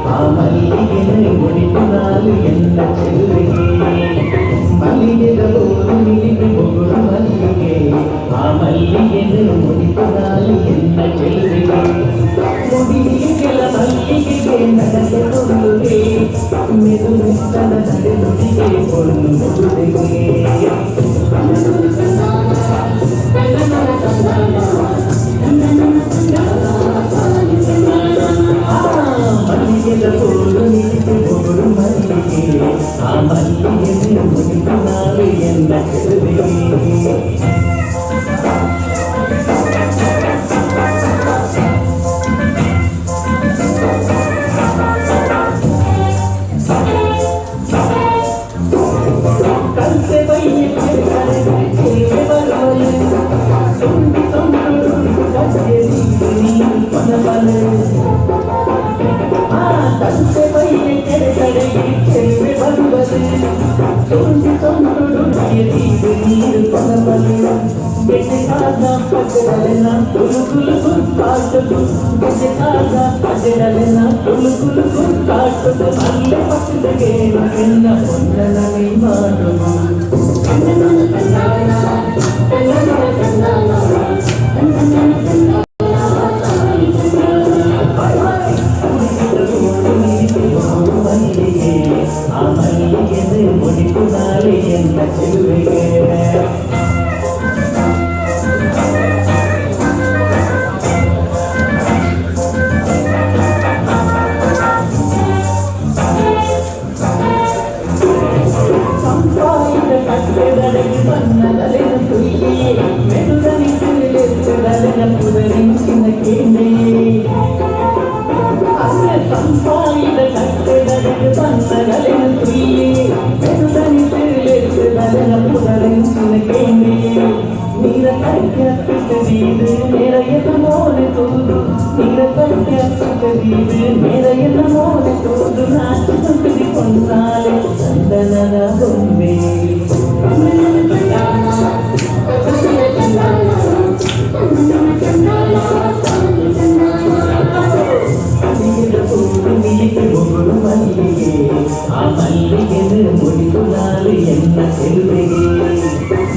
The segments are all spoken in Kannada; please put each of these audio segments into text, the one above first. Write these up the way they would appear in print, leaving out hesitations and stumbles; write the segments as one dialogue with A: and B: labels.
A: ಆ ಮಲ್ಲಿಗೆ ಮುಡಿಪುನಾಲು ಎನ್ನ ಚೆಲುವಿಗೆ ಮಲ್ಲಿಗೆದ ಬೋರು ಮಿಲಿಗೆ ಬೊಗುರು ಮಲ್ಲಿಗೆ ಆ ಮಲ್ಲಿಗೆ ಮುಡಿಪುನಾಲು ಎನ್ನ ಚೆಲುವಿಗೆ ಮುಡಿಗೆಲ ಮಲ್ಲಿಗೆಗೆ ನನಗೆ ಕೊಡುಗೆ ಮೆದು ಮೆತ್ತನ ನಡೆನುಡಿಗೆ ಕೊಡು ಮುದುಗೆ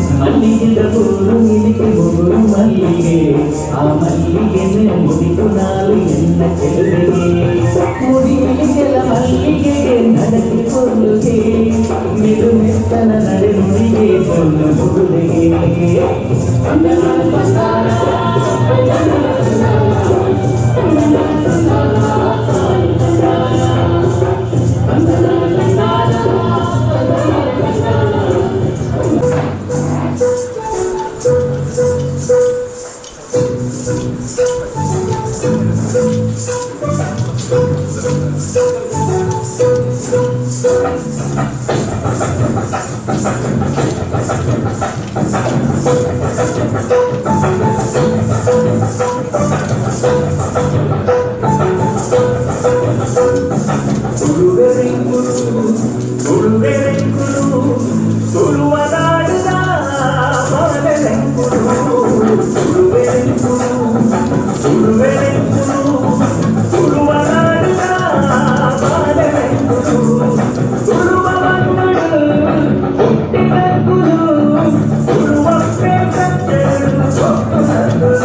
A: ಮಲ್ಲಿಗೆದ ಬೋರು ಮಿಲಿಗೆ ಬೊಗುರು ಮಲ್ಲಿಗೆ ಆ ಮಲ್ಲಿಗೆ ಮುಡಿಪುನಾಲು ಎನ್ನ ಚೆಲುವಿಗೆ
B: Oh,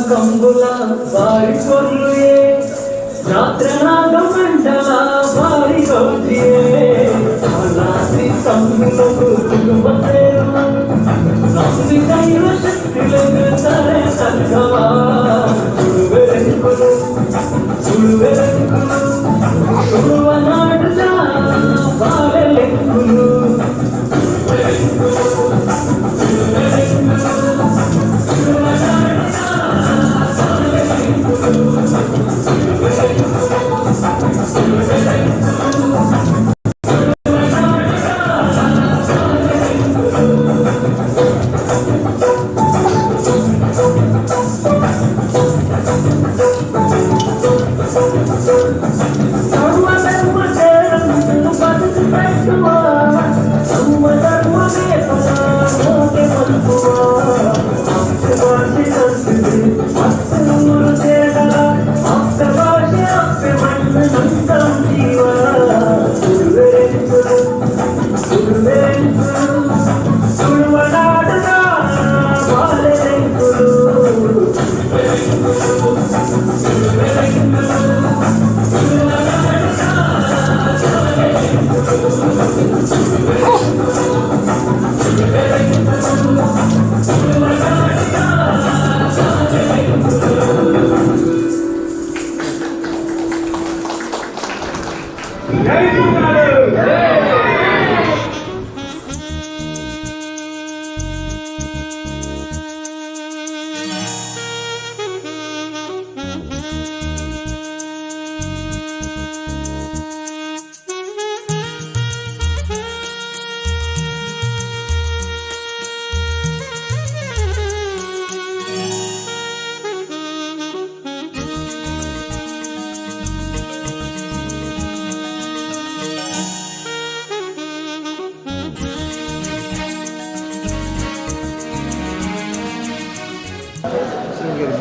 A: కంబుల వారి కొర్రుయే యాత్రనాగం మండల వారి రోజుయే అలాసి కంబులకు కుటుంబసేరు నమ్మి దైవ శక్తులకు సరే సంగమా చుడువెరుకులు చుడువనాడుగా వారెలెక్కులు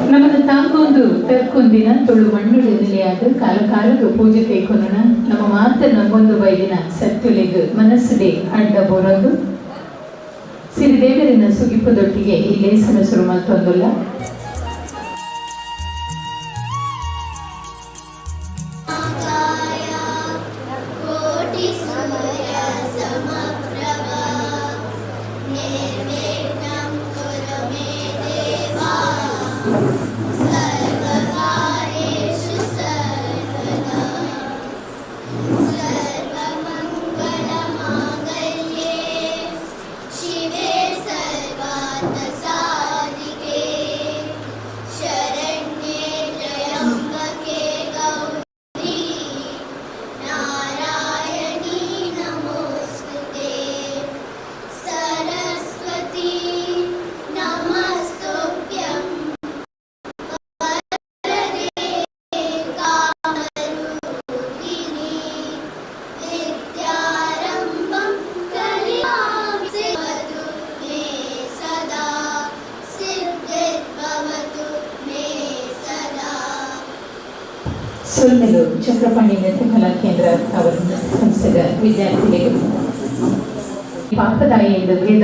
B: ನಮ್ಮನ್ನು ತಾಕೊಂದು ತರ್ಕೊಂದಿನ ತೊಳು ಮಣ್ಣುಡು ನಿಲೆಯಾದ ಕಾಲ ಪೂಜೆ ಕೈಕೊನೋಣ ನಮ್ಮ ಮಾತನ್ನ ಒಂದು ಬೈದಿನ ಸತ್ಯುಲೆಗ್ ಮನಸ್ಸುಡೆ ಅಡ್ಡ ಬರೋದು ಸಿರಿದೇವರಿನ ಸುಗಿಪದೊಟ್ಟಿಗೆ ಈ ಲೇಸನ ಶುರು ಮತ್ತೊಂದಲ್ಲ. ಸೊಲ್ಮೆಲು ಚಕ್ರಪಾಣಿ ನೃತ್ಯ ಕಲಾ ಕೇಂದ್ರ ಅವರ ಸಂಸ್ಥೆಯ ವಿದ್ಯಾರ್ಥಿಗಳಿಗೆ ಪಾಪದಾಯಿ ಎಂದು ವೇದ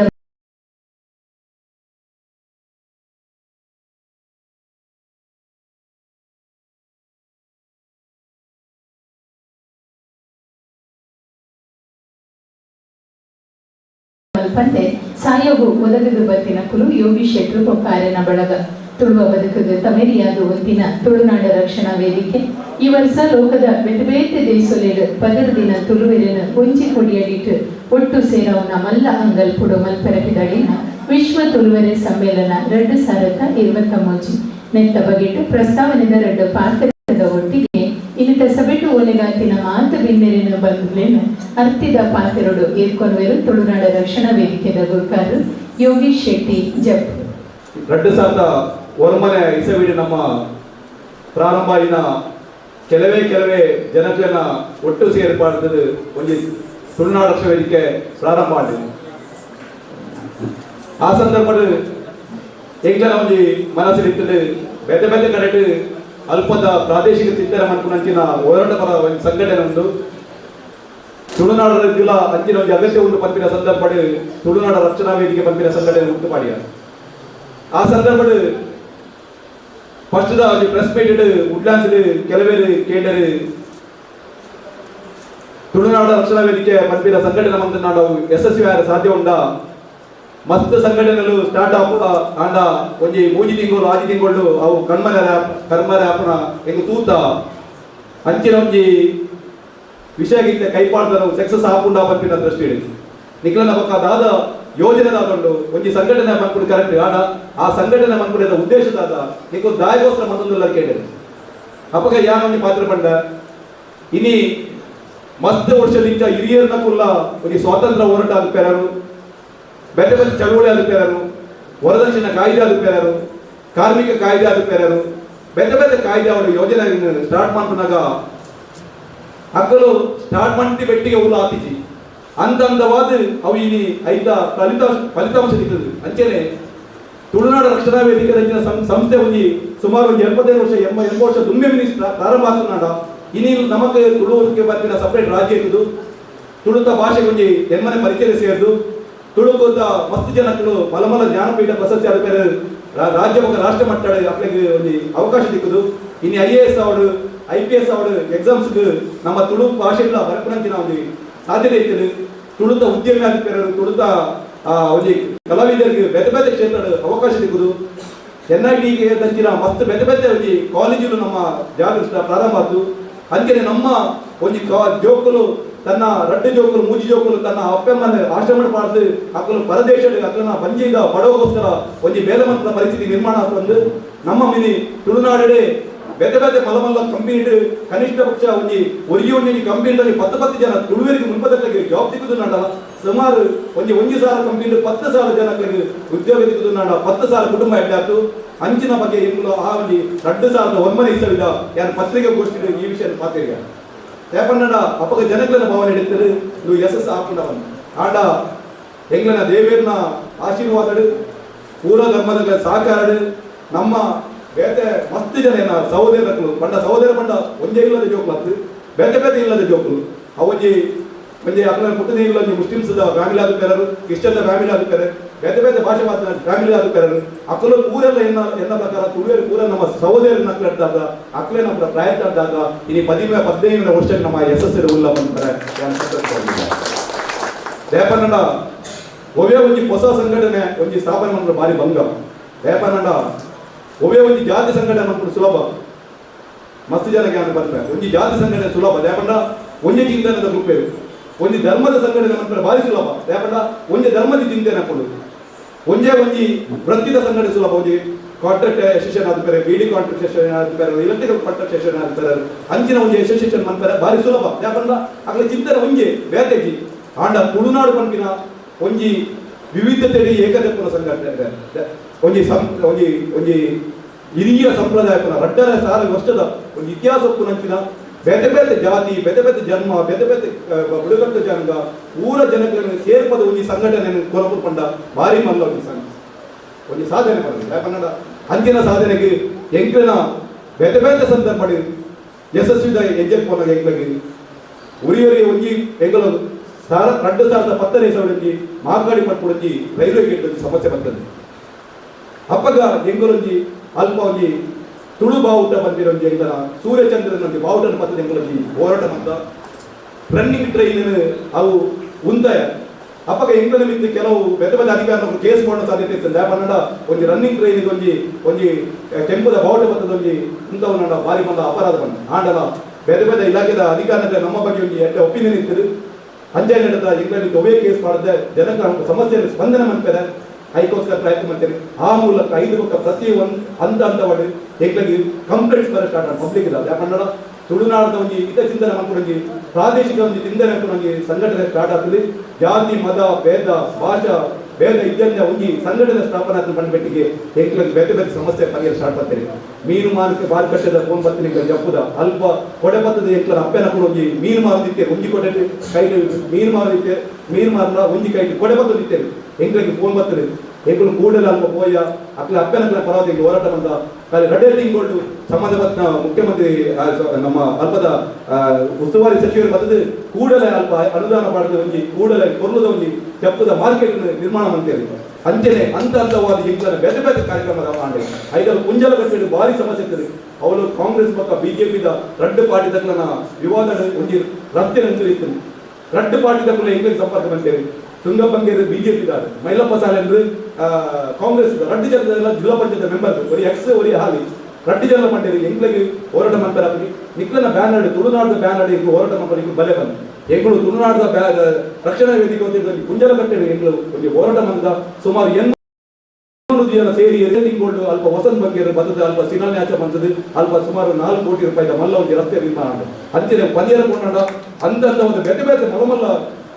B: ಮಲ್ಪಂದೆ ಸಾಯೋಗು ಒದಗದು ಬತ್ತಿನ ಕುಲು ಯೋಗಿ ಶೆಟ್ರು ಕಾರ್ಯನ ಬಳಗ ತುಳುವ ಬದುಕಿಗೆ ತಮೇರಿಯಾದ ಒಂದಿನ ತುಳುನಾಡ ರಕ್ಷಣಾ ವೇದಿಕೆ ಈ ವರ್ಷ ಲೋಕದ ಬೇತೆ ಬೇತೆ ದೇಶಲೇಡು ಪದರ ದಿನ ತುಳುವೆಲಿನ ಒಂಜಿ ಕೊಡಿಯಡಿಟ್ಟು ಒಟ್ಟು ಸೇರವನ ಮಲ್ಲ ಅಂಗಲ್ ಪುಡು ಮಲ್ಪೆರಪಿದಡಿನ ವಿಶ್ವ ತುಳುವೆರೆ ಸಮ್ಮೇಳನ 2023 ನೆತ್ತ ಬಗೆಟ್ಟು ಪ್ರಸ್ತಾವನೆದ 2 ಪಾತ್ರದ ಒಟ್ಟಿಗೆ ಇನ್ನಿತ ಸಭೆಟು ಒಲೆಗಾತಿನ ಮಾತು ಬಿಂದೆರಿನ ಬಂಧುಲೇನು ಅರ್ತಿದ ಪಾತ್ರೆಡು ಏರ್ಕೊಂಡ್ವೇರು ತುಳುನಾಡ ರಕ್ಷಣಾ ವೇದಿಕೆದ ಗುರುಕಾರರು ಯೋಗೀಶ್ ಶೆಟ್ಟಿ ಜಪ್
C: 2001 ಇಸವಿಡಿ ನಮ್ಮ ಪ್ರಾರಂಭ ಇನ ಕೆಲವೇ ಜನಗಳನ್ನ ಒಟ್ಟು ಸೇರ್ಪಾಡ್ತದೆ ಒಂದು ತುಳುನಾಡ ರಕ್ಷಣಾ ವೇದಿಕೆ ಪ್ರಾರಂಭ ಮಾಡಿದೆ. ಆ ಸಂದರ್ಭದಲ್ಲಿ ಎಂಗ್ಲ ಒಂದು ಮನಸ್ಸಿರುತ್ತದೆ ಬೇತೆ ಬೇತೆ ಕಡೆ ಅಲ್ಪದ ಪ್ರಾದೇಶಿಕ ಚಿಂತನೆ ಮಾಡ್ಕೊಂಡಂಚಿನ ಹೋರಾಟ ಪರ ಒಂದು ಸಂಘಟನೆ ಒಂದು ತುಳುನಾಡದ ಅಂಚಿನ ಒಂದು ಅಗತ್ಯ ಒಂದು ಪಂಪಿನ ಸಂದರ್ಭ ತುಳುನಾಡ ರಕ್ಷಣಾ ವೇದಿಕೆ ಪಂಪಿನ ಸಂಘಟನೆ ಉಂಟು ಮಾಡಿದ. ಆ ಸಂದರ್ಭದಲ್ಲಿ ಫಸ್ಟ್ ಪ್ರೆಸ್ ಮೀಟ್ ವುಡ್ಲ್ಯಾಂಡ್ಸ್ ಕೆಲವೇರು ಕೇಂದ್ರ ತುಳುನಾಡ ರಕ್ಷಣಾ ವೇದಿಕೆ ಪಂಪಿನ ಸಂಘಟನೆ ಮಂತ್ರ ನಾವು ಯಶಸ್ವಿ ಸಾಧ್ಯ ಉಂಡ ಮಸ್ತ್ ಸಂಘಟನೆಗಳು ಸ್ಟಾರ್ಟ್ ಆಂಡ ಒಂಜಿ 3 ತಿಂಗಳು 6 ತಿಂಗಳು ಅವು ಕರ್ಮರೆ ಆಪಣ ಹೆಂಗ ತೂತ ಅಂಚಿನ ಒಂಜಿ ವಿಷಯಗಿಂತ ಕೈಪಾಡ್ದ ನಾವು ಸಕ್ಸಸ್ ಆಪುಂಡ ಪಂಪಿನ ದೃಷ್ಟಿ ನಿಖಲ ನಮಕಾದ ಯೋಜನೆದಾದಂಡು ಒಂಜಿ ಸಂಘಟನೆ ಮನ್ಪುಡು ಕರೆಕ್ಟ್ ಆಡ ಆ ಸಂಘಟನೆ ಮನ್ಪುಡಿದ ಉದ್ದೇಶದಾದ ನಿಕ್ಕು ದಾಯಗೋಸ್ಕರ ಮತ್ತೊಂದು ಕೇಳಿದೆ ಅಪಗ ಯಾನೊಂದು ಪಾತ್ರ ಪಂಡ ಇನಿ ಮಸ್ತ್ ವರ್ಷದಿಂದ ಹಿರಿಯರನ್ನ ಕುಲ್ಲ ಒಂದು ಸ್ವಾತಂತ್ರ್ಯ ಹೋರಾಟ ಆದುಪೇರರು ಬೇರೆ ಬೇರೆ ಚಳುವಳಿ ಆದುಪೇರರು ವರದಕ್ಷಿಣೆ ಕಾಯ್ದೆ ಆದುಪೇರರು ಕಾರ್ಮಿಕ ಕಾಯ್ದೆ ಆದುಪೇರರು ಬೇರೆ ಬೇರೆ ಕಾಯ್ದೆ ಅವರು ಯೋಜನೆ ಸ್ಟಾರ್ಟ್ ಮಾಡ್ಕೊಂಡಾಗ ಅಕ್ಕಲು ಸ್ಟಾರ್ಟ್ ಮಾಡಿ ಬೆಟ್ಟಿಗೆ ಹುಲ್ಲು ಹಾಕಿಸಿ ಅಂತಂದವಾದ ಅವು ಇಲ್ಲಿ ಐದ ಫಲಿತಾಂಶ ಸಿಗ್ತದೆ. ಅಂಚೆನೆ ತುಳುನಾಡ ರಕ್ಷಣಾ ವೇದಿಕೆ ರಚನೆ ಸಂಸ್ಥೆ ಒಂದು ಸುಮಾರು 75 ವರ್ಷ 80 ವರ್ಷ ದುಮ್ಮೆ ಪ್ರಾರಂಭ ಆಗ್ತನಾಡ ಇನಿ ನಮಗೆ ತುಳುವಿಗೆ ಬರ್ತಿನ ಸಪರೇಟ್ ರಾಜ್ಯ ಇರುವುದು ತುಳುತ ಭಾಷೆಗೆ ಒಂದು ಎಮ್ಮನೆ ಪರಿಚಯ ಸೇರಿದು ತುಳುಕುತ್ತ ಮಸ್ತ್ ಜನಗಳು ಮಲಮಲ ಜ್ಞಾನಪೀಠ ಪ್ರಶಸ್ತಿ ಆದ ಮೇಲೆ ರಾಜ್ಯ ಮತ್ತು ರಾಷ್ಟ್ರ ಮಟ್ಟದ ಅಪ್ಲಿಗೆ ಒಂದು ಅವಕಾಶ ಸಿಕ್ಕುದು. ಇನ್ನು IAS ಅವರು IPS ಅವರು ಎಕ್ಸಾಮ್ಸ್ ನಮ್ಮ ತುಳು ಭಾಷೆಗಳ ಬರ್ಪಣಂಚಿನ ಒಂದು ಸಾಧ್ಯತೆ ಇರ್ತದೆ. ತುಳುತ ಉದ್ಯಮಿ ಆದಿಪೇರರು ತುಳುತ ಒಂದು ಕಲಾವಿದರಿಗೆ ಬೇತೆ ಬೇತೆ ಕ್ಷೇತ್ರದ ಅವಕಾಶ ಸಿಗುದು. NIT ದಂಚಿನ ಮಸ್ತ್ ಬೇತೆ ಬೇತೆ ಒಂದು ಕಾಲೇಜು ನಮ್ಮ ಜಾಗ ಪ್ರಾರಂಭ ಆಯ್ತು. ಅಂಚನೆ ನಮ್ಮ ಒಂದು ಜೋಕುಲು ತನ್ನ ರಡ್ಡು ಜೋಕುಲು ಮೂಜಿ ಜೋಕುಲು ತನ್ನ ಅಪ್ಪಮ್ಮನ ಆಶ್ರಮ ಪಾಡ್ದು ಅಕ್ಕಲು ಪರದೇಶ ಅಕ್ಕನ ಬಂಜಿಯಿಂದ ಬಡವಗೋಸ್ಕರ ಒಂದು ಬೇರೆ ಮಂತ್ರ ಪರಿಸ್ಥಿತಿ ನಿರ್ಮಾಣ ಆಗ್ತಂದು ನಮ್ಮ ಮಿನಿ ತುಳುನಾಡೆ ಬೇತೆ ಬೇತೆ ಮಲಮಲ್ಲ ಕಂಪನಿ ಕನಿಷ್ಠ ಪಕ್ಷ ಒಂದು ಕಂಪನಿ 10 ಜನ ತುಳುವರಿಗೆ ಮುಂಪದಕ್ಕೆ ಜಾಬ್ ಸಿಗುದು ನಾಡ ಸುಮಾರು ಒಂದು 1,000 ಕಂಪನಿ 10,000 ಜನಕ್ಕೆ ಉದ್ಯೋಗ ಸಿಗುದು ನಾಡ 10,000 ಕುಟುಂಬ ಎಡ್ಡಾತು. ಅಂಚಿನ ಬಗ್ಗೆ ಆ ಒಂದು 2001 ಇಸವಿದ ಯಾರು ಪತ್ರಿಕೆ ಗೋಷ್ಠಿ ಈ ವಿಷಯ ಪಾತ್ರಿಗ ಯಾಕಂಡ ಅಪಗ ಜನಗಳ ಭಾವನೆ ಹಿಡಿತಾರೆ ನೀವು ಯಶಸ್ಸು ಹಾಕೊಂಡವನ್ ಆಡ ಎಂಗ್ಲನ ದೇವೇರ್ನ ಆಶೀರ್ವಾದಡು ಪೂರ ಧರ್ಮದ ಸಹಕಾರ ನಮ್ಮ ಬೇತೆ ಮಸ್ತ್ ಜನ ಏನ ಸಹೋದರಗಳು ಸಹೋದರ ಪಂಡ ಒಂದೇ ಇಲ್ಲದ ಜೋಕ್ಲು ಬೇತೆ ಬೇತೆ ಇಲ್ಲದ ಜೋಕ್ಲು ಅವಜಿ ಒಂದೇ ಅಕ್ಕನ ಪುಟ್ಟನೇ ಇಲ್ಲ ಮುಸ್ಲಿಮ್ಸ್ ಫ್ಯಾಮಿಲಿ ಆಗುತ್ತಾರೆ ಕ್ರಿಶ್ಚಿಯನ್ ಫ್ಯಾಮಿಲಿ ಆಗುತ್ತಾರೆ ಬೇತೆ ಬೇತೆ ಭಾಷೆ ಮಾತ್ರ ಫ್ಯಾಮಿಲಿ ಆಗುತ್ತಾರೆ ಅಕ್ಕಲು ಊರೆಲ್ಲ ಎನ್ನ ಪ್ರಕಾರ ತುಳುವೇರು ಪೂರ ನಮ್ಮ ಸಹೋದರನ ಅಕ್ಕಳಿದ್ದಾಗ ಅಕ್ಕಲೇ ನಮ್ಮ ಪ್ರಯತ್ನ ಆದಾಗ ಇನ್ನು 15 ವರ್ಷಕ್ಕೆ ನಮ್ಮ ಯಶಸ್ಸು ಉಲ್ಲ ಅಂತಾರೆ. ದೇಪನಂಡ ಒವೇ ಒಂದು ಹೊಸ ಸಂಘಟನೆ ಒಂದು ಸ್ಥಾಪನೆ ಮಾಡಿದ್ರೆ ಭಾರಿ ಭಂಗ. ದೇಪನಂಡ ಒವೇ ಒಂದು ಜಾತಿ ಸಂಘಟನೆ ಮಾಡ್ಕೊಂಡು ಸುಲಭ ಮಸ್ತ್ ಜನಕ್ಕೆ ಬರ್ತಾರೆ. ಒಂದು ಜಾತಿ ಸಂಘಟನೆ ಸುಲಭ ದೇಪಂಡ ಒಂದೇ ಚಿಂತನದ ಗ್ರೂಪ್ ಒಂದು ಧರ್ಮದ ಸಂಘಟನೆ ಮಾಡ್ತಾರೆ ಭಾರಿ ಸುಲಭ ದೇಪಂಡ ಒಂದೇ ಧರ್ಮದ ಚಿಂತನೆ ಹಾಕೊಂಡು ಒಂದೇ ಒಂದು ವೃತ್ತಿದ ಸಂಘಟನೆ ಸುಲಭ ಒಂದು ಕಾಂಟ್ರಾಕ್ಟ್ ಅಸೋಸಿಯೇಷನ್ ಆಗ್ತಾರೆ BD ಕಾಂಟ್ರಾಕ್ಟ್ ಅಸೋಸಿಯೇಷನ್ ಆಗ್ತಾರೆ ಎಲೆಕ್ಟ್ರಿಕಲ್ ಕಾಂಟ್ರಾಕ್ಟ್ ಅಸೋಸಿಯೇಷನ್ ಆಗ್ತಾರೆ ಅಂಚಿನ ಒಂದು ಅಸೋಸಿಯೇಷನ್ ಮಾಡ್ತಾರೆ ಭಾರಿ ಸುಲಭ ದೇಪಂಡ ಅದ್ರ ಚಿಂತನೆ ಒಂದೇ ಬೇತೆಜಿ ಆಂಡ ತುಳುನಾಡು ಪಂಪಿನ ಒಂಜಿ ವಿವಿಧತೆ ಏಕದಪ್ಪನ ಸಂಘಟನೆ ಒಂದು ಹಿರಿಯ ಸಂಪ್ರದಾಯ ರಡ್ಡರ ಸಾಲ ವರ್ಷದ ಒಂದು ಇತಿಹಾಸ ನಂಚಿನ ಬೇತೆ ಬೇತೆ ಜಾತಿ ಬೇತೆ ಬೇತೆ ಜನ್ಮ ಬೇತೆ ಬೇತೆ ಬುಡಕಟ್ಟು ಜನಾಂಗ ಊರ ಜನಗಳನ್ನು ಸೇರ್ಪದ ಒಂದು ಸಂಘಟನೆ ಕೊರಪುಂಡ ಭಾರಿ ಮಲ್ಲ ಒಂದು ಸಾಧನೆ ಮಾಡಿದೆ. ಯಾಕಂದ್ರೆ ಅಂತಿನ ಸಾಧನೆಗೆ ಎಂಕ್ಲನ ಬೇತೆ ಬೇತೆ ಸಂದರ್ಭ ಯಶಸ್ವಿದ ಹೆಜ್ಜೆ ಪೋನ ಎಂಕ್ಲಗೆ ಉರಿಯರಿ ಒಂಜಿ ಎಂಗಲು 2010 ಮಾರ್ಗಾಡಿ ಪಟ್ಪುಡಂಜಿ ರೈಲ್ವೆ ಗೇಟ್ ಸಮಸ್ಯೆ ಬರ್ತದೆ. ಅಪ್ಪಗ ಎಂಗಲೊಂಜಿ ಅಲ್ಪ ಒಂಜಿ ತುಳು ಬಾವುಟ ಬಂದಿರೊಂಜಿ ಎಂಗಲ ಸೂರ್ಯಚಂದ್ರನೊಂಜಿ ಬಾವುಟನ ಪತ್ತದ ಎಂಗಲೊಂಜಿ ಹೋರಾಟ ಮಂತ ರನ್ನಿಂಗ್ ಟ್ರೈನ್ ಅವು ಉಂದಾಯ ಅಪ್ಪಗ ಎಂಕ್ಲ ಮಿತ್ತು ಕೆಲವು ಬೆತ್ತ ಬೆತ್ತ ಅಧಿಕಾರಿಗಳು ಕೇಸ್ ಮಾಡೋ ಸಾಧ್ಯತೆ ಇರ್ತದೆ ಯಾಕಂದ್ರೆ ಒಂದು ರನ್ನಿಂಗ್ ಟ್ರೈನಿಗೆ ಒಂಜಿ ಕೆಂಪುದ ಬಾವುಟ ಬತ್ತದ ಇಂಥವನ್ನ ಭಾರಿ ಬಂದ ಅಪರಾಧ ಬಂದ ಆಂಡಲ ಬೇರೆ ಬೇರೆ ಇಲಾಖೆದ ಅಧಿಕಾರಿಗಳ ನಮ್ಮ ಬಗ್ಗೆ ಒಂದು ಎಡ್ಡ ಒಪಿನಿಯನ್ ಇರ್ತದೆ ಅಂಜೆ ನಡೆದ ಇಂಗ್ಲೆಂಡ್ ಒಬ್ಬೇ ಕೇಸ್ ಮಾಡದೆ ಜನಕ್ಕೆ ಸಮಸ್ಯೆ ಸ್ಪಂದನೆ ಮಾಡ್ತಾರೆ ಹೈಕೋರ್ಟ್ಗೆ ಪ್ರಯತ್ನ ಮಾಡ್ತಾರೆ ಆ ಮೂಲಕ 5 ಪಕ್ಕ ಪ್ರತಿ ಒಂದು ಹಂತವಾಗಿ ಎಂಗ್ಲಿಗೆ ಕಂಪ್ಲೇಂಟ್ಸ್ ಬರ ಸ್ಟಾರ್ಟ್ ಮಾಡಿ ಪಬ್ಲಿಕ್ ಇದಾವೆ ಯಾಕಂದ್ರೆ ತುಳುನಾಡದ ಒಂದು ಹಿತ ಚಿಂತನೆ ಮಾಡ್ಕೊಂಡಂಗೆ ಪ್ರಾದೇಶಿಕ ಒಂದು ಚಿಂತನೆ ಮಾಡ್ಕೊಂಡಂಗೆ ಸಂಘಟನೆ ಸ್ಟಾರ್ಟ್ ಆಗ್ತದೆ ಜಾತಿ ಮತ ಭೇದ ಭಾಷಾ ಬೇರೆ ಇದ್ದಂತ ಒಂದು ಸಂಘಟನೆ ಸ್ಥಾಪನೆ ಬಂದ್ಬಿಟ್ಟಿಗೆ ಎಂಕ್ಲಿಗೆ ಬೇರೆ ಬೇರೆ ಸಮಸ್ಯೆ ಪರಿಹಾರ ಸ್ಟಾರ್ಟ್ ಮಾಡ್ತಾರೆ ಮೀನು ಮಾರಕ್ಕೆ ಮಾರುಕಟ್ಟೆದ ಫೋನ್ ಬರ್ತೀನಿ ಜಪ್ಪುದ ಅಲ್ಪ ಕೊಡೆ ಬರ್ತದೆ ಎಂಕ್ಲ ಅಪ್ಪೆನ ಕೂಡ ಒಂಜಿ ಮೀನು ಮಾರದಿತ್ತೆ ಒಂಜಿ ಕೊಡೆ ಕೈ ಮೀನು ಮಾರದಿತ್ತೆ ಮೀನು ಮಾರಲ್ಲ ಒಂಜಿ ಕೈ ಕೊಡೆ ಬರ್ತದಿತ್ತೇವೆ ಎಂಕ್ಲಿಗೆ ಫೋನ್ ಬರ್ತದೆ ಎಂಕ್ಲು ಕೂಡಲ ಅಲ್ಪ ಪೋಯ ಅಕ್ಲ ಅಪ್ಪೆನ ಪರವಾಗಿ ಹೋರಾಟ ಬಂದ ಕಾಲಿ ರಡ್ಡೆ ತಿಂಗಳು ಸಂಬಂಧಪಟ್ಟ ಮುಖ್ಯಮಂತ್ರಿ ನಮ್ಮ ಅಲ್ಪದ ಉಸ್ತುವಾರಿ ಸಚಿವರು ಬಂದದ್ದು ಕೂಡಲೇ ಅಲ್ಪ ಅನುದಾನ ಪಡೆದ ಒಂಜಿ ಕೂಡಲೇ ಕೊರ್ಲದ ಒಂಜಿ ತೆಪ್ಪದ ಮಾರ್ಕೆಟ್ ನಿರ್ಮಾಣ ಮಾಡ್ತೇವೆ ಅಂಚೆನೆ ಹಂತವಾದ ಇಂಗ್ಲಂಡ್ ಬೇರೆ ಬೇರೆ ಕಾರ್ಯಕ್ರಮದ ಮಾಡಿ ಐದರ ಕುಂಜಲ ಕಟ್ಟೆ ಭಾರಿ ಸಮಸ್ಯೆ ಇರ್ತದೆ ಅವರು ಕಾಂಗ್ರೆಸ್ ಪಕ್ಕ ಬಿಜೆಪಿದ ರಡ್ಡು ಪಾರ್ಟಿ ತಕ್ಕನ ವಿವಾದ ಒಂಜಿ ರಸ್ತೆ ಇತ್ತು ರಡ್ಡು ಪಾರ್ಟಿ ತಕ್ಕನ ಇಂಗ್ಲಿಷ್ ಸಂಪರ್ಕ ಬಂತೇವೆ ತುಂಗಪ್ಪಂಗೇರು ಬಿಜೆಪಿ ದಾರು ಮೈಲಪ್ಪ ಸಾಲ ಎಂದು ಕಾಂಗ್ರೆಸ್ ರಡ್ಡು ಜನರೆಲ್ಲ ಜಿಲ್ಲಾ ಪಂಚಾಯತ್ ಮೆಂಬರ್ ಒರಿ ಎಕ್ಸ್ ಒರಿ ಹಾಲಿ ರಡ್ಡು ಜನ ಮಂಡ್ಯ ಎಂಗ್ಲಿಗೆ ಹೋರಾಟ ಮಾಡ್ತಾರೆ ನಿಕ್ಲನ ಬ್ಯಾನ್ ಆಡಿ ತುಳುನಾಡದ ಬ್ಯಾನ್ ಆಡಿ ಹೋರಾಟ ಮಾಡ್ತಾರೆ ಬಲೆ ಬಂದು ಎಂಗಳು ತುಳುನಾಡದ ರಕ್ಷಣಾ ವೇದಿಕೆ ಒಂದು ಕುಂಜಲ ಕಟ್ಟೆ ಎಂಗಳು ಒಂದು ಹೋರಾಟ ಮಾಡಿದ ಸುಮಾರು 800 ಜನ ಸೇರಿ ತಿಂಗಳು ಅಲ್ಪ ವಸಂತ ಬಗ್ಗೆ ಬರ್ತದೆ ಅಲ್ಪ ಶಿಲಾನ್ಯಾಸ ಬಂದದ್ದು ಅಲ್ಪ ಸುಮಾರು 4 ಕೋಟಿ ರೂಪಾಯಿ ಮಲ್ಲ ಒಂದು ರಸ್ತೆ ನಿರ್ಮಾಣ ಅಂತಿನ ಪಂದ್ಯರ ಕೊಂಡ ಅಂತ ಒಂದು ಬೇರೆ ಬೇರೆ ಮೊಲಮಲ್ಲ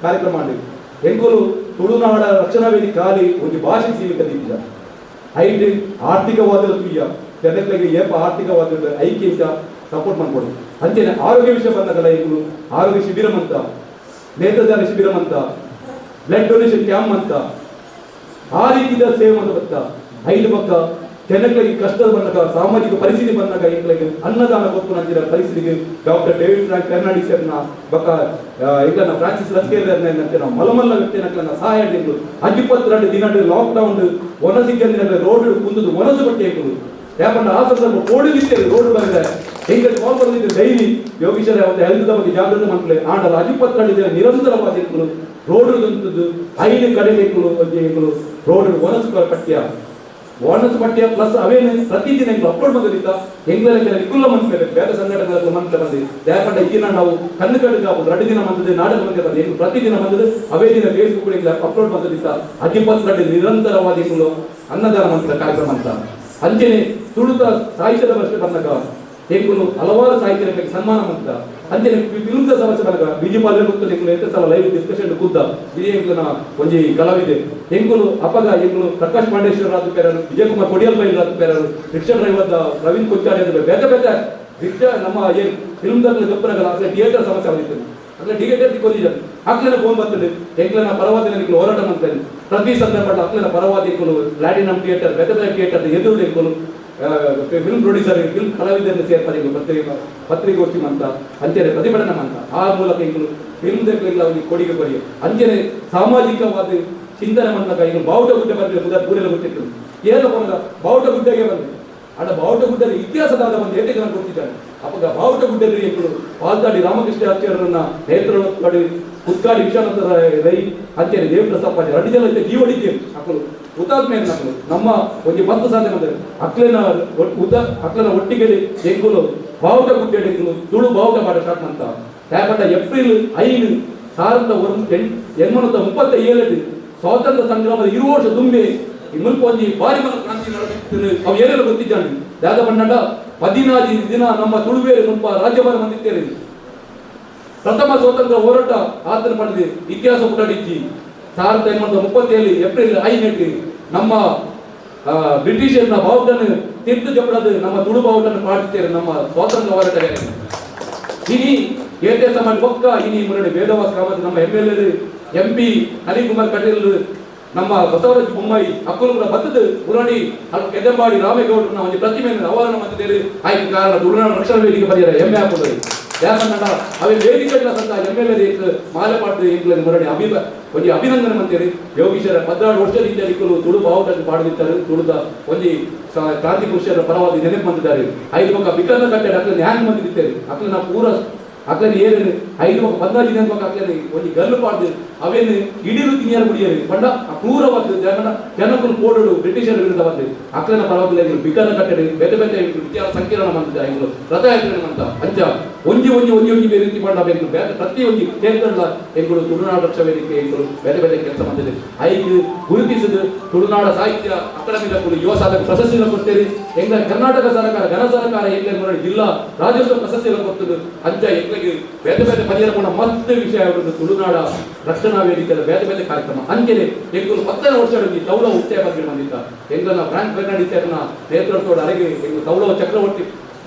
C: ಕಾರ್ಯಕ್ರಮ ಮಾಡಿ ಎಂಕುಲು ತುಳುನಾಡ ರಕ್ಷಣಾ ವೇದಿಕೆ ಖಾಲಿ ಒಂದು ಭಾಷೆ ಸೀಮಿತ ಐಟ್ ಆರ್ಥಿಕವಾದ ಜನಗಳಿಗೆ ಏಪ ಆರ್ಥಿಕವಾದ ಐಕ್ಯತ ಸಪೋರ್ಟ್ ಮಾಡ್ಕೊಡಿ ಅಂಚೆನೆ ಆರೋಗ್ಯ ವಿಷಯ ಬಂದಾಗಲ್ಲ ಎಂಕುಲು ಆರೋಗ್ಯ ಶಿಬಿರಂ ಅಂತ ನೇತ್ರದಾನ ಶಿಬಿರಂ ಅಂತ ಬ್ಲಡ್ ಡೊನೇಷನ್ ಕ್ಯಾಂಪ್ ಅಂತ ಆ ರೀತಿಯ ಸೇವೆ ಅಂತ 5 ಪಕ್ಕ ಜನಗಳಿಗೆ ಕಷ್ಟದ ಬಂದಾಗ ಸಾಮಾಜಿಕ ಪರಿಸ್ಥಿತಿ ಬಂದಾಗ ಎಂಗಳಿಗೆ ಅನ್ನದಾನ ಕೊಟ್ಟು ನಂತರ ಪರಿಸ್ಥಿತಿಗೆ ಡಾಕ್ಟರ್ ಡೇವಿಡ್ ಫ್ರಾಂಕ್ ಫೆರ್ನಾಂಡಿಸ್ ಬಕ್ಕ ಈಗ ಫ್ರಾನ್ಸಿಸ್ ರಸ್ಕೇರ್ ಮಲಮಲ್ಲ ವ್ಯಕ್ತಿ ಸಹಾಯ ಮಾಡಿದ್ರು 22 ದಿನ ಲಾಕ್ಡೌನ್ ಒನಸಿಗೆ ರೋಡ್ ಕುಂದು ಒನಸು ಬಟ್ಟೆ ಯಾಕಂದ್ರೆ ಆ ಸಂದರ್ಭ ಓಡಿದಿದ್ದೇವೆ ರೋಡ್ ಬಂದಿದೆ ಹೆಂಗೆ ಕಾಲ್ ಬಂದಿದ್ದೆ ಡೈಲಿ ಯೋಗೀಶ್ವರ ಒಂದು ಹೆಲ್ತ್ ಬಗ್ಗೆ ಜಾಗೃತಿ ಮಾಡ್ಕೊಳ್ಳಿ ಆಡಲ್ಲ 22 ದಿನ ನಿರಂತರವಾಗಿ ರೋಡ್ ನಿಂತದ್ದು 5 ಕಡೆ ರೋಡ್ ಒನಸು ಪಠ್ಯ ಪ್ಲಸ್ ಅವೇನು ಪ್ರತಿದಿನ ಅಪ್ಲೋಡ್ ಬಂದಿದ್ದ ಎಂಗ್ಲೆಂಡ್ ನಿಕುಲ್ಲ ಮನ್ಸ್ಬೇಕು ಬೇರೆ ಸಂಘಟನೆ ಮನ್ಸ್ಲೆ ಬಂದಿದೆ ಯಾಕಂದ್ರೆ ಈಗಿನ ನಾವು ಕಣ್ಣು ಕಡೆಗೆ 2 ದಿನ ಬಂದಿದೆ ನಾಡಕ ಬಂದಿದೆ ಪ್ರತಿದಿನ ಬಂದಿದೆ ಅವೇ ದಿನ ಫೇಸ್ಬುಕ್ ಅಪ್ಲೋಡ್ ಬಂದಿದ್ದ 22 ನಿರಂತರವಾದಿ ಅನ್ನದಾನ ಮಂತ್ರ ಕಾರ್ಯಕ್ರಮ ಅಂತ ಅಂಚೆನೆ ತುಳುತ ಸಾಹಿತ್ಯದ ವರ್ಷ ಬಂದಾಗ ಎಂಕುಲು ಹಲವಾರು ಸಾಹಿತ್ಯ ಸನ್ಮಾನ ಅಂತ ಅಂಚೆನೆ ಫಿಲ್ಮ್ದ ಸಮಸ್ಯೆ ಬಂದಾಗ ಬಿಜಿಪಾಲ ಗೊತ್ತು ಎಂಕುಲು ಎಷ್ಟು ಸಲ ಲೈವ್ ಡಿಸ್ಕಷನ್ ಕೂತ ಇದೇ ಎಂಕುಲನ ಒಂಜಿ ಕಲಾವಿದೆ ಎಂಕುಲು ಅಪಗ ಎಂಕುಲು ಪ್ರಕಾಶ್ ಪಾಂಡೇಶ್ವರ ರಾಜು ಪೇರರು ವಿಜಯಕುಮಾರ್ ಕೊಡಿಯಲ್ ಬೈಲ್ ರಾಜು ಪೇರರು ರಿಕ್ಷಾ ಡ್ರೈವರ್ ಪ್ರವೀಣ್ ಕೊಚ್ಚಾಡಿ ಅಂದ್ರೆ ಬೇರೆ ಬೇರೆ ರಿಕ್ಷಾ ನಮ್ಮ ಏನು ಫಿಲ್ಮ್ದಲ್ಲಿ ಗೊಬ್ಬರಗಳ ಅಸಲ ಥಿಯೇಟರ್ ಸಮಸ್ಯೆ ಬಂದಿತ್ತು ಅಂದ್ರೆ ಟಿಕೆಟ್ ಕೊಲ್ಲಿದ್ದಾರೆ ಅಕ್ಲನ ಫೋನ್ ಬರ್ತದೆ ಎಂಕ್ಲನ ಪರವಾದಿ ನನಗೆ ಹೋರಾಟ ಮಾಡ್ತಾರೆ ಪ್ರತಿ ಸಂದರ್ಭ ಅಕ್ಲನ ಪರವಾದಿ ಪ್ಲಾಟಿನಂ ಥಿಯೇಟರ್ ಬೆತ್ತದ ಥಿಯೇಟರ್ ಎದುರು ಎಂಕುಲು ಫಿಲ್ಮ್ ಪ್ರೊಡ್ಯೂಸರ್ ಫಿಲ್ಮ್ ಕಲಾವಿದರನ್ನು ಸೇರ್ತಾರೆ ಪತ್ರಿಕೋಷ್ಠಿ ಅಂತ ಅಂಚೆನೆ ಪ್ರತಿಭಟನೆ ಅಂತ ಆ ಮೂಲಕ ಎಂಕುಲು ಫಿಲ್ಮ್ ಎಲ್ಲ ಅವರಿಗೆ ಕೊಡುಗೆ ಕೊಡಿ ಅಂಚೆನೆ ಸಾಮಾಜಿಕವಾದ ಚಿಂತನೆ ಬಂದಾಗ ಈಗ ಬಾವುಟ ಗುಡ್ಡ ಬಂದಿದೆ ಊರೆಲ್ಲ ಗೊತ್ತಿತ್ತು ಏನು ಬಂದ ಬಾವುಟ ಗುಡ್ಡಗೆ ಬಂದಿದೆ ಅಲ್ಲ ಬಾವುಟ ಗುಡ್ಡದ ಇತಿಹಾಸದಾದ ಒಂದು 8 ಜನ ಗೊತ್ತಿದ್ದಾರೆ ಅವಾಗ ಬಾವುಟ ಗುಡ್ಡದಲ್ಲಿ ಎಂಕುಲು ಪಾಲ್ತಾಡಿ ರಾಮಕೃಷ್ಣ ಆಚಾರ್ಯರನ್ನ ನೇತೃತ್ವ ಉತ್ಕಾಡಿ ವಿಶ್ವನಾಥ ರೈ ಅಂಚೆನೆ ದೇವಪ್ರಸಾದ್ ಪಾಟೀಲ್ 2 ಜನ ಜೀವಡಿಕೆ ಮಕ್ಕಳು ಹುತಾತ್ಮೆ ಮಕ್ಕಳು ನಮ್ಮ ಒಂದು 10 ಸಾಧನೆ ಮಾಡಿದ್ದಾರೆ ಅಕ್ಲನ ಒಟ್ಟಿಗೆ ಎಂಕುಲು ಬಾವುಟ ಗುಡ್ಡ ತುಳು ಬಾವುಟ ಪಾಠ ಸ್ಟಾರ್ಟ್ ಅಂತ ಯಾಕಂದ್ರೆ ಏಪ್ರಿಲ್ 5 1937 ಸ್ವಾತಂತ್ರ್ಯ ಸಂಗ್ರಾಮದ 20 ವರ್ಷ ತುಂಬಿ ಮುಲ್ಪೊಂಜಿ ಬಾರಿ ಮನ ಕ್ರಾಂತಿ ನಡೆದಿತ್ತು ಅವು ಏನೆಲ್ಲ ಗೊತ್ತಿದ್ದಾನೆ ಯಾವ್ದ ಬಣ್ಣಡ 14 ದಿನ ನಮ್ಮ ತುಳುವೇರು ಮುಲ್ಪ ರಾಜ್ಯಭಾರ ಬಂದಿದ್ದೇನೆ ಪ್ರಥಮ ಸ್ವಾತಂತ್ರ್ಯ ಹೋರಾಟ ಆತನ ಮಾಡಿದೆ ಇತಿಹಾಸ ಪುಟಾಡಿಚ್ಚಿ 1937 ಏಪ್ರಿಲ್ 5 ನಮ್ಮ ಬ್ರಿಟಿಷರ್ನ ಬಾವುಟನ್ನು ತಿರ್ತು ಜಪ್ಪಡದು ನಮ್ಮ ತುಳು ಬಾವುಟನ್ನು ಪಾಡಿಸ್ತೇವೆ ನಮ್ಮ ಸ್ವಾತಂತ್ರ್ಯ ಹೋರಾಟಗಾರರು ಇನಿ ಏಟೆ ಸಮಾಜ ಪಕ್ಕ ಇನಿ ಮುನ್ನಡೆ ವೇದವಾಸ ಕಾಮತ್ ನಮ್ಮ MLA MP ಹರಿಕುಮಾರ್ ಕಟೀಲ್ ನಮ್ಮ ಬಸವರಾಜ ಬೊಮ್ಮಾಯಿ ಅಕ್ಕಲು ಕೂಡ ಬತ್ತದ ಪುರಾಣಿ ಅಲ್ಲಿ ಕೆದಂಬಾಡಿ ರಾಮೇಗೌಡರನ್ನ ಒಂದು ಪ್ರತಿಮೆಯನ್ನು ಅವರಣ ಮಧ್ಯದಲ್ಲಿ ಆಯ್ಕೆ ಕಾರಣ ತುಳುನಾಡ ರಕ್ಷಣಾ ವೇದಿಕೆ ಬಂದಿದ್ದಾರೆ ಹೆಮ್ಮೆ ಹಾಕೋದು ಯಾಕಂದ್ರೆ ಅವೇ ವೇದಿಕೆಗಳ ಸಂತ MLA ಮಾಲೆ ಪಾಡ್ದು ಎಂಕ್ಲ ಮುರಡಿ ಒಂದು ಅಭಿನಂದನೆ ಮಂತೇಳಿ ಯೋಗೀಶ್ವರ 16 ವರ್ಷದಿಂದ ಇಕ್ಕಲು ತುಳು ಬಾವುಟ ಪಾಡಿದಿದ್ದಾರೆ ತುಳುದ ಒಂದು ಕ್ರಾಂತಿ ಪುರುಷರ ಪರವಾಗಿ ನೆನಪು ಬಂದಿದ್ದಾರೆ 5 ಪಕ್ಕ ಬಿಕ್ಕನ್ನ ಕಟ್ಟೆ ಅಕ್ಲ ನ್ಯಾಯ ಬಂದಿದ್ದೇವೆ ಅಕ್ಲ ನಾವು ಪೂರ
D: ಅಕ್ಲಲ್ಲಿ ಏನೇನು 5-16 ದಿನ ಅಕ್ಲಲ್ಲಿ ಒಂದು ಗಲ್ಲು ಪಾಡ್ದು ಅವೇನು ಇಡೀರು ತಿಂಯಾರ ಕುಡಿಯರು ಪಂಡ ಕ್ರೂರವಾದ ಜನಕುಲು ಕೋಡಲು ಬ್ರಿಟಿಷರ ವಿರುದ್ಧ ಬಂದು ಅಕ್ಲನ ಪರವಾಗಿಲ್ಲ ಬಿಕನ ಕಟ್ಟಡೆ ಬೇರೆ ಬೇರೆ ವಿಚಾರ ಸಂಕಿರಣ ಮಂತ ಇವರು ರಥಯಾತ್ರೆ ಮಂತ ಅಂಚ ಒಂಜಿ ಬೇರೆ ರೀತಿ ಪಂಡ ಬೇಕು ಪ್ರತಿ ಒಂದು ಕ್ಷೇತ್ರದ ಎಂಗಳು ತುಳುನಾಡು ರಕ್ಷಾ ವೇದಿಕೆ ಎಂಗಳು ಬೇರೆ ಬೇರೆ ಕೆಲಸ ಮಾಡಿದೆ ಐದು ಗುರುತಿಸಿದ ತುಳುನಾಡ ಸಾಹಿತ್ಯ ಅಕಾಡೆಮಿದ ಯುವ ಸಾಧಕ ಪ್ರಶಸ್ತಿಯನ್ನು ಕೊಡ್ತೇವೆ ಎಂಗ ಕರ್ನಾಟಕ ಸರ್ಕಾರ ಘನ ಸರ್ಕಾರ ಎಂಗ ಜಿಲ್ಲಾ ರಾಜ್ಯೋತ್ಸವ ಪ್ರಶಸ್ತಿಯನ್ನು ಕೊಡ್ತದೆ ಅಂಚ ಎಂಗಳಿಗೆ ಬೇರೆ ಬೇರೆ ಪರಿಹಾರ ಮತ್ತೆ ವಿಷಯ ತುಳುನಾಡ ರಕ್ಷಣಾ ವೇದಿಕೆಯ ಬೇರೆ ಬೇರೆ ಕಾರ್ಯಕ್ರಮ ಅಂಚೆನೆ ಎಂಗಳು 10 ವರ್ಷ ತೌಲ ಉತ್ಸವ ಬಗ್ಗೆ ಬಂದಿದ್ದ ಎಂಗನ ಫ್ರಾಂಕ್ ಫೆರ್ನಾಂಡಿಸ್ ನೇತೃತ್ವದ ಅರೆಗೆ ಎಂಗು ತೌಲ ಚಕ್ರವರ್ತಿ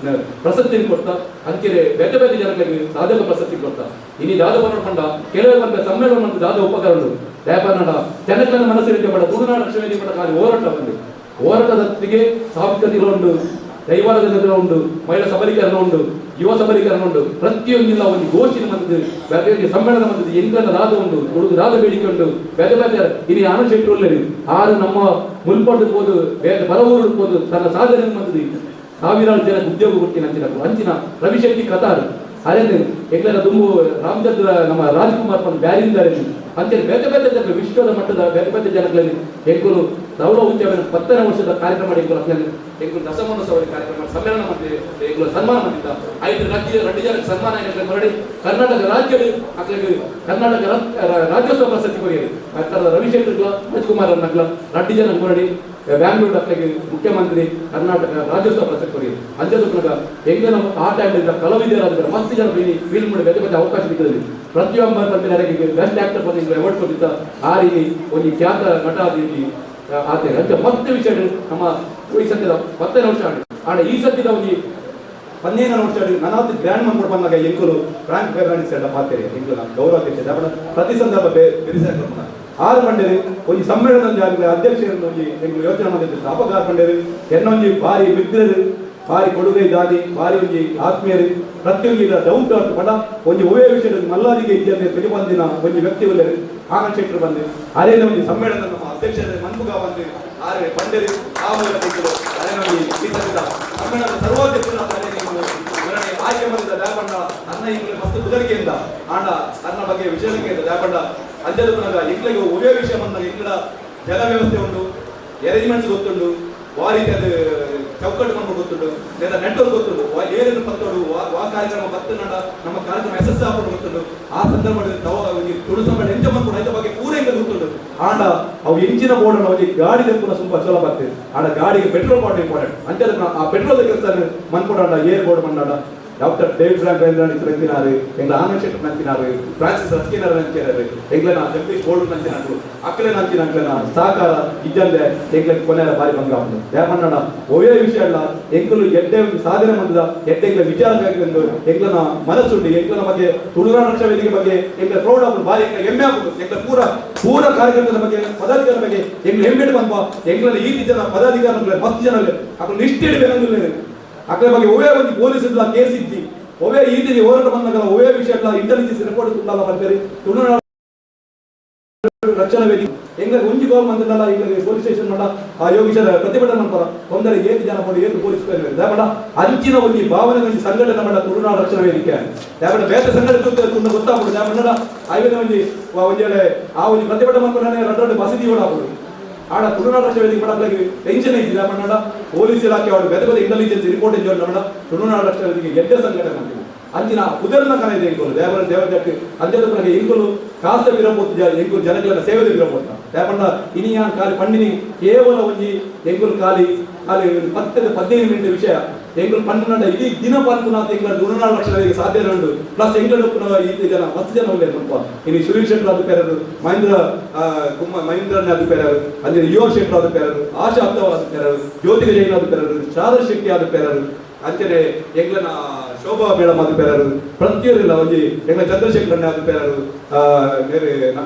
D: ಪ್ರಶಸ್ತಿ ಕೊಡ್ತಾ ಅಂಚೆನೆ ಬೇರೆ ಬೇರೆ ಜನಗಳಿಗೆ ಸಾಧಕ ಪ್ರಶಸ್ತಿ ಕೊಡ್ತಾ ಇನಿ ದಾದ ಪಂಡ ಕೆಲವು ಬಂದ ಸಮ್ಮೇಳನ ಮತ್ತು ದಾದ ಉಪಕರಣಗಳು ವ್ಯಾಪಾರ ಜನಗಳ ಮನಸ್ಸಿನ ಪಡ ತುಳುನಾಡ ರಕ್ಷಣಾ ವೇದಿಕೆ ಕಾಲ ಹೋರಾಟ ಬಂದು ಹೋರಾಟದೊತ್ತಿಗೆ ಸಾಂಸ್ಕೃತಿಕ ಉಂಟು ದೈವಾರಾಧನೆ ಉಂಟು ಮಹಿಳಾ ಸಬಲೀಕರಣ ಉಂಟು ಯುವ ಸಬಲೀಕರಣ ಉಂಟು ಪ್ರತಿಯೊಂದಿಲ್ಲ ಒಂದು ಘೋಷಣೆ ಬಂದಿದ್ದು ಸಮ್ಮೇಳನ ಬಂದಿದ್ದು ಎಂಗನ ರಾಧ ಉಂಟು ಹುಡುಗ ರಾಧ ಬೇಡಿಕೆ ಉಂಟು ಬೇರೆ ಬೇರೆ ಇನಿ ಆನಶೆಟ್ಟಿ ಒಳ್ಳೆದು ಆರು ನಮ್ಮ ಮುಲ್ಪಟ್ಟು ಹೋದು ಬೇರೆ ಬರವೂರು ಹೋದು ತನ್ನ ಸಾಧನೆ ಬಂದಿದ್ದು ಸಾವಿರಾರು ಜನಕ್ಕೆ ಉದ್ಯೋಗ ಕೊಡ್ತೀನಿ ಅಂಚಿನ ರವಿಶೆಟ್ಟಿ ಕತಾರ್ ಅದೇನು ಎಂಗ್ಲರ ತುಂಬು ರಾಮಚಂದ್ರ ನಮ್ಮ ರಾಜ್ಕುಮಾರ್ ಬಂದು ಬ್ಯಾರಿದ್ದಾರೆ ಅಂತೇಳಿ ಬೇರೆ ಬೇರೆ ಜನಗಳು ವಿಶ್ವದ ಮಟ್ಟದ ಬೇರೆ ಬೇರೆ ಜನಗಳಲ್ಲಿ ಎಂಕುಲು ತೌಲ ಉದ್ಯಮ 10ನೇ ವರ್ಷದ ಕಾರ್ಯಕ್ರಮ ಎಂಕುಲು ದಶಮಾನೋತ್ಸವ ಕಾರ್ಯಕ್ರಮ ಸಮ್ಮೇಳನ ಮಾಡಿದೆ ಎಂಕುಲು ಸನ್ಮಾನ ಮಾಡಿದ್ದ 5 ಜನಕ್ಕೆ ಸನ್ಮಾನ ಮಾಡಿ ಕರ್ನಾಟಕ ರಾಜ್ಯದ ಅಕ್ಲಿಗೆ ಕರ್ನಾಟಕ ರಾಜ್ಯೋತ್ಸವ ಪ್ರಶಸ್ತಿ ಕೊರಿಯರು ರವಿಶಂಕರ್ ರಾಜ್ಕುಮಾರ್ ಅನ್ನಕ್ಲ 2 ಜನ ಮಾಡಿ ಬ್ಯಾಂಗ್ಳೂರ್ ಅಕ್ಲಿಗೆ ಮುಖ್ಯಮಂತ್ರಿ ಕರ್ನಾಟಕ ರಾಜ್ಯೋತ್ಸವ ಪ್ರಶಸ್ತಿ ಕೊರಿಯರು ಅಂಚದ ಎಂಗ ಆ ಟೈಮ್ನಿಂದ ಕಲಾವಿದರಾದ ಮಸ್ತ್ ಜನ ಫೀಲ್ ಮಾಡಿ ಬೇರೆ ಬೇರೆ ಅವಕಾಶ ಸಿಗ್ತದೆ ಪ್ರತಿಯೊಬ್ಬ ಬಂದಿಗೆ ಬೆಸ್ಟ್ ಆಕ್ಟರ್ ಬಂದು ಅವಾರ್ಡ್ ಕೊಟ್ಟಿದ್ದ ಆ ರೀತಿ ಒಂದು ಖ್ಯಾತ ನಟ ರೀತಿ ಆತೇನೆ ಅಂತ ಮತ್ತೆ ವಿಷಯ ನಮ್ಮ ಈ ಸದ್ಯದ 10ನೇ ವರ್ಷ ಆಡ ಈ ಸದ್ಯದ ಒಂದು 15ನೇ ವರ್ಷ ನನ್ನದು ಗ್ರ್ಯಾಂಡ್ ಮಂಗ್ ಬಂದಾಗ ಎಂಕುಲು ಫ್ರಾಂಕ್ ಫೆರ್ನಾಂಡಿಸ್ ಎಲ್ಲ ಪಾತ್ರೆ ಎಂಕುಲು ನಮ್ಮ ಗೌರವಾಧ್ಯಕ್ಷ ಪ್ರತಿ ಸಂದರ್ಭ ಬೆರೆಸಾಕ 6 ಮಂಡಳಿ ಒಂದು ಸಮ್ಮೇಳನದಲ್ಲಿ ಆಗಲಿ ಅಧ್ಯಕ್ಷರನ್ನು ಎಂಕುಲು ಯೋಚನೆ ಮಾಡಿದ್ರು ಅಪಕಾರ ಮಂಡಳಿ ಎನ್ನೊಂದು ಭಾರಿ ಮಿತ್ರರು ಭಾರಿ ಕೊಡುಗೆ ದಾದಿ ಭಾರಿ ಒಂಜಿ ಆತ್ಮೀಯರು ಪ್ರತಿಯೊಂದು ಡೌನ್ ಟು ಅರ್ತ್ ಪಡ ಒಂದು ಒಳ್ಳೆಯ ವಿಷಯದಲ್ಲಿ ಮಲ್ಲಾದಿಗೆ ಇದ್ದಂತೆ ಪ್ರತಿಬಂಧಿನ ಒಂದು ವ್ಯಕ್ತಿ ಒಳ್ಳೆಯರು ಆನಂದ್ ಶೆಟ್ಟರು ಬಂದು ಅದೇ ಒಂದು ಸಮ್ಮೇಳನ ನಮ್ಮ ಅಧ್ಯಕ್ಷರ ಮನ್ಮುಗ ಬಂದು ಆರೆ ಪಂಡರಿ ಆ ಮೂಲಕ ಅದೇ ಸಮ್ಮೇಳನದ ಸರ್ವಾಧ್ಯಕ್ಷರ ಆಯ್ಕೆ ಮಾಡಿದ ದಾಪಂಡ ಅನ್ನ ಇಂಗ್ಲಿಗೆ ಮಸ್ತ್ ಬುದರಿಕೆಯಿಂದ ಆಂಡ ಅನ್ನ ಬಗ್ಗೆ ವಿಷಯಕ್ಕೆ ದಾಪಂಡ ಅಂಜದ ಇಂಗ್ಲಿಗೆ ಒಳ್ಳೆಯ ವಿಷಯ ಬಂದಾಗ ಇಂಗ್ಲ ಜಲ ವ್ಯವಸ್ಥೆ ಉಂಟು ಅರೇಂಜ್ಮೆಂಟ್ಸ್ ಗೊತ್ತುಂಟು ವಾರಿಗೆ ಅದು ಚೌಕಟ್ಟು ನಮ್ಮ ಗೊತ್ತುಂಟು లేదా ನೆಟ್ವರ್ಕ್ ಗೊತ್ತುಂಟು ಏನೇನು ಪತ್ತೋಡು ಆ ಕಾರ್ಯಕ್ರಮ ಬತ್ತನಂಡ ನಮ್ಮ ಕಾರ್ಯಕ್ರಮ ಯಶಸ್ಸು ಹಾಕೊಂಡು ಗೊತ್ತುಂಟು ಆ ಸಂದರ್ಭದಲ್ಲಿ ತುಳು ಸಮ್ಮೇಳನ ಎಂಚ ಮಂದು ಐದ ಬಗ್ಗೆ ಪೂರ ಎಂತ ಗೊತ್ತುಂಟು ಆಂಡ ಅವು ಇಂಚಿನ ಬೋರ್ಡ್ ಅವರಿಗೆ ಗಾಡಿ ಕೂಡ ತುಂಬ ಚಲೋ ಬರ್ತದೆ ಆಂಡ ಗಾಡಿಗೆ ಪೆಟ್ರೋಲ್ ಬಾಟಲ್ ಇಂಪಾರ್ಟೆಂಟ್ ಅಂಚೆ ಆ ಪೆಟ್ರೋಲ್ ಕೆಲಸ ಮನ್ಕೊಡಾಂಡ ಏರ್ ಬೋರ್ಡ್ ಮಂಡಾಡ ಡಾಕ್ಟರ್ ಡೇವಿಡ್ ಫ್ರಾಂಕ್ ಫೆರ್ನಾಂಡಿಸ್ ನಂತಿನಾರು ಎಂಗ್ಲ ಆನಂದ್ ಶೆಟ್ಟರ್ ನಂತಿನಾರು ಫ್ರಾನ್ಸಿಸ್ ರಸ್ಕಿನರ್ ನಂತಿನಾರು ಎಂಗ್ಲನ ಜಗದೀಶ್ ಬೋರ್ಡ್ ನಂತಿನಾರು ಅಕ್ಕಲೆ ನಂತಿನ ಸಹಕಾರ ಇದ್ದಂದೆ ಎಂಗ್ಲಕ್ಕೆ ಕೊನೆಯ ಬಾರಿ ಬಂಗ ಯಾಕಂಡ ಒಳ್ಳೆಯ ವಿಷಯ ಅಲ್ಲ ಎಂಗ್ಲು ಎಡ್ಡೆ ಸಾಧನೆ ಬಂದ ಎಡ್ಡೆ ಎಂಗ್ಲ ವಿಚಾರ ಬೇಕು ಎಂಗ್ಲನ ಮನಸ್ಸುಂಡು ಎಂಗ್ಲನ ಬಗ್ಗೆ ತುಳುನಾಡ ರಕ್ಷಾ ವೇದಿಕೆ ಬಗ್ಗೆ ಎಂಗ್ಲ ಪ್ರೌಢ ಆಗುದು ಬಾರಿ ಹೆಮ್ಮೆ ಆಗುದು ಎಂಗ್ಲ ಪೂರ ಕಾರ್ಯಕ್ರಮದ ಬಗ್ಗೆ ಪದಾಧಿಕಾರದ ಬಗ್ಗೆ ಎಂಗ್ಲ ಹೆಮ್ಮೆ ಬಂಪ ಎಂಗ್ಲನ ಈ ಜನ ಪದಾಧಿಕಾರಿಗಳ ಮಸ್ತ್ ಜನ ಅక్కడ ನಿಷ್ಠೆ ಇಡಬೇಕು ಅಕ್ಕಳ ಬಗ್ಗೆ ಒವೇ ಒಂದು ಪೊಲೀಸ್ ಇಲ್ಲ ಕೇಸ್ ಇದ್ದಿ ಒವೇ ಈ ರೀತಿ ಹೋರಾಟ ಬಂದಾಗ ಒವೇ ವಿಷಯ ಇಲ್ಲ ಇಂಟೆಲಿಜೆನ್ಸ್ ರಿಪೋರ್ಟ್ ತುಂಬಲ್ಲ ಬರ್ತಾರೆ ತುಳುನಾಡ ರಕ್ಷಣಾ ವೇದಿಕೆ ಹೆಂಗ ಒಂಜಿ ಗೌರ್ಮೆಂಟ್ ಇಲ್ಲ ಈಗ ಪೊಲೀಸ್ ಸ್ಟೇಷನ್ ಮಾಡ ಆ ಯೋಗೀಶರ ಪ್ರತಿಭಟನೆ ಮಾಡ್ತಾರ ಒಂದರೆ 7 ಜನ ಮಾಡಿ 7 ಪೊಲೀಸ್ ಬೇಡ ಅಂಚಿನ ಒಂದು ಭಾವನೆ ಒಂದು ಸಂಘಟನೆ ಮಾಡ ತುಳುನಾಡ ರಕ್ಷಣಾ ವೇದಿಕೆ ಯಾಕಂದ್ರೆ ಬೇರೆ ಸಂಘಟನೆ ಗೊತ್ತಾಗ್ಬಿಡುದು ಯಾಕಂದ್ರೆ ಐವನ ಒಂದೇಳೆ ಆ ಒಂದು ಪ್ರತಿಭಟನೆ ಮಾಡ್ಕೊಂಡ್ರೆ ರಡ್ಡ ಬಸದಿ ಓಡಾಗ್ಬಿಡು ಆಡ ತುಳುನಾಡ ರಕ್ಷಾ ವೇದಿಕೆ ಮಾಡಕ್ಕೆ ಟೆನ್ಷನ್ ಐತಿಲ್ಲ ಮನ್ನಡ ಪೊಲೀಸ್ ಇಲಾಖೆ ಅವರು ಬೇರೆ ಬೇರೆ ಇಂಟೆಲಿಜೆನ್ಸ್ ರಿಪೋರ್ಟ್ ನಮ್ಮ ತುಳುನಾಡ ರಕ್ಷಾ ವೇದಿಕೆ ಎಡ್ಡೆ ಸಂಘಟನೆ ಮಾಡ್ತೀವಿ ಅಂಚಿನ ಕುದರ್ನ ಕರ ಇದೆ ಎಂಕುಲು ದೇವರಕ್ಕೆ ಅಂತ್ಯದ ಎಂಕುಲು ಕಾಸ್ತ ವಿರಬಹುದು ಎಂಕುಲು ಜನಗಳ ಸೇವೆ ವಿರಬಹುದು ಯಾಕಂಡ ಇನಿಯಾನ್ ಖಾಲಿ ಪಂಡಿನಿ ಕೇವಲ ಒಂಜಿ ಎಂಕುಲು ಖಾಲಿ 10-15 ಮಿನಿಟ್ ವಿಷಯ ಎಂಕುಲು ಪಂಡಿನ ಇಡೀ ದಿನ ಪಾಲ್ಪುನ ಎಂಕುಲ ತುಳುನಾಡ ರಕ್ಷಾ ವೇದಿಕೆ ಸಾಧ್ಯ ಉಂಟು ಪ್ಲಸ್ ಎಂಕಲು ಈ ಜನ 10 ಜನ ಒಳ್ಳೆ ಸ್ವಲ್ಪ ಇನ್ನು ಸುನೀಲ್ ಶೆಟ್ಟರ್ ಅದು ಪೇರರು ಮಹೇಂದ್ರನೇ ಅದು ಪೇರರು ಅಂದ್ರೆ ಯುವ ಶೆಟ್ಟರ್ ಅದು ಪೇರರು ಆಶಾ ಅತ್ತವ ಅದು ಪೇರರು ಜ್ಯೋತಿಕ ಜೈನ್ ಅದು ಪೇರರು ಶಾರದಾ ಶೆಟ್ಟಿ ಅದು ಪೇರರು ಅಂಚನೆ ಎಂಗ್ಲನ ಶೋಭಾ ಮೇಡಮ್ ಅದು ಪೇರರು ಪ್ರತಿಯೊಂದಿಲ್ಲ ಒಂಜಿ ಎಂಗ್ಲ ಚಂದ್ರಶೇಖರಣ್ಣ ಅದು ಪೇರರು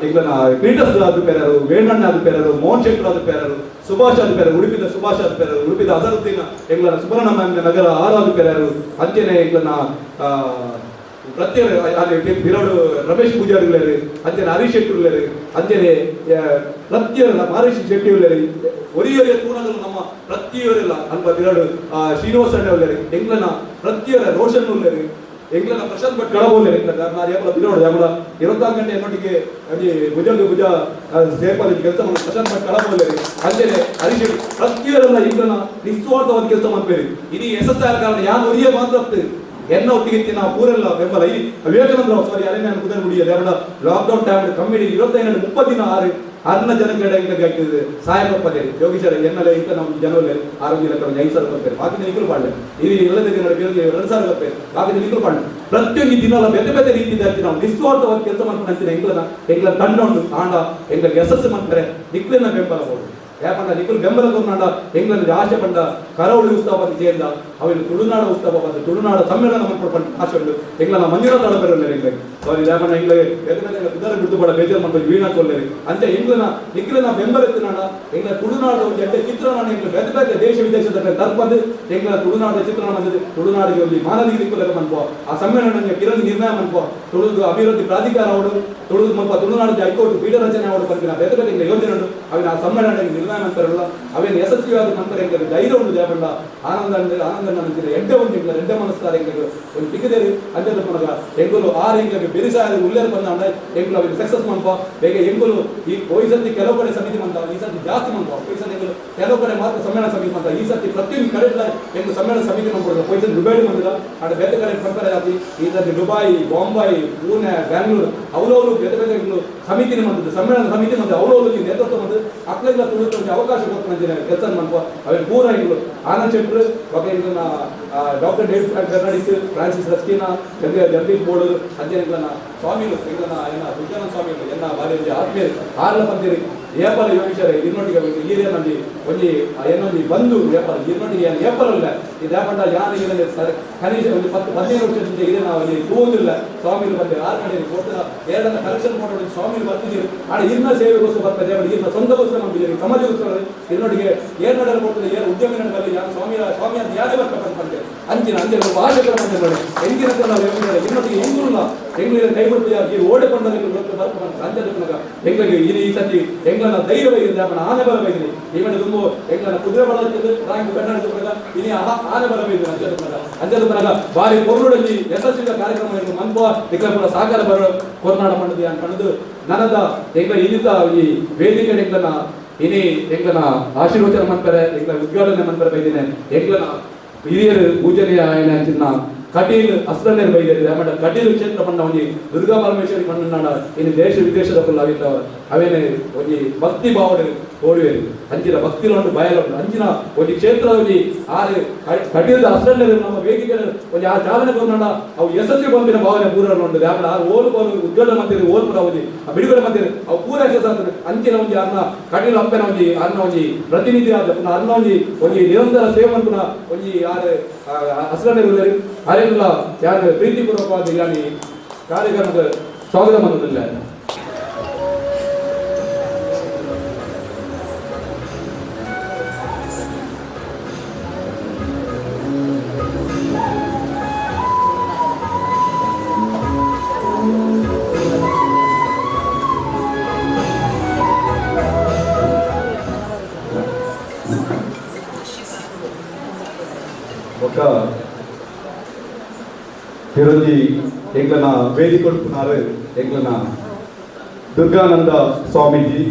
D: ಎಂಗ್ಲನ ಕ್ರೀಟಸ್ ಅದು ಪೇರರು ವೇಣಣ್ಣ ಅದು ಪೇರರು ಮೋಹನ್ ಶೆಟ್ಟರ್ ಅದು ಪೇರರು ಸುಭಾಷ್ ಅದು ಪೇರರು ಉಡುಪಿದ ಸುಭಾಷ್ ಅದು ಪೇರರು ಉಡುಪಿದ ಅಜರುದ್ದೀನ್ ಎಂಗ್ಲನ ಸುಬ್ರಹ್ಮಣ್ಯ ನಗರ ಅದು ಪೇರರು ಅಂಚನೆ ಎಂಗ್ಲನ ಪ್ರತಿಯೊಂದು ಬಿರೋಡು ರಮೇಶ್ ಪೂಜಾರಿ ಉಳ್ಳೇರು ಅಂಚನೆ ಹರೀಶ್ ಶೆಟ್ಟಿ ಉಳ್ಳೇರು ಅಂಚನೆ ಪ್ರತಿಯೊಂದು ಮಹರ್ಷಿ ಶೆಟ್ಟಿ ಉಳ್ಳೇರು ಒರಿಯೊರಿಯ ತೂಣಗಳು ನಮ್ಮ ಪ್ರತಿಯೊರೆಲ್ಲ ಅಲ್ಪ ಬಿರೋಡು ಶ್ರೀನಿವಾಸ ಅಣ್ಣ ಉಳ್ಳೇರು ಎಂಗ್ಲನ ಪ್ರತಿಯೊರ ರೋಷನ್ ಉಳ್ಳೇರು
C: ಎಂಗ್ಲನ ಪ್ರಶಾಂತ್ ಭಟ್ ಕಳಬೋಲೆ ನಾನು ಯಾಕಲ ಬಿಡೋಡು ಯಾಕಲ 24 ಗಂಟೆ ಎನ್ನೊಟ್ಟಿಗೆ ಅಲ್ಲಿ ಭುಜ ಸೇರ್ಪಾದ ಕೆಲಸ ಮಾಡಿ ಪ್ರಶಾಂತ್ ಭಟ್ ಕಳಬೋಲೆ ಅಂತೆಯೇ ಹರೀಶ್ ಪ್ರತಿಯೊಬ್ಬರ ಎಂಗ್ಲನ ನಿಸ್ವಾರ್ಥವಾದ ಕೆಲಸ ಮಾಡ್ಬೇಡಿ ಇದು SSR ಕಾರಣ ಯಾರು ಒರಿಯೇ ಮಾತ್ರ ಎನ್ನ ಒಟ್ಟಿಗೆ ನಾವು ಪೂರೆಲ್ಲ ಬೆಂಬಲ ಈ ವಿವೇಕಾನಂದ ಸಾರಿ ಅದೇ ನಾನು ಕುದುರೆ ಮುಡಿಯೋದು ಯಾಕಂದ್ರೆ ಲಾಕ್ಡೌನ್ ಟೈಮ್ ಕಮ್ಮಿಡಿ 25 30 ದಿನ 6 ಜನಗಳಿಗೆ ಆಗ್ತದೆ ಸಹಾಯ ಕೊಡ್ತಾರೆ ಯೋಗೀಶರ ಎನ್ನಲ್ಲ ಇಂತ ನಾವು ಜನವಲ್ಲಿ 6 ಲಕ್ಷ 5,000 ಕೊಡ್ತಾರೆ ಬಾಕಿ ನಿಖಲು ಪಾಡ್ಲೆ ಇಲ್ಲಿ ಎಲ್ಲದಕ್ಕೆ ನೋಡಿ ಬೇರೆ 2,000 ಕೊಡ್ತಾರೆ ಬಾಕಿ ನಿಖಲು ಪಾಡ್ಲೆ ಪ್ರತಿಯೊಂದು ದಿನ ಬೇರೆ ಬೇರೆ ರೀತಿಯಲ್ಲಿ ನಾವು ನಿಸ್ವಾರ್ಥವಾದ ಕೆಲಸ ಮಾಡ್ಕೊಂಡು ಅಂತೀನಿ ಎಂಗ್ಲ ತಂಡ ಉಂಟು ಆಂಡ ಎಂಗ್ಲಿಗೆ ಯಶಸ್ಸು ಮಾಡ್ತಾರೆ ನಿಖಲಿನ ಬೆಂಬಲ ಹೋಗುದು ಯಾಕಂದ್ರೆ ನಿಖಲು ಬೆಂಬಲ ಕೊರ್ನಾಡ ಎಂಗ್ಲಲ್ಲಿ ಆಶೆ ಪಂಡ ಕರಾವಳಿ ಉತ್ಸವ ಬಂದು ಸೇರಿದ ಅವನು ತುಳುನಾಡ ಉತ್ಸವ ಬಂದು ತುಳುನಾಡ ಸಮ್ಮೇಳನ ಮಾಡ್ಕೊಂಡು ಆಶೆ ಉಂಟು ಎಂಗ್ಲ ಮಂಜುನಾಥ ಅಳಬೆರಲ್ಲ ಎಂಗ್ಲಿಗೆ ಸಾರಿ ಯಾಕಂದ್ರೆ ಎಂಗ್ಲಿಗೆ ಕುದುರೆ ಬಿಟ್ಟು ಬಡ ಬೇಜಾರು ಮಾಡ್ಕೊಂಡು ವೀಣಾ ಕೊಲ್ಲರಿ ಅಂತ ಎಂಗ್ಲನ ನಿಖಲಿನ ಬೆಂಬಲ ಎತ್ತಿನಾಡ ಎಂಗ್ಲ ತುಳುನಾಡ ಒಂದು ಎಡ್ಡೆ ಚಿತ್ರಣ ಎಂಗ್ಲ ಬೇರೆ ಬೇರೆ ದೇಶ ವಿದೇಶದ ತರ್ಪಂದು ಎಂಗ್ಲ ತುಳುನಾಡ ಚಿತ್ರಣ ಬಂದಿದೆ ತುಳುನಾಡಿಗೆ ಒಂದು ಮಾನವೀಯ ದಿಕ್ಕುಲೆಲ್ಲ ಮನ್ಪೋ ಆ ಸಮ್ಮೇಳನ ಕಿರಣ್ ನಿರ್ಣಯ ಮನ್ಪೋ ತುಳುದು ಅಭಿವೃದ್ಧಿ ಪ್ರಾಧಿಕಾರ ಅವಡು ತುಳುದು ಮಲ್ಪ ತುಳುನಾಡಿಗೆ ಹೈಕೋರ್ಟ್ ಪೀಠ ರಚನೆ ಅವಡು ಬಂದಿನ ಬೇರೆ ಬೇರೆ ಯೋಜನೆ ಉಂಟು ಅವಿನ ಆ ಸಮ್ಮೇಳನ ನಿರ್ಣಯ ಮಾಡ್ತಾರಲ್ಲ ಅವೇನು ಯಶಸ್ವಿಯಾದ ನಂತರ ಎಂಗ್ಲಿಗೆ ಧೈರ್ಯ ಉಂಟು ದೇವಣ್ಣ ಆನಂದ ನಂತರ ಎಡ್ಡೆ ಒಂದು ಎಂಗ್ಲ ಎಡ್ಡೆ ಮನಸ್ತಾರೆ ಎಂಗ್ಲಿಗೆ ಒಂದು ಟಿಕ್ಕದೇರಿ ಅಂಜದ ಮನಗ ಎಂಗುಲು ಆರು ಎಂಗ್ಲಿಗೆ ಬೆರಿಸಾದ ಉಲ್ಲೇಖ ಬಂದ ಎಂಗ್ಲು ಅವಿಗೆ ಸಕ್ಸಸ್ ಮನ್ಪ ಬೇಗ ಎಂಗುಲು ಈ ಈ ಸತಿ ಕೆಲವು ಕಡೆ ಸಮಿತಿ ಮಂತ ಈ ಸತಿ ಜಾಸ್ತಿ ಮನ್ಪ ಈ ಸತಿ ಎಂಗುಲು ಕೆಲವು ಕಡೆ ಮಾತ್ರ ಸಮ್ಮೇಳನ ಸಮಿತಿ ಮಂತ ಈ ಸತಿ ಪ್ರತಿಯೊಂದು ಕಡೆ ಎಂಗು ಸಮ್ಮೇಳನ ಸಮಿತಿ ಮಾಡ್ಕೊಡೋದು ಈ ಸತಿ ದುಬೈ ಬಂದಿಲ್ಲ ಅಡೆ ಬೇರೆ ಕಡೆ ಕಂಪೇರ್ ಆಗಿ ಈ ಸತಿ ದುಬೈ ಬಾಂಬೈ ಪುಣೆ ಬ್ಯಾಂಗ್ಳೂರು ಅವರವರು ಬೇರೆ ಬೇರೆ ಸಮಿತಿನ ಮಂತದ್ದು ಸಮ್ಮೇಳನ ಸಮಿತಿ ಮಂತ ಅವರವರು ನೇತೃತ್ವ ಬಂದು ಅಕ್ಲೆಲ್ಲ ತುಳಿತೋಗಿ ಅವಕಾಶ ಕೊಡ್ತಾನೆ ಕೆಲಸ ಮನ್ಪ ಅವೇನು ಪೂರ ಎಂಗ್ಲು ಆನಂದ್ ಶೆಟ್ರು ಡಾಕ್ಟರ್ ಡೇವಿಡ್ ಫೆರ್ನಾಂಡಿಸ್ ಫ್ರಾನ್ಸಿಸ್ ರಸ್ಕಿನಾ ಜಗದೀಶ್ ಬೋರ್ಡ್ ಅಧ್ಯಯನ ಸ್ವಾಮಿಗಳು ಎಂಗ್ಲನ ಏನ ದುರ್ಗಾನಂದ ಸ್ವಾಮಿಗಳು ಎನ್ನ ಬಾರಿ ಆತ್ಮೀಯ ಆರ್ಲ ಬಂದಿರಿ ಏಪಲ ಯೋಗೀಶರ ಇನ್ನೊಟ್ಟಿಗೆ ಹಿರಿಯನಲ್ಲಿ ಒಂಜಿ ಏನೊಂದು ಬಂದು ಏಪಲ ಇನ್ನೊಟ್ಟಿಗೆ ಏಪಲಲ್ಲ ಇದು ಯಾಪಂಡ ಯಾರಿಗೆ ಕನಿಷ್ಠ ಒಂದು 10-15 ವರ್ಷದಿಂದ ಇದೆ ನಾವು ಅಲ್ಲಿ ಹೋಗುದಿಲ್ಲ ಸ್ವಾಮಿಗಳು ಬಂದಿರಿ 6 ಕಡೆ ಕೊಡ್ತಾರ ಎರಡನ್ನ ಕಲೆಕ್ಷನ್ ಮಾಡೋದು ಸ್ವಾಮಿಗಳು ಬರ್ತಿದ್ದೀರಿ ಆದ್ರೆ ಇನ್ನ ಸೇವೆಗೋಸ್ಕರ ಬರ್ತದೆ ಇನ್ನ ಸ್ವಂತಗೋಸ್ಕರ ನಂಬಿದ್ದೀರಿ ಸಮಾಜಗೋಸ್ಕರ ಇನ್ನೊಟ್ಟಿಗೆ ಏನ್ ನಡೆಯಲು ಕೊಡ್ತದೆ ಏನು ಉದ್ಯಮ ನಡೆದಲ್ಲಿ ಯಾರು ಸ್ವಾಮಿ ಅಂತ ಯಾರೇ ಬರ್ಬೇಕಂತೆ ಅಂಚಿನ ಭಾಷೆ ಬಂದೆ ನೋಡಿ ಹೆಂಗಿನ ನಾವು ಇನ್ನೊಟ್ಟಿಗೆ ಹೆಂಗಿಲ್ಲ ಹೆಂಗಿನ ಕೈ ಬಿಟ್ಟು ಓಡಿಕೊಂಡ ಬರ್ಬೇಕಂತ ಹೆಂಗಳಿಗೆ ಈ ಸತಿ ಎಂಗ್ಲನ ಧೈರ್ಯ ಬೈಗಿದೆ ಅವನ ಆನೆ ಬಲ ಬೈದಿದೆ ಇವನು ತುಂಬ ಎಂಗ್ಲನ ಕುದುರೆ ಬಲ ರಾಂಗ್ ಬೆನ್ನಾಡಿದ ಇನಿ ಆನೆ ಬಲ ಬೈದಿದೆ ಅಂಜದ ಮನಗ ಬಾರಿ ಕೊರ್ನೂಡಲ್ಲಿ ಯಶಸ್ವಿ ಕಾರ್ಯಕ್ರಮ ಮನ್ಪ ನಿಖಲಪುರ ಸಾಕಾರ ಬರೋ ಕೊರ್ನಾಡ ಮಂಡದಿ ಅನ್ಕೊಂಡು ನನದ ಎಂಗ್ಲ ಇಲ್ಲಿದ್ದ ಈ ವೇದಿಕೆ ಎಂಗ್ಲನ ಇನಿ ಎಂಗ್ಲನ ಆಶೀರ್ವಚನ ಮನ್ಪರೆ ಎಂಗ್ಲ ಉದ್ಘಾಟನೆ ಮನ್ಪರೆ ಬೈದಿನೆ ಎಂಗ್ಲನ ಹಿರಿಯರು ಪೂಜನೀಯ ಆಯನ ಅಂಚಿನ ಕಟೀಲ್ ಅಸ್ತ್ರನೇರ್ ಬೈದಿದೆ ಆಮೇಲೆ ಕಟೀಲ್ ಕ್ಷೇತ್ರ ಪಂಡ ಒಂಜಿ ದುರ್ಗಾ ಪರಮೇಶ್ವರಿ ಪಂಡ ಇನ್ನು ದೇಶ ವಿದೇಶದ ಫುಲ್ ಆಗಿದ್ದವ ಅವೇನೆ ಒಂಜಿ ಭಕ್ತಿ ಭಾವನೆ ಓಡುವೇರು ಅಂಚಿನ ಭಕ್ತಿ ಉಂಟು ಬಯಲು ಉಂಟು ಅಂಚಿನ ಒಂಜಿ ಕ್ಷೇತ್ರ ಒಂಜಿ ಆರು ಕಟೀಲ್ದ ಅಸ್ತ್ರನೇರ್ ನಮ್ಮ ವೇದಿಕೆ ಒಂಜಿ ಆ ಚಾಲನೆ ಬಂದ ಅವು ಯಶಸ್ವಿ ಬಂದಿನ ಭಾವನೆ ಪೂರ ಉಂಟು ಆಮೇಲೆ ಆ ಓಲು ಉದ್ಘಾಟನೆ ಮಾಡ್ತೀರಿ ಓಲ್ ಪುರ ಒಂಜಿ ಬಿಡುಗಡೆ ಮಾಡ್ತೀರಿ ಅವು ಪೂರ ಯಶಸ್ಸು ಆಗ್ತದೆ ಅಂಚಿನ ಒಂಜಿ ಅನ್ನ ಕಟೀಲ್ ಅಪ್ಪನ ಒಂಜಿ ಅನ್ನ ಒಂಜಿ ಪ್ರತಿನಿಧಿ ಆದ ಪುನಃ ಅನ್ನ ಒಂಜಿ ನಿರಂತರ ಸೇವೆ ಪುನಃ ಒಂಜಿ ಆರು ಅಸ್ತ್ರನೇರ್ ಅರೆಲ್ಲ ಯಾರು ಪ್ರೀತಿಪೂರ್ವಕವಾದ ಯಾನಿ ಕಾರ್ಯಕ್ರಮದ ಸ್ವಾಗತ ಮಾಡುವುದಿಲ್ಲ ఒక ఈరోజు ఎంగ్లన వేదికొడుతున్నారు ఎంగ్లన దుర్గానంద స్వామీజీ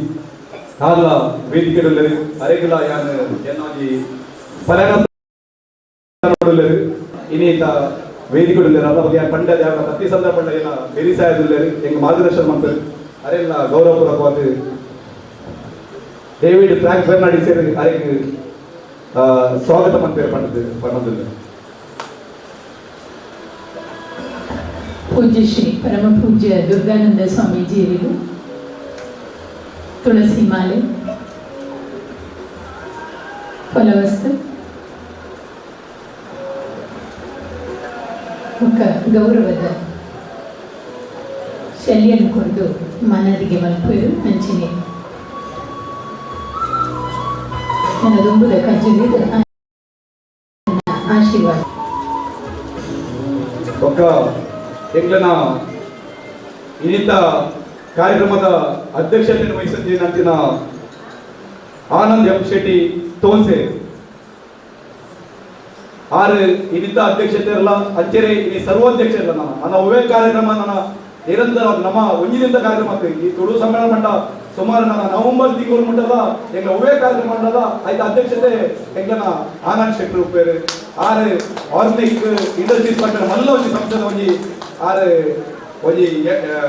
C: ఆర్ల వేదికడుల్లరు ಅರೆಗಲ ಯಾನ ಎನ್ನಾಗಿ ಪರಣ ಇನ್ನೀತ ವೇದಿಕಡುಲ್ಲರು ಅಲ್ಲ ಬಗ್ಗೆ ಪಂಡ ಯಾವ ಪ್ರತಿ ಸಂದರ್ಭ ಏನ ಬೆರಿಸಾಯದುಲ್ಲರು ಎಂಗ ಮಾರ್ಗದರ್ಶನ ಮಾಡ್ತಾರೆ ಅರೆಲ್ಲ ಗೌರವಪೂರ್ವಕವಾದ ಡೇವಿಡ್ ಫ್ರಾಂಕ್ ಫೆರ್ನಾಂಡಿಸ್ ಅರೆಗೆ ಸ್ವಾಗತ ಮಾಡ್ತಾರೆ ಪಣ್ಣದಿಲ್ಲ
B: ಪೂಜ್ಯ ಶ್ರೀ ಪರಮ ಪೂಜ್ಯ ದುರ್ಗಾನಂದ ಸ್ವಾಮೀಜಿಯವರಿಗೂ ತುಳಸಿ ಮಾಲೆ ಫಲವಸ್ತು ఒక ಗೌರವದ ಶಲ್ಯನ್ನು ಕೊರೆದು ಮನದಿಗೆ ಮಲ್ಪರು ಹಂಚಿನಿ ನನ್ನ ದುಂಬುದ ಕಜ್ಜುವಿದ ಆಶೀರ್ವಾದ
C: ఒక ಎಂಗ್ಲನ ಇನ್ನಿತ ಕಾರ್ಯಕ್ರಮದ ಅಧ್ಯಕ್ಷತೆಯನ್ನು ವಹಿಸಿದ್ದೇನಂತಿನ ಆನಂದ್ ಎಂ ಶೆಟ್ಟಿ ತೋನ್ಸೆ ಆರು ಇನ್ನಿದ್ದ ಅಧ್ಯಕ್ಷತೆ ಇರಲ್ಲ ಅಚ್ಚರಿ ಈ ಸರ್ವಾಧ್ಯಕ್ಷ ಇಲ್ಲ ನನ್ನ ಒವೇ ಕಾರ್ಯಕ್ರಮ ನನ್ನ ನಿರಂತರ ನಮ್ಮ ಒಂಜಿನಿಂದ ಕಾರ್ಯಕ್ರಮ ಆಗ್ತದೆ ಈ ತುಳು ಸಮ್ಮೇಳನ ಮಂಡ ಸುಮಾರು ನನ್ನ ನವೆಂಬರ್ ತಿಂಗಳು ಮುಂಡದ ಎಂಗ ಒವೇ ಕಾರ್ಯಕ್ರಮ ಮಂಡದ ಆಯ್ತು ಅಧ್ಯಕ್ಷತೆ ಎಂಗನ ಆನಂದ್ ಶೆಟ್ಟಿ ಉಪ್ಪೇರು ಆರು ಆರ್ಗಾನಿಕ್ ಇಂಡಸ್ಟ್ರೀಸ್ ಮಂಡಳ ಮಲ್ಲ ಒಂಜಿ ಸಂಸ್ಥೆದ ಒಂಜಿ ಆರು ಒಂಜಿ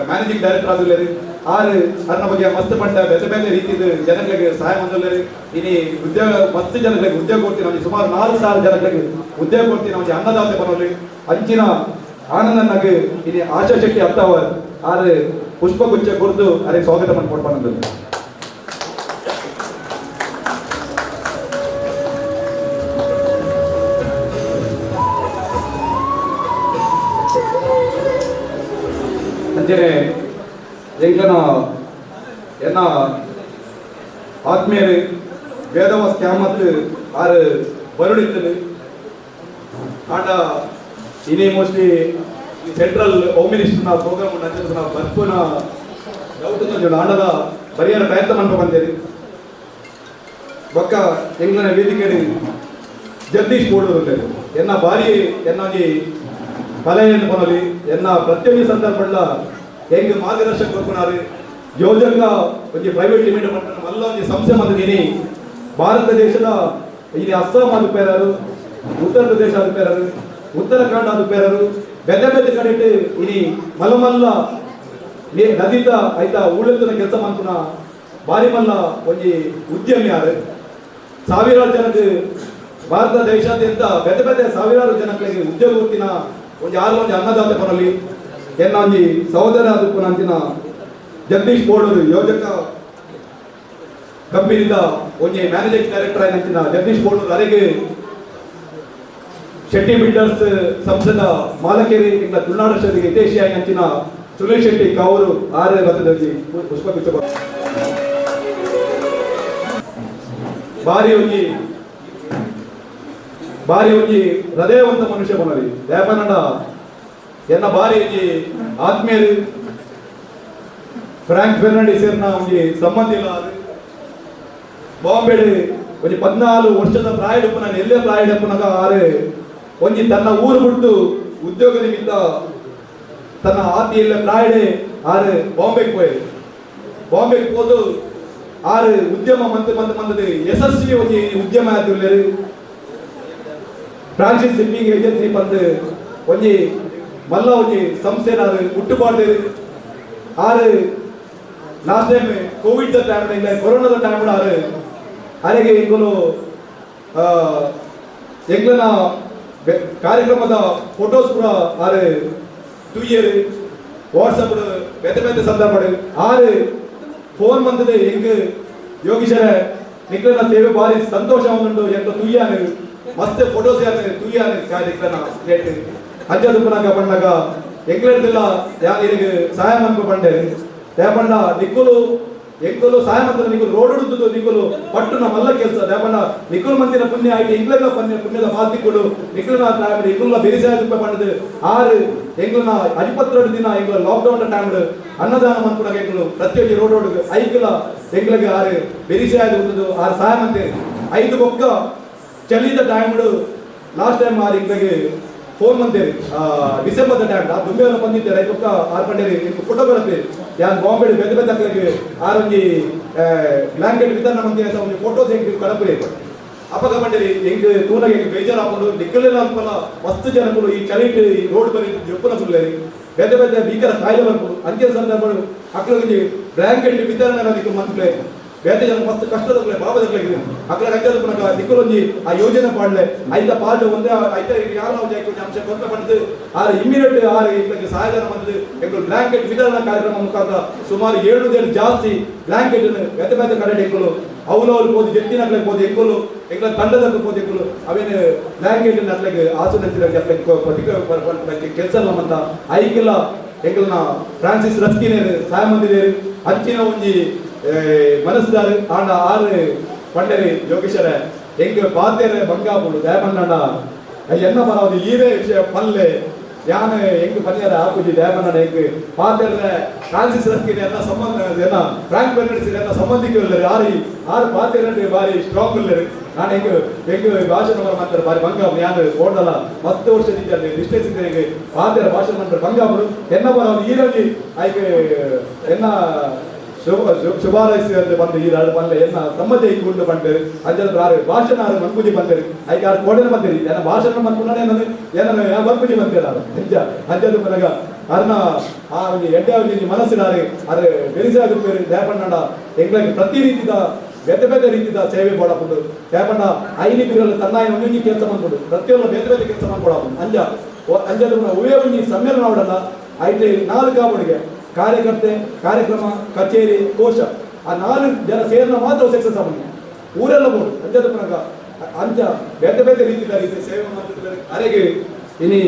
C: ಮ್ಯಾನೇಜಿಂಗ್ ಡೈರೆಕ್ಟರ್ ಆದುಲ್ಲೇರಿ ಆರು ಅರ್ನ ಬಗ್ಗೆ ಮಸ್ತ್ ಪಂಡ ಬೇರೆ ಬೇರೆ ರೀತಿಯ ಜನಗಳಿಗೆ ಸಹಾಯ ಮಂದಲ್ಲೇರಿ ಇನಿ ಉದ್ಯೋಗ ಮಸ್ತ್ ಜನಗಳಿಗೆ ಉದ್ಯೋಗ ಕೊಡ್ತೀನಿ ನಮಗೆ ಸುಮಾರು 4,000 ಜನಗಳಿಗೆ ಉದ್ಯೋಗ ಕೊಡ್ತೀನಿ ನಮಗೆ ಅನ್ನದಾತೆ ಬರೋಲಿ ಅಂಚಿನ ಆನಂದನಾಗ ಇನಿ ಆಶಾ ಶೆಟ್ಟಿ ಅತ್ತವರ್ ಆರು ಪುಷ್ಪಗುಚ್ಛ ಕುರಿತು ಅರೆ ಸ್ವಾಗತ ಮಾಡ್ಕೊಡ್ಬಾರ್ದು ಅಂಚನೆ ಎಂಕನ ಎನ್ನ ಆತ್ಮೀಯರು ವೇದವಾಸ್ ಕ್ಯಾಮತ್ ಆರು ಬರುಡಿತ್ತಲು ಆಂಡ ಇನಿ ಮೋಸ್ಟ್ಲಿ ಸೆಂಟ್ರಲ್ ಹೋಮ್ ಮಿನಿಸ್ಟರ್ನ ಪ್ರೋಗ್ರಾಮ್ ನಚ್ಚಿನ ಬರ್ಪುನ ಡೌಟ್ ಆಂಡದ ಪರಿಹಾರ ಪ್ರಯತ್ನ ಮಾಡ್ಕೊ ಬಂದೇರಿ ಬೊಕ್ಕ ಎಂಗ್ಲನ ವೇದಿಕೆ ಜಗದೀಶ್ ಬೋಡೂರು ಎನ್ನ ಬಾರಿ ಎನ್ನೊಂಜಿ ಕಲೆಯನ್ನು ಕೊನಲಿ ಎನ್ನ ಪ್ರತಿಯೊಂದು ಸಂದರ್ಭ ಹೆಂಗ್ ಮಾರ್ಗದರ್ಶಕ ಕೊರ್ಕೊನಾರು ಯೋಜಕ ಒಂಜಿ ಪ್ರೈವೇಟ್ ಲಿಮಿಟೆಡ್ ಮಾಡ್ಕೊಂಡು ಮಲ್ಲ ಒಂಜಿ ಸಂಸ್ಥೆ ಮಂದಿನಿ ಭಾರತ ದೇಶದ ಇಲ್ಲಿ ಅಸ್ಸಾಂ ಆದ ಪೇರರು ಉತ್ತರ ಪ್ರದೇಶ ಆದ ಪೇರರು ಉತ್ತರಾಖಂಡ ಆದ ಪೇರರು ಬೆದ್ದ ಬೆದ್ದ ಕಡೆ ಇನಿ ಮಲ್ಲ ನದಿತ ಆಯ್ತಾ ಉಳಿದ ಕೆಲಸ ಮಾಡ್ಕೊನ ಬಾರಿ ಮಲ್ಲ ಒಂಜಿ ಉದ್ಯಮಿ ಯಾರು ಸಾವಿರಾರು ಜನಕ್ಕೆ ಭಾರತ ದೇಶಾದ್ಯಂತ ಬೆದ್ದ ಬೆದ್ದ ಸಾವಿರಾರು ಜನಕ್ಕೆ ಉದ್ಯೋಗ ಕೊಡ್ತಿನ ಒಂದು ಯಾರು ಒಂದು ಅನ್ನದಾತೆ ಕೊನಲಿ ಎನ್ನ ಒಂಜಿ ಸಹೋದರ ಆದುಪ್ಪನ ಅಂಚಿನ ಜಗದೀಶ್ ಬೋಡೂರು ಯೋಜಕ ಕಂಪನಿದ ಒಂಜಿ ಮ್ಯಾನೇಜಿಂಗ್ ಡೈರೆಕ್ಟರ್ ಆಯ್ತಿನ ಜಗದೀಶ್ ಬೋಡೂರು ಅರೆಗೆ ಶೆಟ್ಟಿ ಬಿಲ್ಡರ್ಸ್ ಸಂಸ್ಥೆದ ಮಾಲಕೇರಿ ಇಂದ ತುಳುನಾಡು ಶೆಟ್ಟಿಗೆ ಹಿತೇಶಿ ಆಯ್ತಿನ ಸುರೇಶ್ ಶೆಟ್ಟಿ ಕಾವೂರು ಆರು ಬತ್ತದಲ್ಲಿ ಪುಷ್ಪಗುಚ್ಛ ಬಾರಿ ಒಂಜಿ ಹೃದಯವಂತ ಮನುಷ್ಯ ಬನಲಿ ದೇವನಡ ಎನ್ನ ಬಾರಿ ಒಂಜಿ ಆತ್ಮೀಯರು ಫ್ರಾಂಕ್ ಫೆರ್ನಾಂಡಿಸ್ ಒಂಜಿ ಸಂಬಂಧಿ ಬಾಂಬೆಡ್ ಒಂಜಿ 14 ವರ್ಷದ ಪ್ರಾಯಡಪ್ಪು ನಾನು ಎಲ್ಲೇ ಪ್ರಾಯಡಪ್ಪನಾಗ ಆರು ಒಂಜಿ ತನ್ನ ಊರು ಬಿಟ್ಟು ಉದ್ಯೋಗ ನಿಮಿತ್ತ ತನ್ನ ಆತಿ ಎಲ್ಲ ಪ್ರಾಯಡೆ ಆರು ಬಾಂಬೆಗೆ ಹೋದು ಆರು ಉದ್ಯಮ ಮಂದದ ಯಶಸ್ವಿ ಒಂಜಿ ಉದ್ಯಮ ಆದಿಲ್ಲೇರು ಫ್ರಾನ್ಸಿಸ್ ಶಿಪ್ಪಿಂಗ್ ಏಜೆನ್ಸಿ ಬಂದು ಒಂಜಿ ಮಲ್ಲ ಒಂಜಿ ಸಂಸ್ಥೆ ಹುಟ್ಟುಪಾಡ್ದೇರು ಆರು ಲಾಸ್ಟ್ ಟೈಮ್ ಕೋವಿಡ್ ಟೈಮ್ ಇಲ್ಲ ಕೊರೋನಾದ ಟೈಮ್ ಆರು ಅರೆಗೆ ಇಂಗಲು ಎಂಗ್ಲನ ಕಾರ್ಯಕ್ರಮದ ಫೋಟೋಸ್ ಕೂಡ ಆರು ತೂಯರು ವಾಟ್ಸಪ್ ಬೇತೆ ಸಂದರ್ಭ ಆರು ಫೋನ್ ಬಂದದೆ ಹೆಂಗ್ ಯೋಗೀಶರ ನಿಕ್ಲನ ಸೇವೆ ಬಾರಿ ಸಂತೋಷ ಉಂಟು ಎಂತ ತುಯ್ಯಾನು ಮಸ್ತ್ ಫೋಟೋಸ್ ತುಯ್ಯಾನು ಕಾರ್ಯಕ್ರಮ ಅಂಜದು ಪುನಗ ಬಂದಾಗ ಎಂಗ್ಲೆಲ್ಲ ಯಾರಿಗೆ ಸಹಾಯ ಮಾಡ್ಕೊ ಬಂಡೆ ದೇಪಣ್ಣ ನಿಕ್ಕುಲು ಎಂಕುಲು ಸಹಾಯ ಮಾಡ್ತಾರೆ ನಿಕ್ಕುಲು ರೋಡ್ ಹುಡುದು ನಿಕ್ಕುಲು ಪಟ್ಟು ನಮ್ಮಲ್ಲ ಕೆಲಸ ದೇಪಣ್ಣ ನಿಕ್ಕುಲು ಮಂದಿನ ಪುಣ್ಯ ಆಯ್ತು ಇಂಗ್ಲೆಲ್ಲ ಪುಣ್ಯದ ಮಾತಿಕೊಡು ನಿಕ್ಕುಲ ಇಂಗ್ಲ ಬೆರಿಸಾಯ ರೂಪಾಯಿ ಪಂಡದು ಆರು ಎಂಗ್ಲನ 52 ದಿನ ಎಂಗ್ಲ ಲಾಕ್ಡೌನ್ ಟೈಮ್ ಅನ್ನದಾನ ಮಾಡ್ಕೊಡಾಗ ಎಂಗ್ಲು ಪ್ರತಿಯೊಂದು ರೋಡ್ ಐಕ್ಲ ಎಂಗ್ಲಿಗೆ ಆರು ಬೆರಿಸಾಯ ಹುಡುದು ಆರು ಸಹಾಯ ಮಾಡ್ತೇವೆ 5 ಬೊಕ್ಕ ಚಲಿದ ಟೈಮ್ ಲಾಸ್ಟ್ ಟೈಮ್ ಆರು ಇಂಗ್ಲಿಗೆ ಫೋನ್ ಬಂದೇರಿ ಡಿಸೆಂಬರ್ ಟೈಮ್ ಆ ದುಂಬೆಯನ್ನು ಬಂದಿದ್ದೆ ರೈತಕ್ಕ ಆರು ಪಂಡೇರಿ ಫೋಟೋ ಬರುತ್ತೆ ಯಾರು ಬಾಂಬೆ ಬೆದ್ದ ಬೆದ್ದಕ್ಕೆ ಆರೊಂಜಿ ಬ್ಲಾಂಕೆಟ್ ವಿತರಣೆ ಮಂದಿ ಅಂತ ಒಂದು ಫೋಟೋಸ್ ಹೆಂಗೆ ಕಡಪರಿ ಅಪಗ ಪಂಡೇರಿ ಹೆಂಗೆ ತೂನಾಗ ಹೆಂಗೆ ಬೇಜಾರು ಹಾಕೊಂಡು ನಿಕ್ಕಲಿಲ್ಲ ಅನ್ಪಲ್ಲ ಮಸ್ತ್ ಜನಗಳು ಈ ಚಲಿಟ್ ಈ ರೋಡ್ ಬರೀ ಜಪ್ಪನ ಸುಳ್ಳೇರಿ ಬೆದ್ದ ಭೀಕರ ಕಾಯಿಲೆ ಬರ್ಬೋದು ಅಂತ್ಯ ಸಂದರ್ಭಗಳು ಅಕ್ಕಳಿಗೆ ಬ್ಲಾಂಕೆಟ್ ವಿತರಣೆ ಅದಕ್ಕೆ ಮಂತ್ಲೆ ಬೇತೆ ಜನ ಮಸ್ತ್ ಕಷ್ಟದ ಬಾಬದಕ್ಕೆ ಅక్కడ ಗಂಜದ ಪುನಃ ನಿಕ್ಕಲೊಂಜಿ ಆ ಯೋಜನೆ ಪಾಡ್ಲೆ ಐತ ಪಾಡ್ ಒಂದೇ ಐತ ಯಾರು ನಾವು ಜಾಯ್ಕೊಂಡು ಅಂಶ ಕೊಂತ ಪಡೆದು ಆರು ಇಮಿಡಿಯೇಟ್ ಆರು ಇದಕ್ಕೆ ಸಹಾಯಧನ ಬಂದದ್ದು ಎಂಗಳು ಬ್ಲಾಂಕೆಟ್ ವಿತರಣಾ ಕಾರ್ಯಕ್ರಮ ಮುಖಾಂತರ ಸುಮಾರು 7 ಜಾಸ್ತಿ ಬ್ಲಾಂಕೆಟ್ ಬೇತೆ ಕಡೆ ಎಂಗಳು ಅವನವ್ರು ಹೋದು ಜಟ್ಟಿನಗ್ಲಕ್ಕೆ ಹೋದು ಎಂಗಳು ಎಂಗಳ ತಂಡದಕ್ಕೆ ಹೋದು ಎಂಗಳು ಅವೇನು ಬ್ಲಾಂಕೆಟ್ ಅಟ್ಲಿಗೆ ಆಸನಕ್ಕೆ ಕೆಲಸ ನಮ್ಮಂತ ಐಕಿಲ್ಲ ಎಂಗಳನ್ನ ಫ್ರಾನ್ಸಿಸ್ ರಸ್ಕಿನೇರು ಸಹಾಯ ಮಂದಿರೇರು ಹಚ್ಚಿನ ಒಂಜಿ ಮನಸ್ದಾರು ಆಂಡ ಆರು ಪಂಡರಿ ಯೋಗೇಶ್ವರ ಹೆಂಗ ಪಾತೆರೆ ಬಂಗಾಪುಡು ದಯಮನ್ನಣ್ಣ ಎನ್ನ ಬರೋದು ಈರೇ ವಿಷಯ ಪಲ್ಲೆ ಯಾನು ಹೆಂಗ್ ಪರಿಹಾರ ಹಾಕುಜಿ ದಯಮನ್ನಣ್ಣ ಹೆಂಗ್ ಪಾತೆರೆ ಫ್ರಾನ್ಸಿಸ್ ರಸ್ಕಿನ ಎಲ್ಲ ಸಂಬಂಧ ಏನ ಫ್ರಾಂಕ್ ಬೆರ್ನಾಡಿಸ್ ಎಲ್ಲ ಸಂಬಂಧಿಕರು ಆರು ಪಾತೆರೆ ಬಾರಿ ಸ್ಟ್ರಾಂಗ್ ಇಲ್ಲರು ನಾನು ಹೆಂಗೆ ಭಾಷಣ ಮಾಡ್ತಾರೆ ಬಾರಿ ಬಂಗಾಮ ಯಾರು ಓಡಲ್ಲ 10 ವರ್ಷದಿಂದ ಡಿಸ್ಟೆನ್ಸ್ ಇದ್ದರೆ ಪಾತ್ರ ಭಾಷಣ ಮಾಡ್ತಾರೆ ಬಂಗಾಮರು ಎನ್ನ ಬರ ಈರಲ್ಲಿ ಆಯ್ಕೆ ಎನ್ನ ಶುಭಾರೈಸಿ ಅಂತ ಬಂದು ಈ ರಾಡು ಬಂದ ಎನ್ನ ಸಮ್ಮತಿ ಇಟ್ಕೊಂಡು ಬಂದರು ಅಂಜದ ಆರು ಭಾಷಣ ಆರು ಮನ್ಪುಜಿ ಬಂದರು ಆಯ್ಕೆ ಆರು ಕೋಡನೆ ಬಂದಿರಿ ಎನ್ನ ಭಾಷಣ ಮನ್ಪುಣ್ಣ ಏನನ್ನು ಮನ್ಪುಜಿ ಬಂದಿರ ನಿಜ ಅಂಜದ ಮನಗ ಅರ್ನ ಆ ಒಂದು ಎಡ್ಡೆ ಮನಸ್ಸಿನಾರೆ ಅರೆ ಬೆರಿಸಾಗುತ್ತೇವೆ ದೇಪಣ್ಣ ಎಂಗ್ಲಾಗಿ ಪ್ರತಿ ರೀತಿಯ ಬೇರೆ ಬೇರೆ ರೀತಿಯ ಸೇವೆ ಕೊಡಬಹುದು ದೇಪಣ್ಣ ಐನಿ ಬಿರಲು ತನ್ನಾಯಿ ಒಂದೊಂದು ಕೆಲಸ ಮಾಡ್ಬೋದು ಪ್ರತಿಯೊಂದು ಬೇರೆ ಬೇರೆ ಕೆಲಸ ಮಾಡ್ಕೊಡಬಹುದು ಅಂಜದ ಉವೇ ಒಂದು ಸಮ್ಮೇಳನ ಅವಡಲ್ಲ ಐದು 4 ಕಾಬಡಿಗೆ ಕಾರ್ಯಕರ್ತೆ ಕಾರ್ಯಕ್ರಮ ಕಚೇರಿ ಕೋಶ ಆ 4 ಜನ ಸೇರಿನ ಮಾತ್ರ ಸಕ್ಸಸ್ ಆಗುತ್ತೆ ಊರೆಲ್ಲ ಬೋದು ಅಂಜದ ಪುನಗ ಅಂಜ ಬೇರೆ ಬೇರೆ ರೀತಿಯ ಸೇವೆ ಮಾಡ್ತಿದ್ದಾರೆ ಅರೆಗೆ ಇನಿ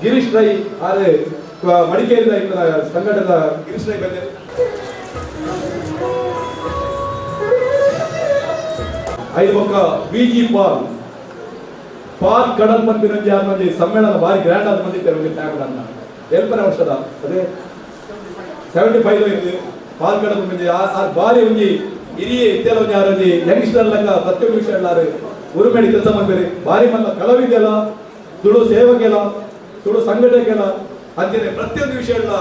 C: ಗಿರೀಶ್ ರೈ ಆರೆ ಮಡಿಕೇರಿದ ಸಂಘಟದ ಗಿರೀಶ್ ರೈ ಬಂದರೆ ಐದು ಪಕ್ಕ ವಿಜಿ ಪಾಲ್ ಕಡಲ್ ಬಂದಿರಂಜಿ ಆದ್ಮೇಲೆ ಸಮ್ಮೇಳನ ಭಾರಿ ಗ್ರ್ಯಾಂಡ್ ಆದ ಬಂದಿದ್ದಾರೆ ಟ್ಯಾಬ್ಲನ್ನ ಎಲ್ಪನೇ ವರ್ಷದ ಅದೇ 75 ಇದೆ ಪಾಲ್ ಕಡಲ್ ಬಂದಿ ಆ ಭಾರಿ ಒಂಜಿ ಹಿರಿಯ ಇದ್ದೆಲ್ಲ ಒಂಜಿ ಆರೊಂಜಿ ಯಂಗ್ಸ್ಟರ್ ಲಂಗ ಪ್ರತಿಯೊಂದು ವಿಷಯ ಎಲ್ಲಾರು ಉರುಮೇಡಿ ಕೆಲಸ ಮಾಡ್ಬೇರಿ ಭಾರಿ ಮಲ್ಲ ಕಲಾವಿದೆಲ್ಲ ತುಳು ಸೇವಕೆಲ್ಲ ತುಳು ಸಂಘಟನೆಗೆಲ್ಲ ಅಂತಿದೆ ಪ್ರತಿಯೊಂದು ವಿಷಯ ಎಲ್ಲ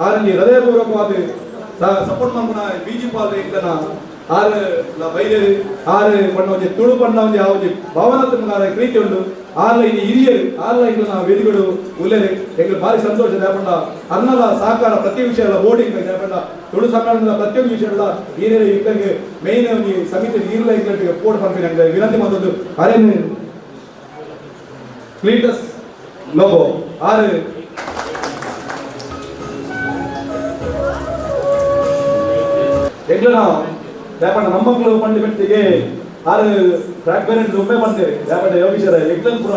C: ಆರಂಜಿ ಹೃದಯಪೂರ್ವಕವಾದ ಸಪೋರ್ಟ್ ಮಾಡ್ಕೊಂಡ ಬಿಜಿ ಪಾಲ್ ಇದ್ದನ ಆರು ಬೈಲೇರು ಆರು ಬಣ್ಣ ಒಂಜಿ ತುಳು ಬಣ್ಣ ಒಂಜಿ ಆ ಒಂಜಿ ಭಾವನಾತ್ಮಕ ಪ್ರೀತಿ ಉಂಟು ಆರ್ಲ ಇಲ್ಲಿ ಹಿರಿಯರು ಆರ್ಲ ಈಗ ನಾವು ವೆದಿಗಳು ಉಲ್ಲೇರು ಎಂಗ್ಲು ಭಾರಿ ಸಂತೋಷ ದೇಪಣ್ಣ ಅನ್ನದ ಸಹಕಾರ ಪ್ರತಿ ವಿಷಯ ಎಲ್ಲ ಬೋರ್ಡಿಂಗ್ ದೇಪಣ್ಣ ತುಳು ಸಮ್ಮೇಳನದ ಪ್ರತಿಯೊಂದು ವಿಷಯ ಎಲ್ಲ ಹಿರಿಯರು ಇದ್ದಂಗೆ ಮೇನ್ ಒಂದು ಸಮಿತಿ ಈರ್ಲ ಇಂಗ್ಲೆಂಡ್ಗೆ ಪೋರ್ಟ್ ಮಾಡ್ತೀನಿ ಅಂತ ವಿನಂತಿ ಮಾಡೋದು ಅರೇನು ಕ್ಲೀಟಸ್ ಲೋಗೋ ಆರು ಎಂಗ್ಲ ನಾವು ದೇಪಣ್ಣ ನಮ್ಮಕ್ಕಳು ಫಂಡಮೆಂಟ್ಗೆ ಆರು ಟ್ರ್ಯಾಕ್ ಬೇರೆಂಟ್ ಒಮ್ಮೆ ಮಾಡ್ತೇವೆ ದೇಪಣ್ಣ ಯೋಗೀಶ್ವರ ಎಕ್ಸಲ್ ಪುರ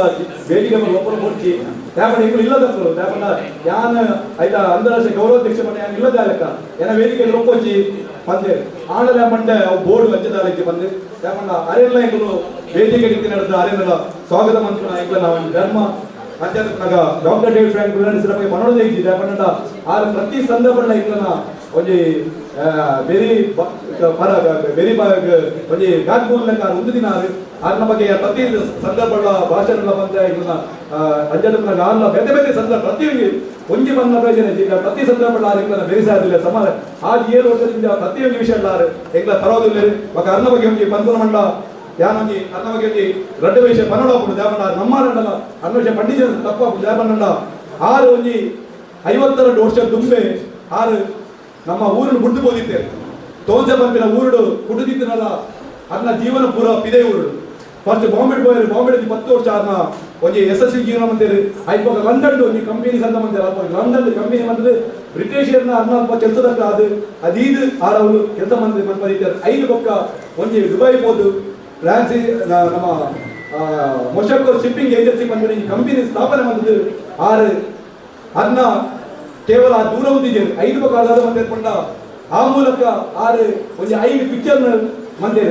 C: ಬೇಡಿಕೆ ಒಬ್ಬರು ಕೊಡ್ತಿ ದೇಪಣ್ಣ ಇಂಗ್ಲು ಇಲ್ಲದಕ್ಕಳು ದೇಪಣ್ಣ ಯಾನ್ ಆಯ್ತಾ ಅಂತಾರಾಷ್ಟ್ರೀಯ ಗೌರವಾಧ್ಯಕ್ಷ ಮನೆ ಯಾನ್ ಇಲ್ಲದ ಲೆಕ್ಕ ಏನ ವೇದಿಕೆ ಒಪ್ಪೊಚ್ಚಿ ಬಂದೆ ಆಡಲ ಮಂಡೆ ಅವು ಬೋರ್ಡ್ ವಂಚದಾಲಕ್ಕೆ ಬಂದು ದೇಪಣ್ಣ ಅರೆಲ್ಲ ಇಂಗ್ಲು ವೇದಿಕೆ ರೀತಿ ನಡೆದ ಅರೆಲ್ಲ ಸ್ವಾಗತ ಮಂತ್ರ ಇಂಗ್ಲ ನಾವು ಧರ್ಮ ಅಧ್ಯಾತ್ಮಕ ಡಾಕ್ಟರ್ ಡೇವಿಡ್ ಫ್ರಾಂಕ್ ವಿಲಿಯಮ್ಸ್ ಬಗ್ಗೆ ಮನೋದ ಇದ್ದಿ ದೇಪಣ್ಣ ಆರು ಪ್ರತಿ ಸಂದರ್ಭ ಇಂಗ್ಲನ ಒಂಜಿ ಬೆರಿ ಪರ ಬೆರಿ ಒಂಜಿ ಬ್ಯಾಕ್ ಬೋನ್ ಲೆಕ್ಕ ಒಂದು ದಿನ ಆರ್ನ ಬಗ್ಗೆ ಪ್ರತಿ ಸಂದರ್ಭಗಳ ಭಾಷಣ ಬಂದ ಇವನ್ನ ಅಂಜನ ಆರ್ನ ಬೇರೆ ಬೇರೆ ಸಂದರ್ಭ ಪ್ರತಿಯೊಂದು ಒಂಜಿ ಬಂದ ಪ್ರಯೋಜನ ಈಗ ಪ್ರತಿ ಸಂದರ್ಭಗಳ ಆರು ಬೆರಿಸಾದಿಲ್ಲ ಸಮಾನ ಆ 7 ವರ್ಷದಿಂದ ಪ್ರತಿಯೊಂದು ವಿಷಯ ಎಲ್ಲ ಎಂಗ್ಲ ಪರವಾಗಿಲ್ಲ ಮಗ ಅರ್ನ ಬಗ್ಗೆ ಒಂದು ಪಂದ್ರ ಮಂಡ ಯಾನೊಂಜಿ ಅರ್ನ ಬಗ್ಗೆ ಒಂದು ರಡ್ಡ ವಿಷಯ ಪನ್ನಡ ಹಾಕೊಂಡು ದೇವಣ್ಣ ನಮ್ಮ ರಂಡಲ್ಲ ಅನ್ನ ವಿಷಯ ಪಂಡಿತ ತಪ್ಪ ದೇವಣ್ಣ ಆರು ಒಂಜಿ 52 ವರ್ಷ ತುಂಬೆ ಆರು ನಮ್ಮ ಊರನ್ನು ಬುಡ್ದು ಬೋದಿತ್ತೇವೆ ತೋನ್ಸೆ ಬಂದಿನ ಊರುಡು ಕುಡಿದಿತ್ತನಲ್ಲ ಅದನ್ನ ಜೀವನ ಪೂರ ಪಿದೆ ಊರುಡು ಫಸ್ಟ್ ಬಾಂಬೆ ಹೋಯ್ರು ಬಾಂಬೆ 10 ವರ್ಷ ಅದನ್ನ ಒಂಜಿ ಯಶಸ್ವಿ ಜೀವನ ಮಂತೇರಿ ಆಯ್ತು ಲಂಡನ್ ಒಂಜಿ ಕಂಪನಿ ಸಂತ ಮಂತೇರಿ ಲಂಡನ್ ಕಂಪನಿ ಮಂತದ್ದು ಬ್ರಿಟಿಷರ್ನ ಅನ್ನ ಕೆಲಸದಕ್ಕ ಅದೀದು ಆರವರು ಕೆಲಸ ಮಂತ್ರಿ ಮನ್ಪದಿದ್ದಾರೆ 5 ಪಕ್ಕ ಒಂಜಿ ದುಬೈ ಹೋದು ಫ್ರಾನ್ಸ್ ನಮ್ಮ ಮೊಶಕ್ಕೂರ್ ಶಿಪ್ಪಿಂಗ್ ಏಜೆನ್ಸಿ ಬಂದ್ರೆ ಈ ಕಂಪನಿ ಸ್ಥಾಪನೆ ಮಂತದ್ದು ಆರು ಅದನ್ನ ಕೇವಲ ದೂರ ಹೊಂದಿದೆ 5 ಪಕ್ಕ ಆಧಾರ ಮಂದಿರ್ಕೊಂಡ ಆ ಮೂಲಕ ಆರು ಒಂದು 5 ಪಿಕ್ಚರ್ ಮಂದಿರ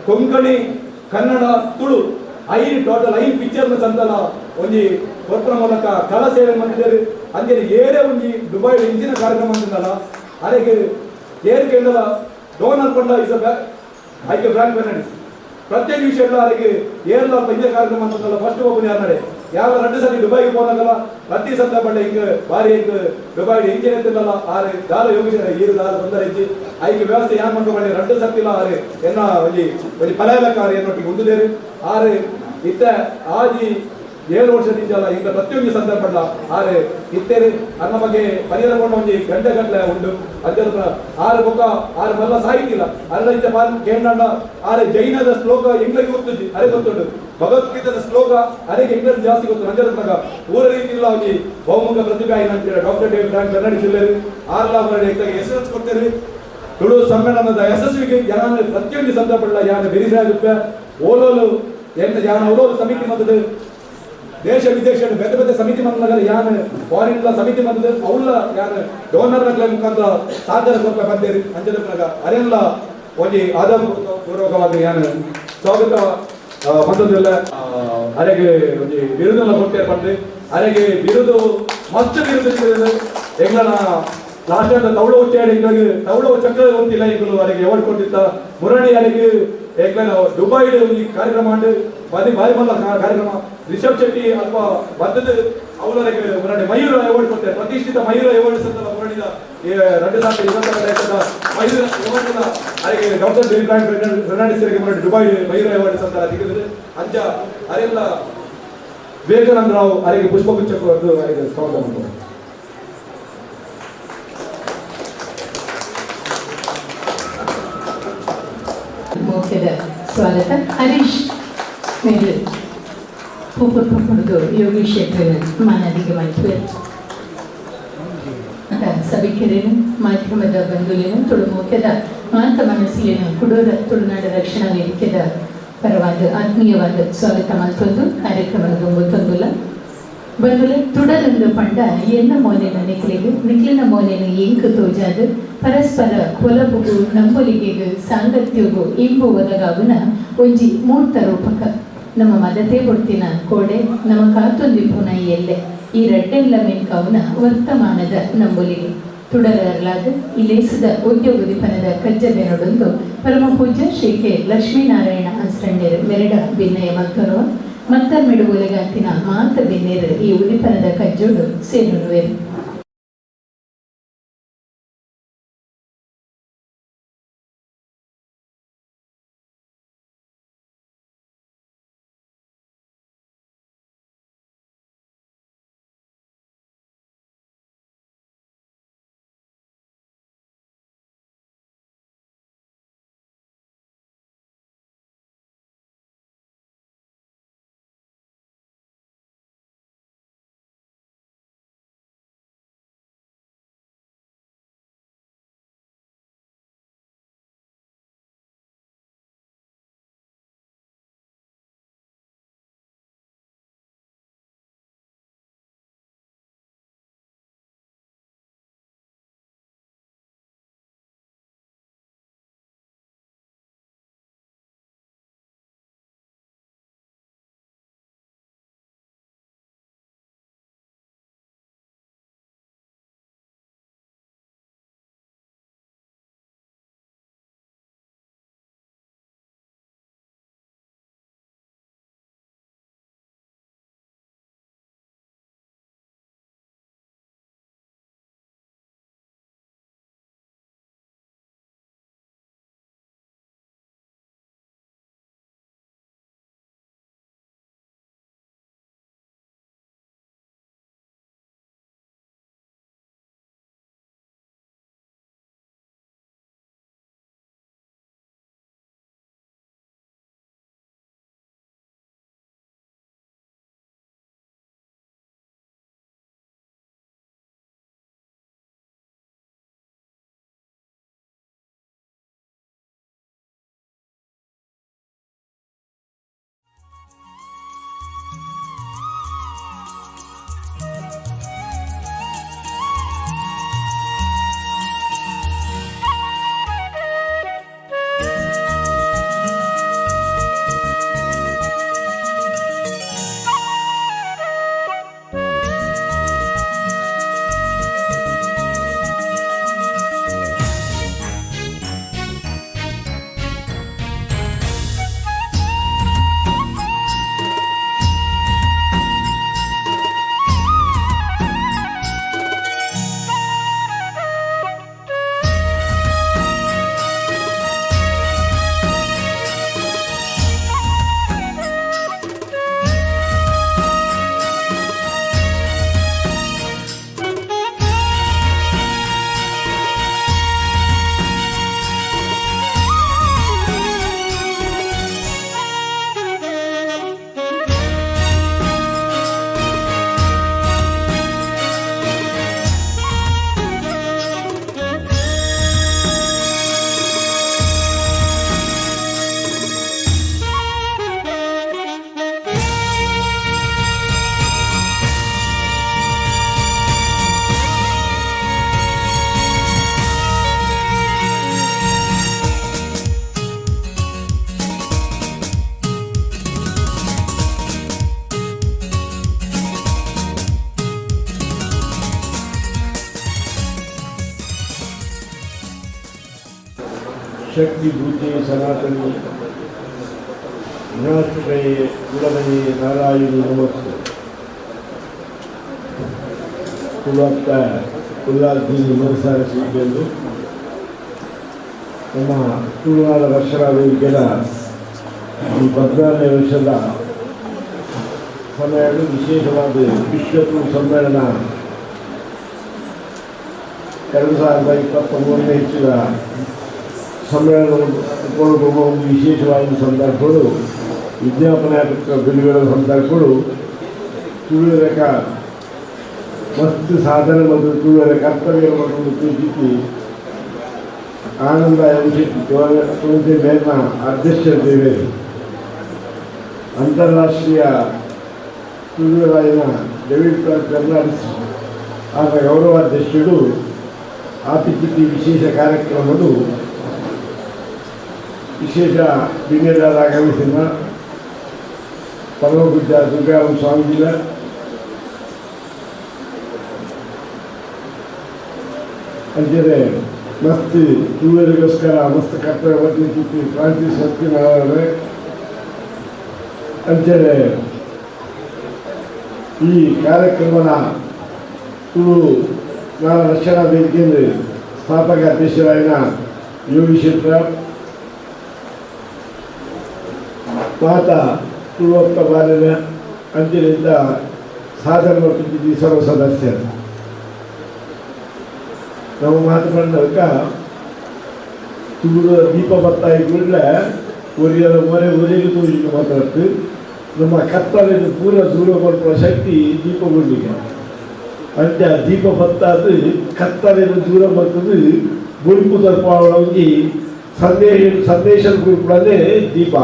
C: ಕೊಂಕಣಿ ಕನ್ನಡ ತುಳು 5 ಟೋಟಲ್ 5 ಪಿಕ್ಚರ್ ಸಂತಲ ಒಂಜಿ ಕೊರ್ಪುರ ಮೂಲಕ ಕಲಾ ಸೇವೆ ಮಂದಿರು ಅಂದೇ ಏರೇ ಒಂಜಿ ದುಬೈ ಇಂಚಿನ ಕಾರ್ಯಕ್ರಮ ಅಂತಿದ್ದಲ್ಲ ಅದಕ್ಕೆ ಏರಿಕೆ ಡೋನರ್ ಕೊಂಡ ಇಸ್ ಆಯ್ಕೆ ಫ್ರಾಂಕ್ ಫೆರ್ನಾಂಡಿಸ್ ಪ್ರತ್ಯೇಕ ವಿಷಯ ಎಲ್ಲ ಅದಕ್ಕೆ ಏರ್ಲ ಇದೇ ಕಾರ್ಯಕ್ರಮ ಅಂತಲ್ಲ ಫಸ್ಟ್ ಹೋಗ್ಬೋದು ಯಾರು ನಡೆ ಯಾವ 2 ಸಲ ದುಬೈಗೆ ಹೋದಾಗಲ್ಲ ಪ್ರತಿ ಸಂದರ್ಭ ಹಿಂಗೆ ಬಾರಿ ಹಿಂಗೆ ದುಬೈ ಇಂಜಿನ್ ಎತ್ತಿಲ್ಲ ಆರೆ ದಾರ ಯೋಗೇಶ್ವರ ಈರು ದಾರ ಬಂದರೆ ಇಜ್ಜಿ ಐಕೆ ವ್ಯವಸ್ಥೆ ಯಾರು ಮಾಡ್ಕೊಂಡು 2 ಸರ್ತಿಲ್ಲ ಆರೆ ಎನ್ನ ಒಂಜಿ ಪಲಾಯಲಕಾರ ಏನೊಟ್ಟಿಗೆ ಹೊಂದಿದ್ದೇವೆ ಆರೆ ಇತ್ತ ಆಜಿ 7 ವರ್ಷದಿಂದ ಈಗ ಪ್ರತಿಯೊಂದು ಸಂದರ್ಭ ಆರೆ ಇತ್ತೇರಿ ಅನ್ನ ಬಗ್ಗೆ ಪರಿಹಾರಗೊಂಡ ಒಂದು ಗಂಟೆ ಉಂಟು ಅದರ 6 ಬೊಕ್ಕ 6 ಮಲ್ಲ ಸಾಹಿತಿಲ್ಲ ಅಲ್ಲ ಇದ್ದ ಕೇಂದ್ರ ಆರೆ ಜೈನದ ಶ್ಲೋಕ ಎಂಗ್ಲಿಗೆ ಗೊತ್ತಿದ್ದು ಅರೆ ಗೊತ್ತುಂಟು ಭಗವದ್ಗೀತದ ಶ್ಲೋಕ ಅರೆಗೆ ಎಂಗ್ಲಿಷ್ ಜಾಸ್ತಿ ಗೊತ್ತು ನಂತರ ಊರ ರೀತಿ ಇಲ್ಲ ಅವನಿಗೆ ಬಹುಮುಖ ಪ್ರತಿಭೆ ಏನಂತೀರ ಡಾಕ್ಟರ್ ಡೇವಿಡ್ ಫ್ರಾಂಕ್ ಫೆರ್ನಾಂಡಿಸ್ ಇಲ್ಲರಿ ಎಸ್ ಕೊಡ್ತೇವೆ ತುಳು ಸಮ್ಮೇಳನದ ಯಶಸ್ವಿಗೆ ಜನ ಪ್ರತಿಯೊಂದು ಸಂದರ್ಭ ಯಾನ ಬೆರಿಸಾಗುತ್ತೆ ಓಲೋಲು ಎಂತ ಯಾನ ಓಲೋಲು ಸಮಿತಿ ಮತದ ದೇಶ ವಿದೇಶ ಬೇರೆ ಬೇರೆ ಸಮಿತಿ ಮಂದಲ ಯಾನ್ ಫಾರಿನ್ ಸಮಿತಿ ಮಂದದ ಅವಳ ಯಾನ್ ಡೋನರ್ ಮುಖಾಂತರ ಸಾಧನ ಕೊಟ್ಟ ಬಂದೇರಿ ಅಂಜನ ಅರೆಲ್ಲ ಒಂಜಿ ಆದಾಯ ಪೂರ್ವಕವಾಗಿ ಯಾನ್ ಸ್ವಾಗತ ಬಂದದಿಲ್ಲ ಅರೆಗೆ ಒಂಜಿ ಬಿರುದೆಲ್ಲ ಕೊಟ್ಟೆ ಬಂದು ಅರೆಗೆ ಬಿರುದು ಮಸ್ತ್ ಬಿರುದು ಎಂಗ್ಲನ ಲಾಸ್ಟ್ ಅಂತ ತವಳ ಉಚ್ಚಾಡಿ ತವಳ ಚಕ್ರ ಗೊತ್ತಿಲ್ಲ ಈಗಲೂ ಅವರಿಗೆ ಅವಾರ್ಡ್ ಕೊಟ್ಟಿದ್ದ ಮುರಳಿ ಅವರಿಗೆ ದುಬೈ ಈ ಕಾರ್ಯಕ್ರಮ ಮಾಡಿ ಬಾರಿ ಮಲ್ಲ ಕಾರ್ಯಕ್ರಮ ರಿಷಬ್ ಶೆಟ್ಟಿ ಅಥವಾ ಬದ್ದದ ಅವರಿಗೆ ಮುರಳಿ ಮಯೂರ ಅವಾರ್ಡ್ ಕೊಡ್ತಾರೆ ಪ್ರತಿಷ್ಠಿತ ಮಯೂರ ಅವಾರ್ಡ್ಸ್ ಅಂತ ಮುರಳಿದ 2020 ಮಯೂರ ಅವಾರ್ಡ್ ಅವರಿಗೆ ಡಾಕ್ಟರ್ ಫರ್ನಾಂಡಿಸ್ ಅವರಿಗೆ ಮುರಳಿ ದುಬೈ ಮಯೂರ ಅವಾರ್ಡ್ಸ್ ಅಂತ ತೆಗೆದಿದೆ ಅಂಚ ಅರೆಲ್ಲ ವಿವೇಕಾನಂದ ರಾವ್ ಅವರಿಗೆ ಪುಷ್ಪಗುಚ್ಛ ಕೊಟ್ಟು ಅವರಿಗೆ ಸ್ವಾಗತ ಮಾಡ್ತಾರೆ.
B: ಮುಖ್ಯದ ಸ್ವಾಗತ ಹರೀಶ್ ಮೇಲು ಪುಪ್ಪುಡು ಯೋಗೀಶ್ ಶೆಟ್ಟರ್ ಮಾನದಿಗೆ ಮಲ್ಪೆ ಸಭಿಕರೇನು ಮಾಧ್ಯಮದ ಬಂಧುಲೇನು ತುಳು ಮುಖ್ಯದ ಮಾತ ಮನಸ್ಸಿಲೇನು ಕುಡೂರ ತುಳುನಾಡ ರಕ್ಷಣಾ ವೇದಿಕೆದ ಪರವಾದ ಆತ್ಮೀಯವಾದ ಸ್ವಾಗತ ಮಲ್ತೊಂದು ಕಾರ್ಯಕ್ರಮದ ಗೊತ್ತೊಂದುಲ್ಲ ಬಂದುಲೆ ತುಡಲೊಂದು ಪಂಡ ಎನ್ನ ಮೋನೆನ ನಿಕ್ಲಿನ ಮೋನೆನ ಎಂಕು ತೋಜಾದು ಪರಸ್ಪರ ಕೊಲಬುಗು ನಂಬೊಲಿಗೆಗು ಸಾಂಗತ್ಯಗು ಇಂಬು ಒದಗಾವುನ ಒಂಜಿ ಮೂರ್ತ ರೂಪಕ ನಮ್ಮ ಮದತೆ ಕೊಡ್ತಿನ ಕೋಡೆ ನಮ್ಮ ಕಾತೊಂದಿಪ್ಪುನ ಎಲ್ಲೆ ಈ ರಡ್ಡೆಲ್ಲ ಮೆನ್ಕಾವುನ ವರ್ತಮಾನದ ನಂಬೊಲಿಗೆ ತುಡರಲಾದ ಇಲೇಸದ ಉದ್ಯೋಗ ದಿಪನದ ಕಜ್ಜಬೆನೊಡೊಂದು ಪರಮ ಪೂಜ್ಯ ಶ್ರೀ ಕೆ ಲಕ್ಷ್ಮೀನಾರಾಯಣ ಅನ್ಸ್ರಂಡೇರು ಮೆರಡ ಭಿನ್ನಯ ಮಲ್ತರುವ ಮತ್ತರ್ಮೆಡು ಒಲೆಗಾತಿನ ಮಾತ ಬೆನ್ನೇರು ಈ ಉದಿಪನದ ಕಜ್ಜೋಡು ಸೇರುವೆರು.
E: ಶಕ್ತಿ ಬುದ್ಧಿ ಸನಾತನಿ ವಿನಾಶಕೈ ಕುಲಮಯಿ ನಾರಾಯಣಿ ನಮಸ್ತೆ ಕುಲತ್ತ ಉಲ್ಲಾಸೀನಿ ಮನಸಾರಿಸಿಕೊಂಡು ನಮ್ಮ ತುಳುನಾಡ ರಕ್ಷಣಾ ವೇದಿಕೆಯ ಈ 14ನೇ ವರ್ಷದ ಸಮಯಗಳು ವಿಶೇಷವಾದ ವಿಶ್ವ ತುಳು ಸಮ್ಮೇಳನ 2023ನೇ ಹೆಚ್ಚಿನ ಸಮ್ಮೇಳನಗಳು ಒಂದು ವಿಶೇಷವಾದ ಸಂದರ್ಭಗಳು ವಿಜ್ಞಾಪನೆ ಬಿಡುಗಡೆ ಸಂದರ್ಭಗಳು ತುಳುವರಕ ಮಸ್ತ್ ಸಾಧನೆ ಮತ್ತು ತುಳುವರ ಕರ್ತವ್ಯವನ್ನು ಸೂಚಿಸಿ ಆನಂದ ತುಳಸಿ ಮೇಲ್ನ ಅಧ್ಯಕ್ಷರಿದ್ದೇವೆ. ಅಂತಾರಾಷ್ಟ್ರೀಯ ತುಳುವರಾಯನ ಡೇವಿಡ್ ಫರ್ನಾಂಡಿಸ್ ಆದ ಗೌರವಾಧ್ಯಕ್ಷರು ಆತಿಥ್ಯ ವಿಶೇಷ ಕಾರ್ಯಕ್ರಮಗಳು ವಿಶೇಷ ವಿನ್ಯಾಸ ಆಗಮಿಸಿದ ಪರಮಪೂಜ್ಯ ದುರ್ಗಾರಾಮ ಸ್ವಾಮೀಜಿಗಳ ಅಂಜನೆ ಮಸ್ತ್ ತುಳುವರಿಗೋಸ್ಕರ ಮಸ್ತ್ ಕರ್ತವ್ಯ ವರ್ತಿಸಿ ಫ್ರಾನ್ಸಿಸ್ ಸತ್ಯನಾರಾಯಣ ಅಂಜನೆ ಈ ಕಾರ್ಯಕ್ರಮದ ತುಳು ನಾಡ ರಕ್ಷಣಾ ವೇದಿಕೆಯಲ್ಲಿ ಸ್ಥಾಪಕ ಅಧ್ಯಕ್ಷರಾದ ಯೋಗೀಶ್ವರ ಮಾತಾ ತುಳುವತ್ತ ಬಾಲಿನ ಅಂಜನೆಯಿಂದ ಸಾಧನೆ ಮಾಡ್ತಿದ್ದೀವಿ ಸರ್ವ ಸದಸ್ಯರು ನಾವು ಮಾತುಕೊಂಡಾಗ ತುಳು ದೀಪ ಬತ್ತಾಯಿ ಕೂಡಲೇ ಒರಿಯದ ಒರೆಗೆ ತೋರಿಸಿ ಮಾತಾಡ್ತು ನಮ್ಮ ಕತ್ತಲೆಯನ್ನು ಪೂರ ದೂರ ಮಾಡುವ ಶಕ್ತಿ ದೀಪ ಬಿಡಲಿಕ್ಕೆ ಅಂಚ ದೀಪ ಬತ್ತಾದು ಕತ್ತಲೆಯನ್ನು ದೂರ ಮಾಡ್ತದೆ ಬುಲ್ಪು ತಲುಪಿ ಸಂದೇಶ ಕೂಡ ದೀಪ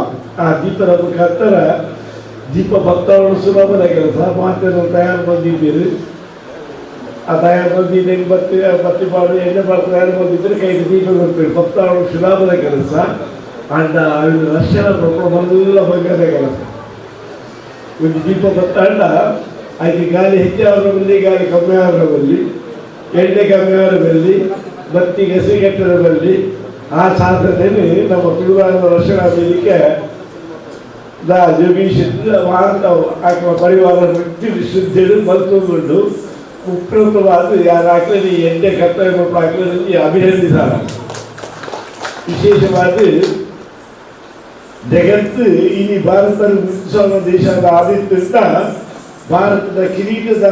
E: ಆ ದೀಪದ ಮುಖಾಂತರ ದೀಪ ಬತ್ತವಳು ಸುಲಭದ ಕೆಲಸ ಮಾತನ್ನು ತಯಾರು ಬಂದಿದ್ದೀರಿ ಆ ತಯಾರು ಬಂದಿದ್ದು ಬತ್ತಿ ಬಾಳು ಎಣ್ಣೆ ಬಾಳು ತಯಾರು ಬಂದಿದ್ದರೆ ಕೈಗೆ ದೀಪ ಬರ್ತೇವೆ ಬತ್ತವಳು ಸುಲಭದ ಕೆಲಸ ಅಂಡ ರಕ್ಷಣಾ ಮೊದಲ ಬಗೆದ ಕೆಲಸ ಒಂದು ದೀಪ ಬತ್ತಾಂಡ ಅದಕ್ಕೆ ಗಾಳಿ ಹೆಚ್ಚಾವರ ಬಲ್ಲಿ ಗಾಳಿ ಕಮ್ಮಿ ಅವರ ಬಲ್ಲಿ ಎಣ್ಣೆ ಕಮ್ಮಿ ಅವರ ಬಲ್ಲಿ ಬತ್ತಿ ಗಸಿಗೆಟ್ಟರ ಬಲ್ಲಿ ಆ ಸಾಧನೆಯಲ್ಲಿ ನಮ್ಮ ತುಳುನಾಡಿನ ರಕ್ಷಣಾ ವೇದಿಕೆ ಆಕೆಯ ಪರಿವಾರ ವ್ಯಕ್ತಿ ಶುದ್ಧರು ಮತ್ತೊಂದು ಉಪಯುಕ್ತವಾದ ಯಾರು ಹಾಕಲಿ ಎಣ್ಣೆ ಕರ್ತವ್ಯ ಮತ್ತು ಹಾಕಲಿ ಅಭಿನಂದಿಸಾರ ವಿಶೇಷವಾದ ಜಗತ್ತು ಇಲ್ಲಿ ಭಾರತದಲ್ಲಿ ಮುಗಿಸುವ ದೇಶದ ಆದಿತ್ಯದಿಂದ ಭಾರತದ ಕಿರೀಟದ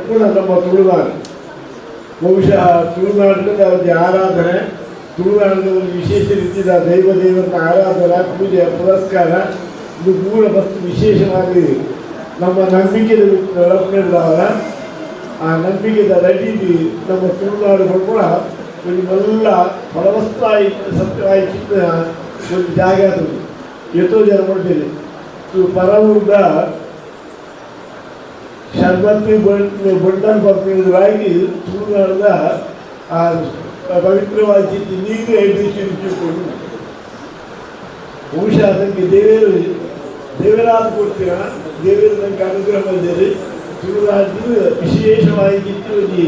E: ಕೂಡ ನಮ್ಮ ತುಳುನಾಡು ಬಹುಶಃ ತುಳುನಾಡಿನ ಒಂದು ಆರಾಧನೆ ತುಳುನಾಡಿನ ಒಂದು ವಿಶೇಷ ರೀತಿಯ ದೇವರ ಆರಾಧನಾ ಪೂಜೆ ಪುರಸ್ಕಾರ ಇದು ಕೂಡ ಮಸ್ತ್ ವಿಶೇಷವಾಗಿ ನಮ್ಮ ನಂಬಿಕೆಯ ರತ್ನದವರ ಆ ನಂಬಿಕೆದ ನಡೀತಿ ನಮ್ಮ ತುಳುನಾಡುಗಳು ಕೂಡ ಒಂದು ಎಲ್ಲ ಫಲವತ್ತಾಯಿ ಸತ್ಯವಾಗಿ ಒಂದು ಜಾಗ ಅದು ಎಷ್ಟೋ ಜನ ಮಾಡ್ತೀರಿ ಪರವೂರ್ದ ಶರ್ಬತ್ತಿ ಬಂಡಲ್ ಬರ್ತಿದ್ರಾಗಿ ತುಳುನಾಡದ ಆ ಪವಿತ್ರವಾಗಿ ನೀರು ಎದುರಿಸಿಕೊಂಡು ಬಹುಶಃ ಅದಕ್ಕೆ ದೇವರಾದ ಕೊಡ್ತೀರ ದೇವರು ನನಗೆ ಅನುಗ್ರಹ ಬಂದಿರಿ ತುಳುನಾಡಿನ ವಿಶೇಷವಾಗಿ ಒಂದು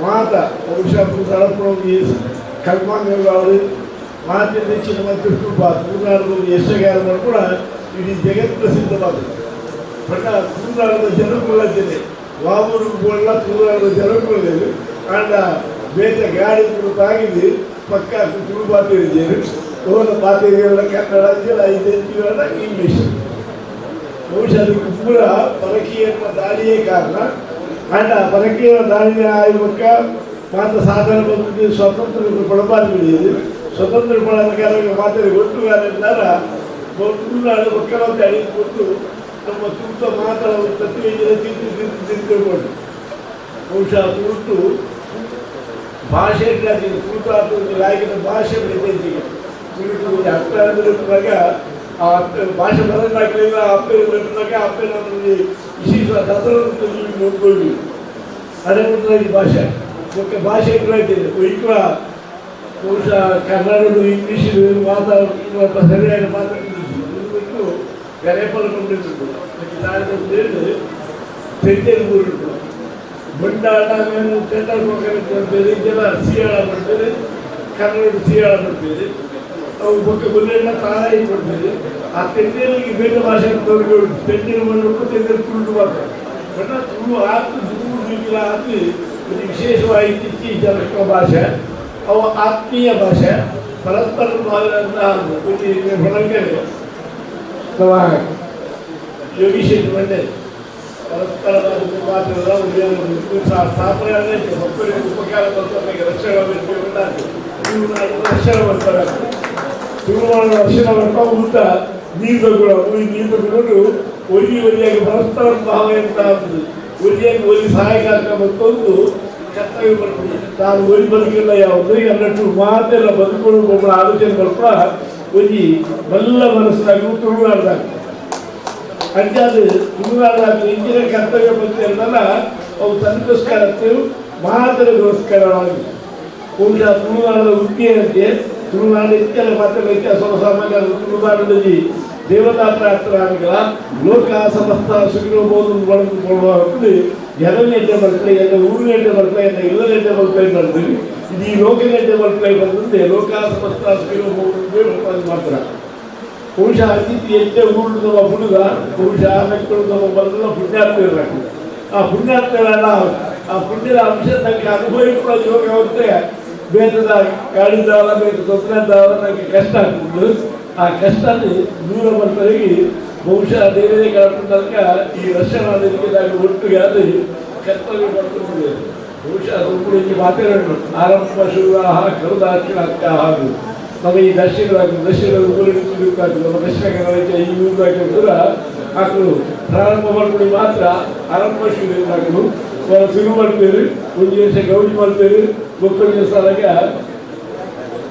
E: ಮಾತ ಬಹುಶಃ ತಳಪುರವಾಗಿ ಕರ್ಮಾಂಗಗಳು ಮಾತಿನ ಹೆಚ್ಚಿನ ಮತ್ತು ತುಳುನಾಡದಲ್ಲಿ ಯಶಗಾರ ಕೂಡ ಇಡೀ ಜಗತ್ ಪ್ರಸಿದ್ಧವಾಗಿದೆ ಬಟ್ ತುಳುನಾಡದ ಜನಕುಲದ್ದೇನೆ ವಾಮೂರುಗಳ ತುಳುನಾಡದ ಜನಕುಲದಲ್ಲಿ ಆಂಡ ಬೇರೆ ಗಾಡಿ ತಾಗಿದ್ದು ಪಕ್ಕ ತುಳು ಮಾತಾಡಿದ್ದೇನೆ ಹೋದ ಮಾತಾಡಿಗಳ ಕನ್ನಡ ಐದು ಇಂಗ್ಲೀಷ್ ಬಹುಶಃ ಅದಕ್ಕೆ ಪೂರ ಪರಕೀಯ ದಾಳಿಯೇ ಕಾರಣ ಆಂಡ ಪರಕೀಯ ದಾಳಿಯ ಆಯುವಕ್ಕ ಮಾತ್ರ ಸಾಧನೆ ಬಂದು ಸ್ವಾತಂತ್ರ್ಯ ಪಡಬಾರ್ದು ಸ್ವತಂತ್ರ ಪಡಬೇಕಾದ್ರೆ ಮಾತಾಡಿ ಒಟ್ಟುಗಾರ ತುಳುನಾಡು ಮಕ್ಕಳಂತ ಅಳಿದುಕೊಂಡು ನಮ್ಮ ತುರ್ತ ಮಾತಾಡೋ ತತ್ವೀಯ ತಿಂದುಕೊಂಡು ಬಹುಶಃ ತುರ್ತು ಭಾಷೆ ತುರ್ತಾಗಿನ ಭಾಷೆ ಬೆಳೆದಿಗೆ ತುರ್ತು ಅರ್ಥಾಗ ಆ ಭಾಷೆ ಬದಲಾಗಲಿಲ್ಲ ಅಪ್ಪನಾಗ ಅಪ್ಪನ ವಿಶೇಷ ತತ್ವವನ್ನು ನೋಡ್ಕೊಳ್ಳಿ ಅದೇ ಭಾಷೆ ಮುಖ್ಯ ಭಾಷೆ ಇಟ್ಟಿದೆ ಇಕ್ಕ ಬಹುಶಃ ಕನ್ನಡ ಇಂಗ್ಲೀಷ್ ಮಾತಾಡ ಸರಿಯಾಗಿ ಮಾತಾಡ್ತಿದ್ದು ಗರೇಪಲ್ಕೊಂಡಿದ್ದು ನಾಳೆ ಪೆಂಟೆಲ್ ಊರಿಟ್ಟು ಬಂಡಾಟ ಟೆಂಡರ್ ಬೇರೆ ಜನ ಸಿಯಾಳ ಮಾಡ್ತಾರೆ ಕನ್ನಡ ಸಿಯಾಳ ಮಾಡ್ತೀರಿ ಅವು ಬಗ್ಗೆ ಗೊಲ್ಲೆಲ್ಲ ತಾಯಿ ಕೊಡ್ತಾರೆ. ಆ ತೆಂಡಿಗೆ ಬೇರೆ ಭಾಷೆ ತೆಂಡಿನ ಮಣ್ಣು ತೆಂಡಿನ ತುಳು ಮಾಡ್ತಾರೆ. ಬಟ್ ತುಳು ಆತು ದೂರ ಆತು ಒಂದು ವಿಶೇಷವಾಗಿ ಇತ್ತೀಚಿನ ಭಾಷೆ, ಅವು ಆತ್ಮೀಯ ಭಾಷೆ, ಪರಸ್ಪರ ಹೊರಗೆ ಯೋಗೀಶ್ ಮಂಡ್ಯ ಪರಸ್ಪರ ಸ್ಥಾಪನೆ ಮಕ್ಕಳಿಗೆ ಉಪಕಾರ ಬರ್ತದೆ. ರಕ್ಷಣೆ ಬರ್ತಾರೆ. ತುಳುನಾಡು ರಕ್ಷಣೆ ಬರ್ತಾ ಊಟ ನೀರು ತಗೊಂಡು ಒಲಿಯಾಗಿ ಪರಸ್ಪರ ಭಾವ ಅಂತ ಒಲಿಯಾಗಿ ಒಲಿ ಸಹಾಯಕಾರಕ ಮತ್ತೊಂದು ಕರ್ತವ್ಯ ಬರ್ತದೆ. ನಾನು ಒಲಿ ಬದುಕಿಲ್ಲ ಯಾವುದು ಅನ್ನಟ್ಟು ಮಾತೆಲ್ಲ ಬದುಕೊಂಡು ಒಬ್ಬರ ಆಲೋಚನೆ ಬರ್ತಾ ಒಲಿ ಎಲ್ಲ ಮನಸ್ಸಿನಾಗ ತುಳುನಾಡ್ದಾಗ అంటే అది ತುಳುನಾಡು ಇಂಜಿನ ಕರ್ತವ್ಯ ಬಗ್ಗೆ ಅಂದಲ್ಲ ಅವು ತನಗೋಸ್ಕರ ಮಾತರಿಗೋಸ್ಕರವಾಗಿ ಬಹುಶಃ ತುಳುನಾಡದ ವೃತ್ತಿ ಅಂತೆ ತುಳುನಾಡು ಇತ್ತೆಲ್ಲ ಮಾತ್ರ ವ್ಯತ್ಯಾಸ ಸಾಮಾನ್ಯ ತುಳುನಾಡಿನಲ್ಲಿ ದೇವತಾ ಪ್ರಾರ್ಥನೆಗಳ ಲೋಕ ಸಮಸ್ತ ಸುಖಿರಬಹುದು ಬಳದುಕೊಳ್ಳುವ ಜನಗಂಟೆ ಬರ್ತಾರೆ, ಎಲ್ಲ ಊರುಗಂಟೆ ಬರ್ತಾರೆ, ಎಲ್ಲ ಇಲ್ಲಗಂಟೆ ಬರ್ತಾರೆ ಮಾಡ್ತೀವಿ. ಇದು ಈ ಲೋಕಗಂಟೆ ಬರ್ತಾರೆ ಬಂದಂತೆ ಲೋಕ ಸಮಸ್ತ ಸುಖಿರಬಹುದು ಮಾತ್ರ. ಬಹುಶಃ ಅತಿಥಿ ಹೆಚ್ಚೆ ಊರಿನ ಹುಡುಗ ಬಹುಶಃ ಮಕ್ಕಳು ನಮ್ಮ ಬರಲ್ಲ ಪುಣ್ಯಾತ್ಮರಾಗ್ತದೆ. ಆ ಪುಣ್ಯಾತ್ಮರಲ್ಲ ಆ ಪುಣ್ಯದ ಅಂಶ ನನಗೆ ಅನುಭವಿಸುವ ಯೋಗ ಹೋಗುತ್ತೆ. ಬೇಟದ ಗಾಡಿದವರ ಬೇಟೆ ತೊಂದರೆದವರ ನನಗೆ ಕಷ್ಟ ಆಗ್ತದೆ. ಆ ಕಷ್ಟ ದೂರ ಬರ್ತಾರೆ. ಬಹುಶಃ ದೇವರೇ ಕಳ್ಕೊಂಡಾಗ ಈ ರಕ್ಷಣಾದಿಗೆ ನಾನು ಒಟ್ಟಿಗೆ ಅದು ಕರ್ತವ್ಯ ಮಾಡ್ಕೊಂಡು ಬಹುಶಃ ಒಬ್ಬರಿಗೆ ಮಾತಾಡೋಣ ಆರಂಭ ಶುರುವಾಹ ಕರುದಾಕ್ಷಿಣ ಹಾಗೂ ನಮ್ಮ ಈ ದರ್ಶನ ಊರಿನ ನಮ್ಮ ದರ್ಶನ ಈ ಊರಾಗ ಕೂಡ ಹಾಕಲು ಪ್ರಾರಂಭ ಮಾಡ್ಕೊಂಡು ಮಾತ್ರ ಆರಂಭ ಶುರು ಹಾಕಲು ಶುರು ಮಾಡ್ತೇವೆ. ಒಂದು ವರ್ಷ ಗೌರಿ ಮಾಡ್ತೇವೆ. ಮಕ್ಕಳಿಗೆ ಸ್ಥಳಕ್ಕೆ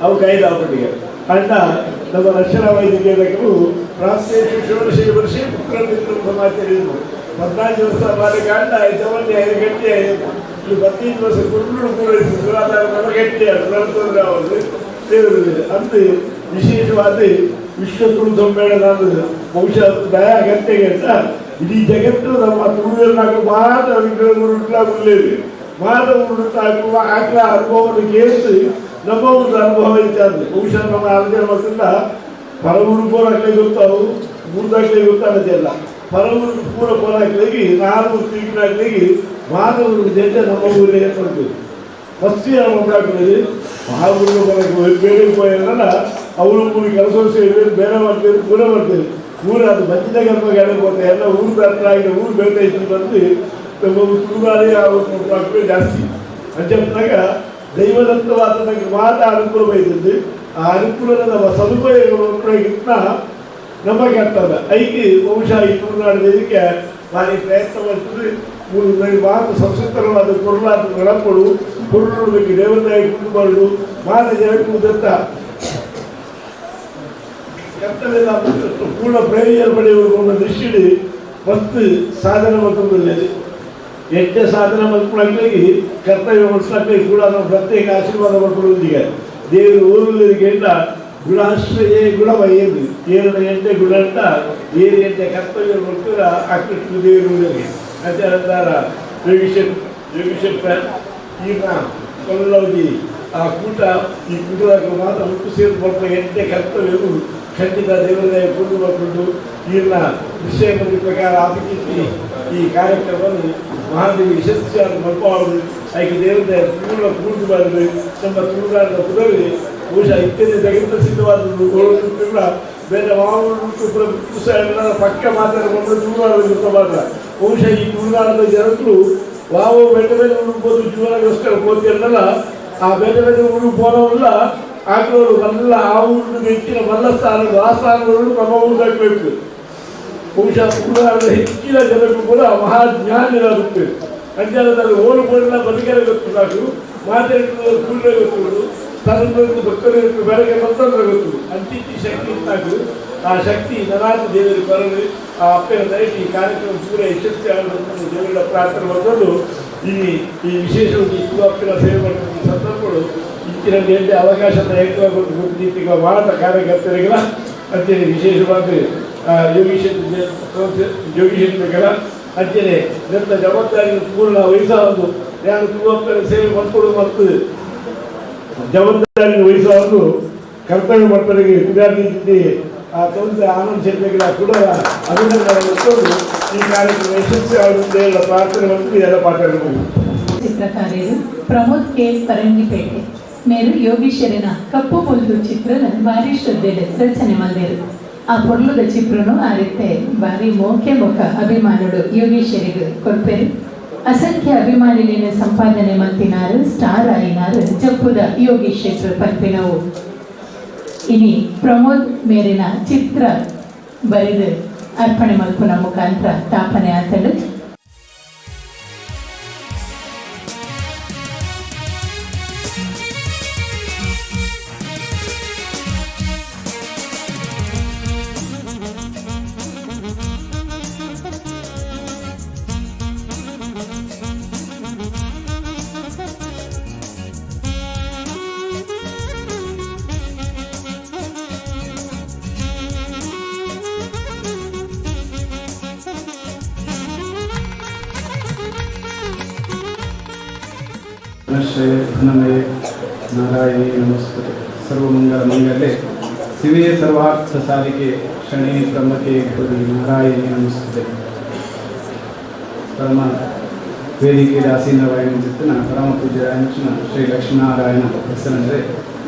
E: ಅವು ಕೈದಾಪಟ್ಟಿಗೆ ಅಣ್ಣ ನಮ್ಮ ರಕ್ಷಣಾ ವೈದ್ಯಕೀಯರು ಪ್ರಾಂತೀಯ ಶಿಕ್ಷಣ ವರ್ಷ ಪುತ್ರ ಸಮಾಚಾರ 14 ವರ್ಷ ಮಾಡಿ ಕಾಂಡ 5 ಗಂಟೆ 15 ವರ್ಷ ಕುರುಡು ಪೂರೈಸಿದ್ರು. ಅದರ ಗಂಟೆ ಅಂತ ವಿಶೇಷವಾದ ವಿಶ್ವ ತುಳು ಸಮ್ಮೇಳನ ಬಹುಶಃ ದಯಾ ಗಂಟೆಗೆ ಅಂತ ಇಡೀ ಜಗತ್ತು ನಮ್ಮ ತುಳುವಿನಾಗ ಮಾತ್ರ ವಿಗ್ರಹಗಳು ಮಾತ್ರ ಉರುಟಾಗುವ ಆಕಳ ಅನುಭವವನ್ನು ಕೇಳಿಸಿ ನಮ್ಮ ಒಂದು ಅನುಭವ ಇತ್ಯಾದಿ ಬಹುಶಃ ನಮ್ಮ ಆಲೋಚನೆ ಮಾಡ್ತಿಲ್ಲ. ಪರವೂರು ಪೋರಾಕ್ಲೆ ಗೊತ್ತಾವು ಮೂರ್ದಾಗ್ಲೇ ಗೊತ್ತಾಗದೆಲ್ಲ ಪರವೂರು ಪೂರ ಪೋರಾಕ್ಲಿಗೆ 4 ತಿಂಗಳಾಗ್ಲಿಗೆ ಮಾನವರು ಜೊತೆ ನಮ್ಮ ಊರಿಗೆ ಏರ್ಪಡ್ತೀವಿ. ಫಸ್ಟ್ ಇಯರ್ ಒಬ್ಬರಾಗ್ತದೆ ಆ ಊರಿಗೆ ಬರೋಕ್ಕೆ ಬೇರೆ ಹೋಯಲ್ಲ ಅವರು ಊರಿಗೆ ಕೆಲಸ ಸೇರಿ ಬೇರೆ ಮಾಡ್ತೇವೆ ಪೂರ ಮಾಡ್ತೇವೆ. ಊರು ಅದು ಬಚ್ಚಿದ ಗರ್ಭ ಗಾಡಿ ಹೋಗ್ತದೆ ಎಲ್ಲ ಊರು ಹತ್ರ ಆಗಿ ಊರು ಬೇರೆ ಇತ್ತು ಬಂದು ತುಳುಗಾಡಿ ಮಕ್ಕಳು ಜಾಸ್ತಿ ಅಂಚಪ್ಪಾಗ ದೈವದತ್ತವಾದ ನನಗೆ ಮಾತ್ರ ಅನುಕೂಲ ಬೈದಿದ್ದು ಆ ಅನುಕೂಲದ ನಮ್ಮ ಸದುಪಯೋಗಕ್ಕಿಂತ ನಮ್ಮ ಕರ್ತವ್ಯ ಐಕಿ ಬಹುಶಃ ಈ ತುಳುನಾಡಿದಕ್ಕೆ ಭಾರಿ ಪ್ರಯತ್ನ ಮಾಡ್ತದೆ. ಮಾತು ಸಂಸ್ಕೃತವಾದ ಕೊರಲಾದ ನಡಪಡು ಕೊರಳುವುದಕ್ಕೆ ದೇವತಾಯಿ ಕುಂದು ಮಾಡುದು ಮಾತ ಜನಕ್ಕೂದಂತ ಕರ್ತವ್ಯದ ಪೂರ್ಣ ಪ್ರಯೋಜನ ಪಡೆಯುವ ದೃಷ್ಟಿ ಮತ್ತು ಸಾಧನ ಮತ್ತೊಂದು ಎಷ್ಟೇ ಸಾಧನ ಮಕ್ಕಳಿಗೆ ಕರ್ತವ್ಯ ಮಕ್ಕಳಿಗೆ ಕೂಡ ನಾವು ಪ್ರತ್ಯೇಕ ಆಶೀರ್ವಾದ ಮಾಡ್ಕೊಳ್ಳೋದಿಗೆ ದೇವರು ಊರಲ್ಲಿಗೆಲ್ಲ ಗುಣಾಶ್ರಯ ಗುಣವಯ್ಯದು 7 ಗಂಟೆ ಗುಣ ಅಂತ 7 ಗಂಟೆ ಕರ್ತವ್ಯ ಮಾಡ್ತಾರೆ ಆಕೃಷ್ಣ ದೇವರು ಅಂತಾರ ಯೋಗೀಶ್ವರ ಈಗ ಕೊಳ್ಳೋದಿ ಆ ಕೂಟ ಈ ಕೂಟದಾಗ ಮಾತ್ರ ಹುಟ್ಟು ಸೇರಿ ಬರ್ತಾರೆ. ಎಂಟೆ ಕರ್ತವ್ಯವು ಖಂಡಿತ ದೇವರಾಯ ಕುಂದು ಮಾಡಿಕೊಂಡು ಈಗಿನ ವಿಷಯ ಪ್ರಕಾರ ಆಪಿಸಿ ಈ ಕಾರ್ಯಕ್ರಮವನ್ನು ಮಹಾದೇವಿ ಯಶಸ್ವಿಯಾದ ಮಲ್ಪಾಡುವುದು ಆಯ್ಕೆ ದೇವರಾಯ ಪೂರ್ಣ ಪೂರ್ತಿ ಮಾಡಿದ್ರೆ ನಮ್ಮ ತುಳುನಾಡಿನ ಪುದವಿ ಬಹುಶಃ ಇತ್ಯಾದಿ ಜಗತ್ತ ಸಿದ್ಧವಾದದ್ದು ಕೂಡ ಬೇರೆ ಎಲ್ಲ ಪಕ್ಕ ಮಾತಾಡಿಕೊಂಡು ತುಳುನಾಡು ಮಾತ್ರ ಬಹುಶಃ ಈ ತುಳುನಾಡಿನ ಜನರು ವಾವು ಬೇರೆ ಬೇರೆ ಉಳ್ಬೋದು ಜೀವನಗೋಸ್ಕರ ಹೋಗ್ತಿರಲ್ಲ ಆ ಬೇರೆ ಬೇರೆ ಊರು ಹೋದವಲ್ಲ ಆಗ್ಲವರು ಎಲ್ಲ ಆ ಊರಿನ ಹೆಚ್ಚಿನ ಮಲ್ಲ ಸ್ಥಾನಗಳು ಆ ಸ್ಥಾನಗಳು ನಮ್ಮ ಊರಾಗಬೇಕು. ಬಹುಶಃ ತುಳುನಾಡಿನ ಹೆಚ್ಚಿನ ಜನರು ಕೂಡ ಮಹಾಜ್ಞಾನಿರಾಗುತ್ತೆ. ಅಂಜಾನದಲ್ಲಿ ಓಲು ಬೋಡಿನ ಬದುಕರೆ ಗೊತ್ತು ನಾವು ಮಾತಾಡಿದ ಕೂಡಲೇ ಗೊತ್ತು ತನಗೆ ಭಕ್ತರಿಗೆ ಬೆಳಗ್ಗೆ ಮತ್ತೊಂದ್ರೆ ಗೊತ್ತು ಅಂತಿಂತಿ ಶಕ್ತಿ ಇದ್ದಾಗೂ ಆ ಶಕ್ತಿ ನರಾಜ ದೇವರಿಗೆ ಬರಲಿ. ಆ ಅಪ್ಪನ ದಯಕ್ಕೆ ಈ ಕಾರ್ಯಕ್ರಮ ಪೂರ ಯಶಸ್ವಿಯಾಗಬೇಕು ದೇವರ ಪ್ರಾರ್ಥನೆ ಮಾಡಿಕೊಂಡು ಈ ವಿಶೇಷವಾಗಿ ಶಿವಪ್ಪನ ಸೇವೆ ಮಾಡುವ ಸಂದರ್ಭಗಳು ಇತ್ತಿನಲ್ಲಿ ಎಲ್ಲಿ ಅವಕಾಶದ ಏಕವಾಗಿ ಮಾಡಿದ ಕಾರ್ಯಕರ್ತರಿಗೆಲ್ಲ ಅಂತೇಳಿ ವಿಶೇಷವಾಗಿ ಯೋಗೀಶ್ವರ ಅಂತೇಳಿ ನನ್ನ ಜವಾಬ್ದಾರಿ ಪೂರ್ಣ ವಹಿಸಬಹುದು. ಯಾರು ಶಿವಪ್ಪನ ಸೇವೆ ಮಾಡಿಕೊಡು ಮತ್ತು ಜವಾಬ್ದಾರಿ ವಹಿಸಬಹುದು ಕರ್ತವ್ಯ ಮಾಡ್ತಾರೆ ವಿದ್ಯಾರ್ಥಿ ಆ ತೊಂದರೆ ಆನಂದ್ ಶೆಟ್ಟಿಗಳ ಕೂಡ ಅಭಿನಂದನೆ ಕೊಟ್ಟು ಈ ಕಾರ್ಯಕ್ರಮ ಯಶಸ್ವಿ ಆಗುತ್ತದೆ ಎಲ್ಲ ಪ್ರಾರ್ಥನೆ ಮತ್ತು ಎಲ್ಲ ಪಾಠಗಳು.
B: ಚಿತ್ರಕಾರರು ಪ್ರಮೋದ್ ಕೆ ಪರಂಗಿಪೇಟೆ ಮೇರು ಯೋಗೀಶ್ವರನ ಕಪ್ಪು ಪೊಲ್ಲು ಚಿತ್ರನ ಭಾರಿ ಶ್ರದ್ಧೆಡೆ ರಚನೆ ಮಾಡಿದರು. ಆ ಪೊರ್ಲುದ ಚಿತ್ರನು ಆ ರೀತಿ ಭಾರಿ ಮೋಕೆ ಮುಖ ಅಭಿಮಾನುಡು ಯೋಗೀಶ್ವರಿಗೆ ಕೊಡ್ಪೇರು. ಅಸಂಖ್ಯ ಅಭಿಮಾನಿಲಿನ ಸಂಪಾದನೆ ಮಂತಿನಾರು ಸ್ಟಾರ್ ಆಯಿನಾರು ಜಪ್ಪುದ ಯೋಗೀಶ್ವರ ಪಲ್ಪಿನವು ಇನಿ ಪ್ರಮೋದ್ ಮೇರಿನ ಚಿತ್ರ ಬರೆದು ಅರ್ಪಣೆ ಮಲ್ಪುನ ಮುಖಾಂತರ ತಾಪನೆ ಆತಳು.
F: नमस्ते धनमये नारायणी नमस्ते सर्वमंगलमंगले शिवे सर्वार्थ साधिके शनि ब्रह्मके गौरी नारायणी नमस्ते परम ವೇದಿಕೆ ಆಸೀನವಾಯಿನ ಚಿತ್ತನ ಪರಮ ಪೂಜ್ಯರಾಯನ ಶ್ರೀ ಲಕ್ಷ್ಮೀನಾರಾಯಣ ಹೆಸರಂದರೆ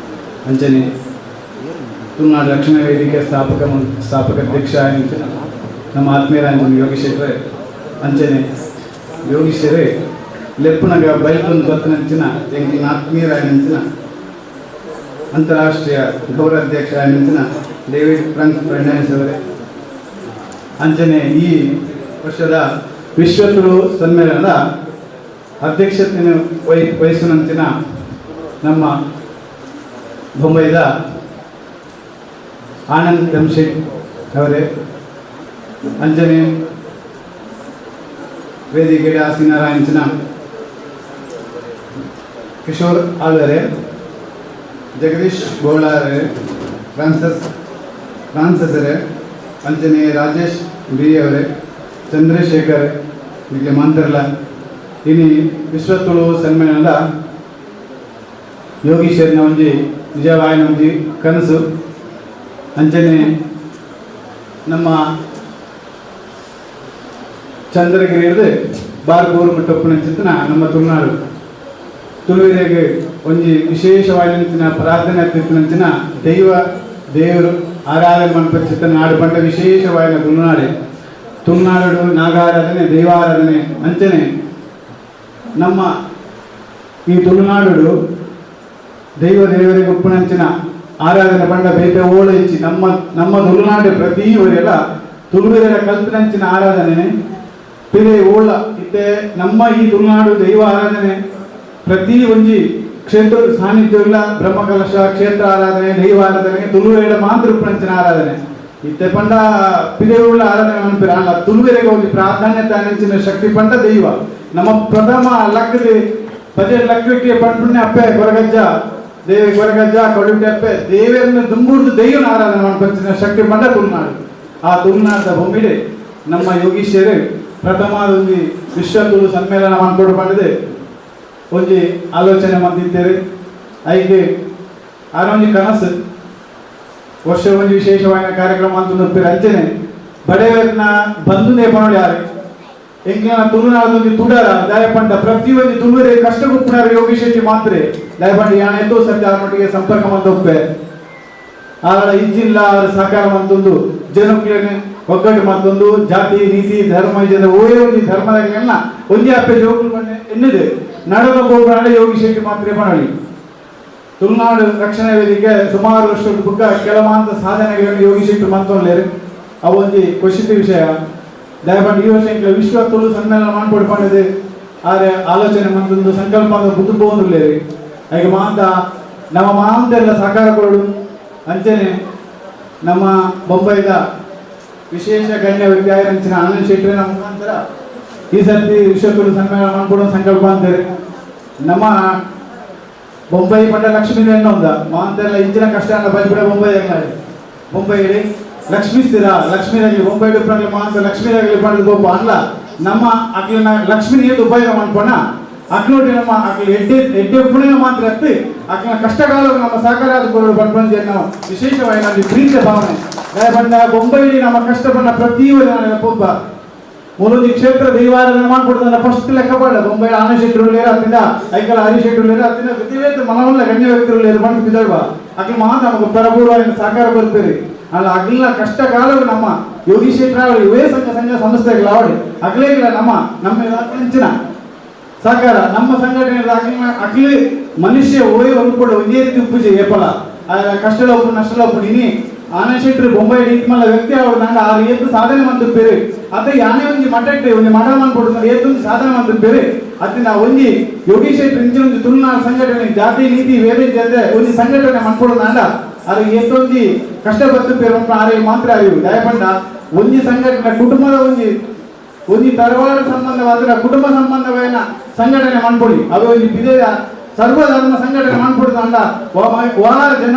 F: ಅಂಚನೆ ತುಳುನಾಡು ಲಕ್ಷ್ಮೀ ವೇದಿಕೆ ಸ್ಥಾಪಕ ಅಧ್ಯಕ್ಷ ಆಯ್ನ ನಮ್ಮ ಆತ್ಮೀಯರಾಂಜನ ಯೋಗೀಶ್ವರೇ ಅಂಚನೆ ಯೋಗೀಶ್ವರೇ ಲೆಪ್ಪುನಗ ಬಯಲೊಂದು ಬತ್ತನಂಚಿನ ಎಂಗಿನ ಆತ್ಮೀಯರಾಯನಂಚಿನ ಅಂತಾರಾಷ್ಟ್ರೀಯ ಗೌರವಾಧ್ಯಕ್ಷ ಆಯ್ನಂಚಿನ ಡೇವಿಡ್ ಫ್ರಾಂಕ್ ಫರ್ನಾಂಡಿಸ್ ಅವರೇ ಅಂಚನೆ ಈ ವರ್ಷದ ವಿಶ್ವ ತುಳು ಸಮ್ಮೇಳನದ ಅಧ್ಯಕ್ಷತೆಯನ್ನು ವಹಿಸುವಂತಿನ ನಮ್ಮ ಬೊಂಬೈದ ಆನಂದ್ ಧಮ್ಶೆಟ್ ಅವರೇ ಅಂಜನೆ ವೇದಿಕೆ ಆಸೀನರಾಯಂಚಿನ ಕಿಶೋರ್ ಆಲ್ವರೆ ಜಗದೀಶ್ ಗೋಳಾರೆ ಫ್ರಾನ್ಸಸರೇ ಅಂಜನೆ ರಾಜೇಶ್ ಬಿ ಅವರೇ ಚಂದ್ರಶೇಖರ್ ಇಲ್ಲಿ ಮಾಂತರ್ಲ ಇನಿ ವಿಶ್ವ ತುಳು ಸಮ್ಮೇಳನದ ಯೋಗೀಶ್ವರನ ಒಂಜಿ ನಿಜವಾಯಿನ ಒಂಜಿ ಕನಸು ಅಂಚನೆ ನಮ್ಮ ಚಂದ್ರಗಿರಿಯದು ಬಾರ್ ಗೋರು ಟೊಪ್ಪನ ಚಿತ್ತನ ನಮ್ಮ ತುಳುನಾಡು ತುಳುವಿಗೆ ಒಂಜಿ ವಿಶೇಷವಾದ ಪ್ರಾರ್ಥನೆ ತಿತ್ತಿನ ದೇವರು ಆರಾಧನೆ ಮನ್ಪ ಚಿತ್ತನ ನಾಡು ಪಂಡ ವಿಶೇಷವಾದ ತುಳುನಾಡು ನಾಗಾರಾಧನೆ ದೈವಾರಾಧನೆ ಅಂಚನೆ ನಮ್ಮ ಈ ತುಳುನಾಡು ದೇವರಿಗೆ ಉಪ್ಪುನಂಚಿನ ಆರಾಧನೆ ಪಂಡ ಬೇತೆ ಓಳ ಇಚ್ಚಿ ನಮ್ಮ ತುಳುನಾಡು ಪ್ರತಿ ಊರೆಲ್ಲ ತುಳುವಿರ ಕಲ್ಪನಂಚಿನ ಆರಾಧನೆ ಪಿರೆ ಓಳ ಇತ್ತೆ ನಮ್ಮ ಈ ತುಳುನಾಡು ದೈವ ಆರಾಧನೆ ಪ್ರತಿ ಒಂಜಿ ಕ್ಷೇತ್ರ ಸಾನ್ನಿಧ್ಯವಿಲ್ಲ ಬ್ರಹ್ಮಕಲಶ ಕ್ಷೇತ್ರ ಆರಾಧನೆ ದೈವ ಆರಾಧನೆ ತುಳುವಿರ ಮಾತ್ರ ಉಪ್ಪುನಂಚಿನ ಆರಾಧನೆ ಇತ್ತೆ ಪಂಡ ಪಿದೇವುಳ್ಳ ಆರಾಧನೆ ಮನ್ಪಿರ ಅಲ್ಲ ತುಳುವೆರೆಗೆ ಹೋಗಿ ಪ್ರಾಧಾನ್ಯತೆ ಅನ್ನಿಂಚಿನ ಶಕ್ತಿ ಪಂಡ ದೈವ ನಮ್ಮ ಪ್ರಥಮ ಲಕ್ಕದ ಪದೇ ಲಕ್ಕಕ್ಕೆ ಪಂಪುಣ್ಯ ಅಪ್ಪೆ ಕೊರಗಜ್ಜ ದೇವಿ ಕೊರಗಜ್ಜ ಕೊಡುಗೆ ಅಪ್ಪೆ ದೇವರನ್ನ ದುಂಬುರ್ದು ದೈವನ ಆರಾಧನೆ ಮನ್ಪಂಚಿನ ಶಕ್ತಿ ಪಂಡ ತುಳುನಾಡು ಆ ತುಳುನಾಡದ ಭೂಮಿಡೆ ನಮ್ಮ ಯೋಗೀಶ್ವರೇ ಪ್ರಥಮ ಒಂದು ವಿಶ್ವ ತುಳು ಸಮ್ಮೇಳನ ಮಾಡ್ಕೊಂಡು ಬಂದಿದೆ ಒಂಜಿ ಆಲೋಚನೆ ಮಂದಿದ್ದೇವೆ ಐಗೆ ಆರೊಂಜಿ ಕನಸು ವರ್ಷ ಒಂದು ವಿಶೇಷವಾದ ಕಾರ್ಯಕ್ರಮ ಅಂತ ನೋಡ್ತೀರಿ ಅಂಚನೆ ಬಡವರನ್ನ ಬಂಧು ನೇಪನೋಡು ಯಾರು ಎಂಕ್ಲನ ತುಳುನಾಡದೊಂದು ತುಡರ ದಯಪಂಡ ಪ್ರತಿಯೊಂದು ತುಳುವರೆ ಕಷ್ಟ ಗುಪ್ಪುನಾರ ಯೋಗಿ ಶೆಟ್ಟಿ ಮಾತ್ರ ದಯಪಂಡ ಯಾಣ ಎಂದೋ ಸತ್ಯ ಅವ್ರ ಮಟ್ಟಿಗೆ ಸಂಪರ್ಕ ಮಂತೊಪ್ಪೆ ಆಳ ಇಜ್ಜಿಲ್ಲ ಅವರ ಸಹಕಾರ ಮಂತೊಂದು ಜನಕ್ಲೇನೆ ಒಗ್ಗಟ್ಟು ಮತ್ತೊಂದು ಜಾತಿ ನೀತಿ ಧರ್ಮ ಇದರ ಓಯೋ ಒಂದು ಧರ್ಮದಾಗಲೆಲ್ಲ ಒಂದೇ ಅಪ್ಪೆ ಜೋಗುಲು ಬಣ್ಣೆ ಎನ್ನಿದೆ ನಡೆದ ಹೋಗ್ಬಾಡ ಯೋಗಿ ಶೆಟ್ಟಿ ಮಾತ್ರ ಪಣಳಿ ತುಳುನಾಡು ರಕ್ಷಣಾ ವೇದಿಕೆ ಸುಮಾರು ವರ್ಷದ ಬುಕ್ಕ ಕೆಲವಂತ ಸಾಧನೆಗಳನ್ನು ಯೋಗಿ ಶೆಟ್ಟಿ ಮಂತೊಳ್ಳೆರು ಅವೊಂದು ಖುಷಿತ ವಿಷಯ ದಯಪಂಡ ಈ ವರ್ಷ ವಿಶ್ವ ತುಳು ಸಮ್ಮೇಳನ ಮಾಡ್ಕೊಡ್ಕೊಂಡಿದೆ ಆದರೆ ಆಲೋಚನೆ ಮಂತೊಂದು ಸಂಕಲ್ಪ ಬುದ್ಧಿ ಹೋಗುದಿಲ್ಲೇರಿ ಹಾಗೆ ಮಾಂತ ನಮ್ಮ ಮಾಂತೆಲ್ಲ ಸಹಕಾರ ಕೊಡು ಅಂಚನೆ ನಮ್ಮ ಬೊಂಬೈದ ವಿಶೇಷ ಗಣ್ಯ ವ್ಯಕ್ತಿ ಆಗಿರಂಚಿನ ಆನಂದ್ ಶೆಟ್ಟಿನ ಮುಖಾಂತರ ಈ ಸರ್ತಿ ವಿಶ್ವ ತುಳು ಸಮ್ಮೇಳನ ಮಾಡ್ಕೊಡೋ ಸಂಕಲ್ಪ ಅಂತಾರೆ ನಮ್ಮ ಬೊಂಬೈ ಪಂಡ ಲಕ್ಷ್ಮೀ ಒಂದ ಮಾಂತೆಲ್ಲ ಇಂಚಿನ ಕಷ್ಟ ಅನ್ನ ಬಂದ್ಬಿಡ ಬೊಂಬೈ ಹೇಳಿ ಲಕ್ಷ್ಮೀ ಸ್ಥಿರ ಲಕ್ಷ್ಮೀರಾಗಲಿ ಬೊಂಬೈ ಡಿಫ್ರೆಂಟ್ ಮಾಂತ ಲಕ್ಷ್ಮೀರಾಗಲಿ ಪಡೆದು ಗೋಪ ಅಲ್ಲ ನಮ್ಮ ಅಕ್ಲಿನ ಲಕ್ಷ್ಮೀ ಏನು ಉಪಯೋಗ ಮಾಡ್ಕೋಣ ಅಕ್ಲೋಟಿ ನಮ್ಮ ಅಕ್ಲು ಎಡ್ಡೆ ಪುಣ್ಯ ಮಾತ್ರ ಅತ್ತು ಅಕ್ಲ ಕಷ್ಟಕಾಲ ನಮ್ಮ ಸಹಕಾರ ಪಡ್ಬಂದು ನಾವು ವಿಶೇಷವಾಗಿ ನಮಗೆ ಪ್ರೀತಿಯ ಭಾವನೆ ಬಂದ ಬೊಂಬೈಲಿ ನಮ್ಮ ಕಷ್ಟ ಬಂದ ಪ್ರತಿಯೊಂದು ಒಬ್ಬ ಮೂಲೊಂದು ಕ್ಷೇತ್ರ ದೈವಾರಾಧನೆ ಮಾಡ್ಕೊಡ್ತಾನೆ ಫಸ್ಟ್ ಲೆಕ್ಕ ಪಡ ಬೊಂಬೈ ಆನಶೆಟ್ಟರು ಲೇರ ಹತ್ತಿಂದ ಐಕಲ ಹರಿಶೆಟ್ಟರು ಲೇರ ಹತ್ತಿಂದ ಪ್ರತಿವೇತ ಮನವಲ್ಲ ಗಣ್ಯ ವ್ಯಕ್ತಿಗಳು ಲೇರು ಬಂದು ಬಿದ್ದಲ್ವಾ ಅಕ್ಲು ಮಾತ್ರ ನಮಗೆ ಪರಪೂರ್ವ ಸಹಕಾರ ಬರ್ತೀರಿ ಅಲ್ಲ ಅಗ್ಲ ಕಷ್ಟ ಕಾಲವು ನಮ್ಮ ಯೋಗೀಶೇಖರ ಇವೇ ಸಂಘ ಸಂಸ್ಥೆಗಳು ಅವಳಿ ಅಗ್ಲೇಗಳ ನಮ್ಮ ಹೆಂಚಿನ ಸಹಕಾರ ನಮ್ಮ ಸಂಘಟನೆ ಅಗ್ಲಿ ಮನುಷ್ಯ ಓಯ್ ಹೊಂದ್ಕೊಂಡು ಒಂದೇ ರೀತಿ ಪೂಜೆ ಏಪಲ ಕಷ್ಟಲ ಒಪ್ಪು ನಷ್ಟಲ ಒಪ್ಪು ನೀನಿ ಆನಶೆಟ್ರು ಬೊಂಬೈ ಇತ್ಮಲ್ಲ ವ್ಯಕ್ತಿ ಅವರು ನಂಗೆ ಆ ಏತು ಸಾಧನೆ ಮಂದಿರ್ಬೇರೆ ಅತ್ತ ಯಾನೇ ಒಂಜಿ ಮಠಕ್ಕೆ ಒಂದು ಮಠ ಮಾಡ್ಕೊಡ್ತಾರೆ ಏತೊಂದು ಸಾಧನೆ ಮಂದಿರ್ಬೇರೆ ಅತ್ತಿನ ಒಂಜಿ ಯೋಗೀಶೇಖರ್ ಇಂಚಿ ಒಂದು ತುಳುನಾಡು ಸಂಘಟನೆ ಜಾತಿ ನೀತಿ ವೇದ ಜೊತೆ ಒಂದು ಸಂಘಟನೆ ಮಾಡ್ಕೊಡೋದು ಅಂಡ ಅದು ಎಷ್ಟೊಂದು ಕಷ್ಟಪಟ್ಟು ಆರೆ ಮಾತ್ರ ಅರಿವು ದಯಪಂಡ ಒಂಜಿ ಸಂಘಟನೆ ಕುಟುಂಬದ ಒಂಜಿ ತರವಾರ ಸಂಬಂಧವಾದ ಕುಟುಂಬ ಸಂಬಂಧವಾದ ಸಂಘಟನೆ ಮಾಡ್ಕೊಡಿ ಅದು ಒಂದು ವಿಧೇಯ ಸರ್ವಧರ್ಮ ಸಂಘಟನೆ ಮಾಡ್ಕೊಡುದು ಅಂಡ ವಾರ ಜನ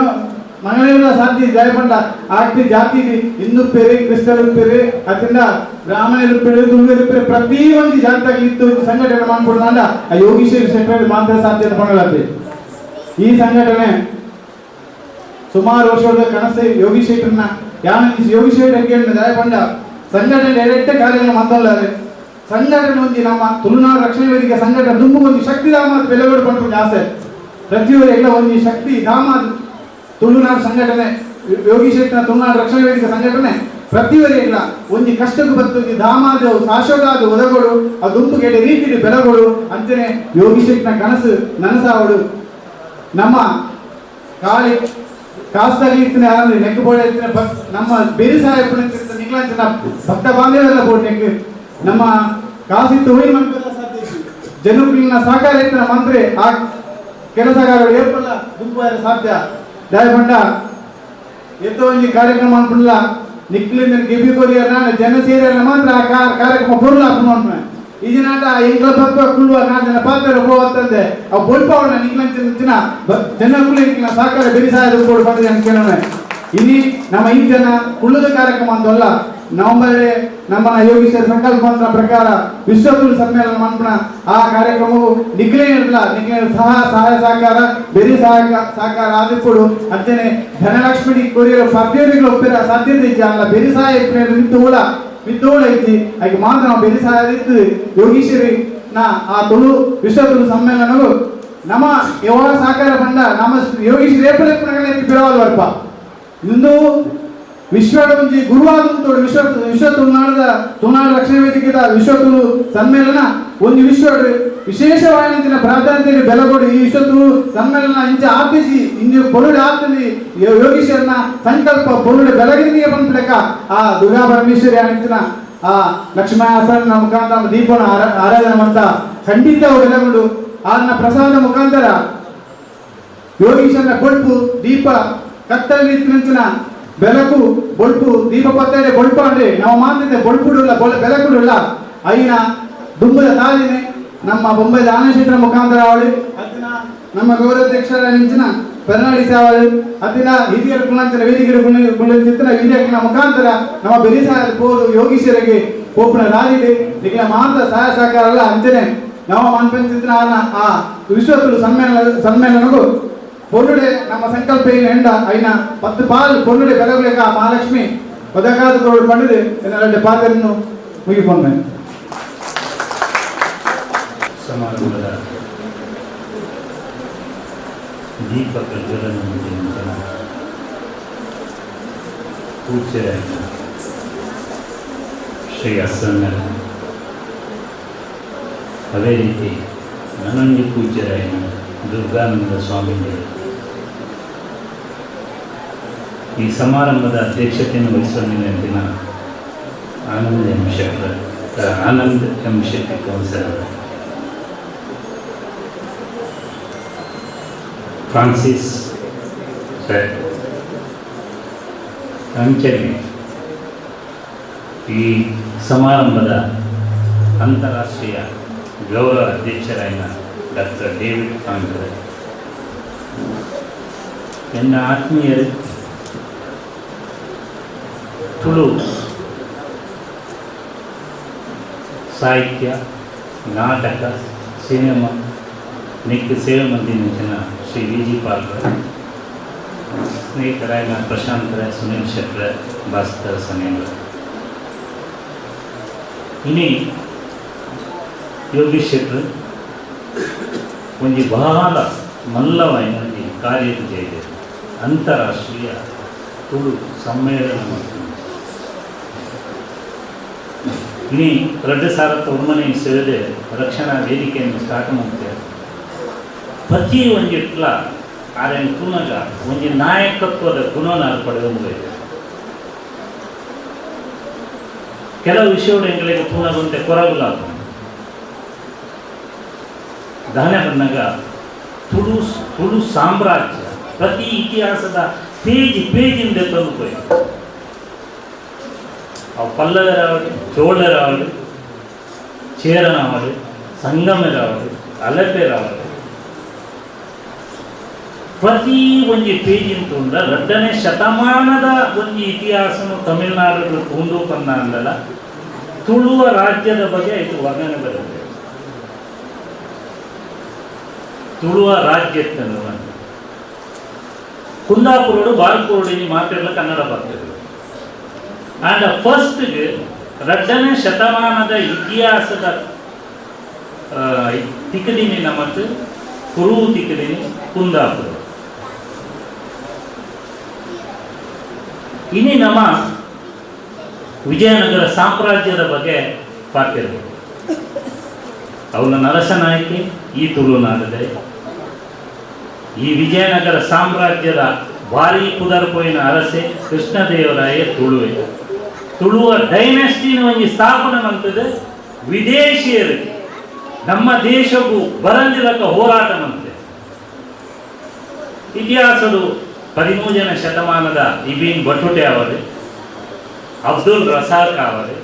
F: ಮನೆಯಲ್ಲ ಸಾಧ್ಯ ದಯಪಂಡ ಆಗ್ತಿ ಜಾತಿ ಹಿಂದೂ ಪೇರೆ ಕ್ರಿಸ್ತರು ಪೇರೆ ಅದರಿಂದ ಬ್ರಾಹ್ಮಣರು ಪೇರೆ ತುಳುವರು ಪೇರೆ ಪ್ರತಿಯೊಂದು ಜಾತಿಯಾಗಿ ಇತ್ತು ಸಂಘಟನೆ ಮಾಡ್ಕೊಡುದು ಅಂಡ ಆ ಯೋಗೀಶ್ವರ ಶೆಟ್ಟರ್ ಮಾತ್ರ ಸಾಧ್ಯ ಪಡಲತ್ತೆ ಈ ಸಂಘಟನೆ ಸುಮಾರು ವರ್ಷದ ಕನಸು ಯೋಗೀಶೇಖರ್ನ ಯೋಗೀಶೇಖರ್ಗೆ ದಯಪಂಡ ಸಂಘಟನೆ ಡೈರೆಕ್ಟ್ ಕಾರ್ಯಕ್ರಮ ಮಾತಾಡಲಾರೆ ಸಂಘಟನೆ ಒಂದು ನಮ್ಮ ತುಳುನಾಡು ರಕ್ಷಣೆ ವೇದಿಕೆ ಸಂಘಟನೆ ತುಂಬ ಒಂದು ಶಕ್ತಿ ಧಾಮ ಬೆಲೆಗಳು ಪಡ್ಕೊಂಡು ಆಸೆ ಪ್ರತಿಯೊಬ್ಬರು ಎಲ್ಲ ಒಂದು ಶಕ್ತಿ ಧಾಮ ತುಳುನಾಡು ಸಂಘಟನೆ ಯೋಗೀಶೇಖರ್ನ ತುಳುನಾಡು ರಕ್ಷಣೆ ವೇದಿಕೆ ಸಂಘಟನೆ ಪ್ರತಿಯೊಬ್ಬರು ಇಲ್ಲ ಒಂದು ಕಷ್ಟಕ್ಕೆ ಬತ್ತು ಧಾಮಾದ ಶಾಶ್ವತಾದ ಒದಗಳು ಆ ದುಂಪುಗೆ ರೀತಿ ಬೆಲೆಗಳು ಅಂತೇನೆ ಯೋಗೀಶೇಖರ್ನ ಕನಸು ನನಸಾವಡು ನಮ್ಮ ಕಾಳಿ ಕಾಸ್ತಾಗಿ ಇರ್ತೀನಿ ಆರಾಮ್ರಿ ನೆಕ್ ಬೋರ್ಡ್ ಇರ್ತೀನಿ ನಮ್ಮ ಬೇರೆ ಸಾಹೇಬ್ ನಿಕ್ಲಾಂಚಿನ ಭಕ್ತ ಬಾಂಧವೆಲ್ಲ ಬೋರ್ಡ್ ನೆಕ್ ನಮ್ಮ ಕಾಸಿತ್ತು ಹೋಗಿ ಮಾಡ್ಕೊಳ್ಳೋ ಸಾಧ್ಯ ಜನಕ್ಕಿನ ಸಹಕಾರ ಇರ್ತಾನ ಮಂತ್ರಿ ಆ ಕೆಲಸಗಾರರು ಏರ್ಪಲ್ಲ ದುಂಬಾರ ಸಾಧ್ಯ ದಯಪಂಡ ಎತ್ತೋ ಒಂದು ಕಾರ್ಯಕ್ರಮ ಅನ್ಕೊಂಡ್ಲ ನಿಕ್ಲಿಂದ ಗಿಬಿ ಕೊರಿಯರ್ ನಾನು ಜನ ಸೇರಿಯಲ್ಲ ಮಾತ್ರ ಆ ಕಾರ್ಯಕ್ರಮ ಬರಲ್ಲ ಅನ್ಕೊಂಡ್ರೆ ಈ ದಿನ ಎಂಗ್ಲ ಭಕ್ತ ಕುಳ್ಳುವ ನಾನು ಪಾತ್ರ ಹೋಗತ್ತಂದೆ ಅವು ಬೊಲ್ಪವನ್ನ ನಿಕ್ಲಂಚಿನ ಜನಕ್ಕೂ ಸಹಕಾರ ಬೆರಿಸಾಯದ ಕೊಡು ಬಂದಿದೆ ಅಂತ ಕೇಳೋಣ ಇಲ್ಲಿ ನಮ್ಮ ಈ ಜನ ಕುಳ್ಳದ ಕಾರ್ಯಕ್ರಮ ಅಂತಲ್ಲ ನವೆಂಬರ್ ನಮ್ಮನ್ನ ಯೋಗೀಶ್ವರ ಸಂಕಲ್ಪ ಪ್ರಕಾರ ವಿಶ್ವ ತುಳು ಸಮ್ಮೇಳನ ಮಾಡ್ಬಿಡ ಆ ಕಾರ್ಯಕ್ರಮವು ನಿಕ್ಲೇ ಇರಲ್ಲ ನಿಕ್ಲೇ ಸಹಾಯ ಸಹಕಾರ ಬೇರೆ ಸಹಕಾರ ಆದಿಕೊಡು ಅಂತೆಯೇ ಧನಲಕ್ಷ್ಮಿ ಕೊರಿಯರ ಪದ್ಯಗಳು ಒಪ್ಪಿರ ಸಾಧ್ಯತೆ ಇದೆ ಅಲ್ಲ ಬೇರೆ ಸಹಾಯ ಮಿತ್ತೋಳ ಐತಿ ಹಾಗೆ ಮಾತ್ರ ನಾವು ಬೇರೆ ಸಹಾಯ ಇತ್ತು ಯೋಗೀಶ್ವರಿ ಆ ತುಳು ವಿಶ್ವ ತುಳು ಸಮ್ಮೇಳನವು ನಮ್ಮ ಯಾವಾಗ ಸಹಕಾರ ಬಂದ ನಮ್ಮ ಯೋಗೀಶ್ವರಿ ಏಪಲೆಪ್ಪಣಗಳ ಬಿರವಾದ ವರ್ಪ ಇಂದು ವಿಶ್ವದ ಒಂದು ಗುರುವಾದಂತ ವಿಶ್ವ ತುಳುನಾಡು ರಕ್ಷಣೆ ವೇದಿಕೆದ ವಿಶ್ವ ತುಳು ಸಮ್ಮೇಳನ ಒಂದು ವಿಶೇಷವಾದ ಪ್ರಾಧಾನ್ಯತೆ ಬೆಲೆಗೊಡು ಈ ವಿಶ್ವ ತುಳು ಸಮ್ಮೇಳನ ಇಂಚ ಆಪಿಸಿ ಇಂದು ಪೊರುಡೆ ಆತಲ್ಲಿ ಯೋಗೀಶ್ವರನ ಸಂಕಲ್ಪ ಪೊರುಡೆ ಬೆಳಗಿನಿಗೆ ಬಂದ್ಬಿಡಕ ಆ ದುರ್ಗಾ ಪರಮೇಶ್ವರಿ ಅಂತಿನ ಆ ಲಕ್ಷ್ಮಣ ಮುಖಾಂತರ ದೀಪನ ಆರಾಧನೆ ಅಂತ ಖಂಡಿತ ಬೆಲೆಗೊಂಡು ಆನ ಪ್ರಸಾದ ಮುಖಾಂತರ ಯೋಗೀಶ್ವರನ ಬೊಳ್ಪು ದೀಪ ಕತ್ತಲ್ಲಿ ಬೆಳಕು ಬೊಳ್ಪು ದೀಪ ಪತ್ತಡೆ ಬೊಳ್ಪ ಅಂದ್ರೆ ನಾವು ಮಾತಿದ್ದೆ ಬೊಳ್ಪುಡುಲ್ಲ ಬೆಳಕುಡುಲ್ಲ ಐನ ದುಂಬದ ತಾಳಿನೇ ನಮ್ಮ ಬೊಂಬೈದ ಆನಶೇಖರ ಮುಖಾಂತರ ಅವಳು ಅದನ್ನ ನಮ್ಮ ಗೌರವಾಧ್ಯಕ್ಷರ ನಿಂಚಿನ ಪೆರ್ನಾಡಿ ಸಾವಳು ಅದನ್ನ ಹಿರಿಯರ ಕುಲಂಚಿನ ವೇದಿಕೆ ಕುಲಂಚಿನ ವಿದ್ಯಾರ್ಥಿಗಳ ಮುಖಾಂತರ ನಮ್ಮ ಬೆರಿಸಾಯ ಪೋರು ಯೋಗೀಶ್ವರಿಗೆ ಒಪ್ಪಣ ರಾಜಿದೆ ನಿಖಿಲ ಮಾತ್ರ ಸಹಾಯ ಸಹಕಾರ ಅಲ್ಲ ಅಂತೆಯೇ ನಾವು ಮನ್ಪಂಚಿನ ಆ ವಿಶ್ವ ತುಳು ಸಮ್ಮೇಳನಗೂ பொருளே நம்ம சங்கல்பையில் ಎಂಡ ಐನ 10 ಪಾಲ್ பொருளே ಬೆಳಗಲೇಕ ಮಹಾಲಕ್ಷ್ಮಿ ಒದಗಾದ ಕೊಡು ಪಂಡಿದೆ ಎನ್ನರಡೆ ಪಾತ್ರನ್ನು ಮುಗಿಕೊಂಡೆ
G: ಸಮಾರಂಭದ ದೀಪ ಪ್ರಜ್ವಲನ ಪೂಜ್ಯ ಶ್ರೀ ಅಸ್ಸನ್ನರ ಅದೇ ರೀತಿ ನನಂಜಿ ಪೂಜ್ಯರಾಯನ ದುರ್ಗಾನಂದ ಸ್ವಾಮೀಜಿಗಳು ಈ ಸಮಾರಂಭದ ಅಧ್ಯಕ್ಷತೆಯನ್ನು ವಹಿಸುವಂದಿನ Anand M Shetty councillor Francis ಅಂಚೆಗೆ ಈ ಸಮಾರಂಭದ ಅಂತಾರಾಷ್ಟ್ರೀಯ ಗೌರವ ಅಧ್ಯಕ್ಷರಾದ ಡಾಕ್ಟರ್ ಡೇವಿಡ್ ಕಾಂಗ್ರೆ ಎನ್ನ ಆತ್ಮೀಯರು ತುಳು ಸಾಹಿತ್ಯ ನಾಟಕ ಸಿನಿಮಾ ನಿತ್ಯ ಸೇವೆ ಮಂದಿನ ಶ್ರೀ ವಿ ಜಿ ಪಾಲ್ರ ಸ್ನೇಹಿತರಾಯ ಪ್ರಶಾಂತರ ಸುನೀಲ್ ಶೆಟ್ರ ಭಾಸ್ಕರ ಸನೇಂದ್ರ ಇನಿ ಯೋಗೀಶ್ ಶೆಟ್ರು ಒಂದು ಬಹಳ ಮಲ್ಲವಾಯಿನ ಕಾರ್ಯದ ಜೈದೆ ಅಂತಾರಾಷ್ಟ್ರೀಯ ತುಳು ಸಮ್ಮೇಳನ ಮಾಡ್ತೀನಿ ಇನಿ 2009 ಸೇರಿದೆ ರಕ್ಷಣಾ ವೇದಿಕೆಯನ್ನು ಸ್ಟಾರ್ಟ್ ಮಾಡ್ತೇವೆ ಪ್ರತಿ ಒಂದಿಟ್ಲ ಆರೇನು ತುನಗ ಒಂದು ನಾಯಕತ್ವದ ಗುಣನ ಪಡೆದು ಕೆಲವು ವಿಷಯಗಳು ಎಂಗಳಿಗೆ ತುನಗಂತೆ ಕೊರಗಲ ದಾನೆ ಬಂದಾಗ ತುಳು ಸಾಮ್ರಾಜ್ಯ ಪ್ರತಿ ಇತಿಹಾಸದ ಪೇಜಿಂದ ತಂದು ಅವು ಪಲ್ಲವರಾವಳಿ ಚೋಳರಾವಳಿ ಚೇರನಾವಳಿ ಸಂಗಮರಾವಳಿ ಅಲಪೆರಾವಳಿ ಪ್ರತಿ ಒಂದು ಪೇಜಿನ ತುಂಡ 2ನೇ ಶತಮಾನದ ಒಂದು ಇತಿಹಾಸನು ತಮಿಳುನಾಡು ತುಂಡು ಪನ್ನ ಅಂದಲ್ಲ ತುಳುವ ರಾಜ್ಯದ ಬಗ್ಗೆ ಇದು ವರ್ಣನೆ ಬರುತ್ತೆ ತುಳುವ ರಾಜ್ಯಕ್ಕನ್ನು ಕುಂದಾಪುರೋಡು ಬಾಲ್ಕೋಡಿನಿ ಮಾತೆಲ್ಲ ಕನ್ನಡ ಬರ್ತದೆ ಆ್ಯಂಡ್ ಫಸ್ಟ್ಗೆ 2ನೇ ಶತಮಾನದ ಇತಿಹಾಸದ ತಿಕ್ಕದಿನಿ ಮತ್ತು ಕುರು ತಿಕ್ಕದಿನಿ ಕುಂದಾಪುರ ಇನಿ ನಮ್ಮ ವಿಜಯನಗರ ಸಾಮ್ರಾಜ್ಯದ ಬಗ್ಗೆ ಪಾಠ್ಯರು ಅವನ ನರಸನಾಯ್ಕೆ ಈ ತುಳುನಾಡಿದೆ ಈ ವಿಜಯನಗರ ಸಾಮ್ರಾಜ್ಯದ ಭಾರಿ ಪುದರ್ಪೋಯಿನ ಅರಸೆ ಕೃಷ್ಣದೇವರಾಯ ತುಳುವೆ ತುಳುವ ಡೈನೆಸ್ಟಿನ ಒಂದು ಸ್ಥಾಪನೆ ಮಂತದೆ ವಿದೇಶಿಯರಿಗೆ ನಮ್ಮ ದೇಶಕ್ಕೂ ಬರಂದಿರಕ ಹೋರಾಟ ಮಂತೆ ಇತಿಹಾಸದು 13ನೇ ಶತಮಾನದ ಇಬೀನ್ ಬಟುಟೆ ಅವರೇ ಅಬ್ದುಲ್ ರಸಾಕ್ ಅವರೇ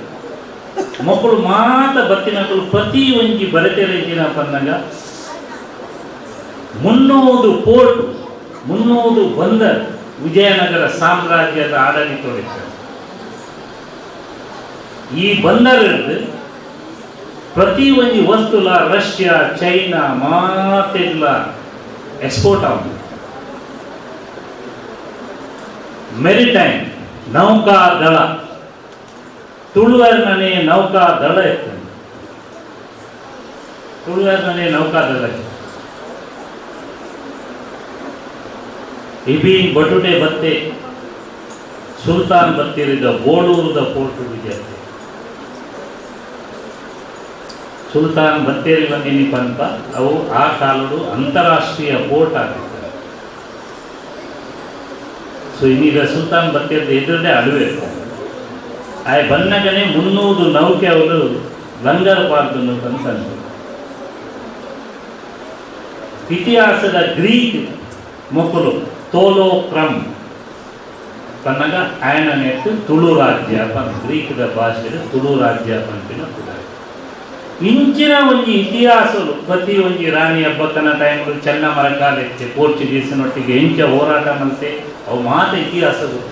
G: ಮಕ್ಕಳು ಮಾತ ಬತ್ತಿನಗಳು ಪ್ರತಿ ಒಂಜಿ ಬರತೆರೇಜಿನ ಪನ್ನಗ 300 ಪೋರ್ಟ್ 300 ಬಂದರ್ ವಿಜಯನಗರ ಸಾಮ್ರಾಜ್ಯದ ಆಡಳಿತ ಈ ಬಂದರ್ ಪ್ರತಿ ಒಂದು ವಸ್ತುಲ ರಷ್ಯಾ ಚೈನಾ ಮಾತೆಲ್ಲ ಎಕ್ಸ್ಪೋರ್ಟ್ ಆಗುತ್ತೆ ಮೆರಿಟೈಮ್ ನೌಕಾ ದಳ ತುಳುವರ್ನೇ ನೌಕಾ ದಳ ಇರ್ತದೆ ತುಳುವರ್ನೇ ನೌಕಾ ದಳ ಇಬೀನ್ ಬಟುಟೆ ಬತ್ತೆ ಸುಲ್ತಾನ್ ಬತ್ತಿರಿದ ಬೋಳೂರದ ಪೋರ್ಟ್ ವಿಜಯತೆ ಸುಲ್ತಾನ್ ಬತ್ತೇರಿ ಬಂದಿನಿ ಪಂತ ಅವು ಆ ಕಾಲಡು ಅಂತಾರಾಷ್ಟ್ರೀಯ ಪೋರ್ಟ್ ಆಗಿರ್ತದೆ ಸೊ ಇನ್ನೀಗ ಸುಲ್ತಾನ್ ಬತ್ತೇರಿದ ಎದುರದೇ ಅಳುವೆ ಆ ಬನ್ನಗನೆ 300 ನೌಕೆ ಅವರು ಲಂಗರ್ ಪಾರ್ದನ್ನು ತಂತಂದು ಇತಿಹಾಸದ ಗ್ರೀಕ್ ಮಕ್ಕಳು ತೋಲೋ ಕ್ರಮ್ ಪನ್ನಗ ಆಯನನೆತ್ತು ತುಳು ರಾಜ್ಯ ಪನ್ ಗ್ರೀಕ್ದ ಭಾಷೆಯಲ್ಲಿ ತುಳು ರಾಜ್ಯ ಪಂಪಿನ ಇಂಚಿನ ಒಂದು ಇತಿಹಾಸಗಳು ಪ್ರತಿ ಒಂದು ರಾಣಿ ಹಬ್ಬಕ್ಕನ ಟೈಮ್ಗಳು ಚನ್ನಮರಕಾಲೆತ್ತೆ ಪೋರ್ಚುಗೀಸಿನೊಟ್ಟಿಗೆ ಇಂಚ ಹೋರಾಟ ಮಂತೆ ಅವು ಮಾತ ಇತಿಹಾಸಗಳು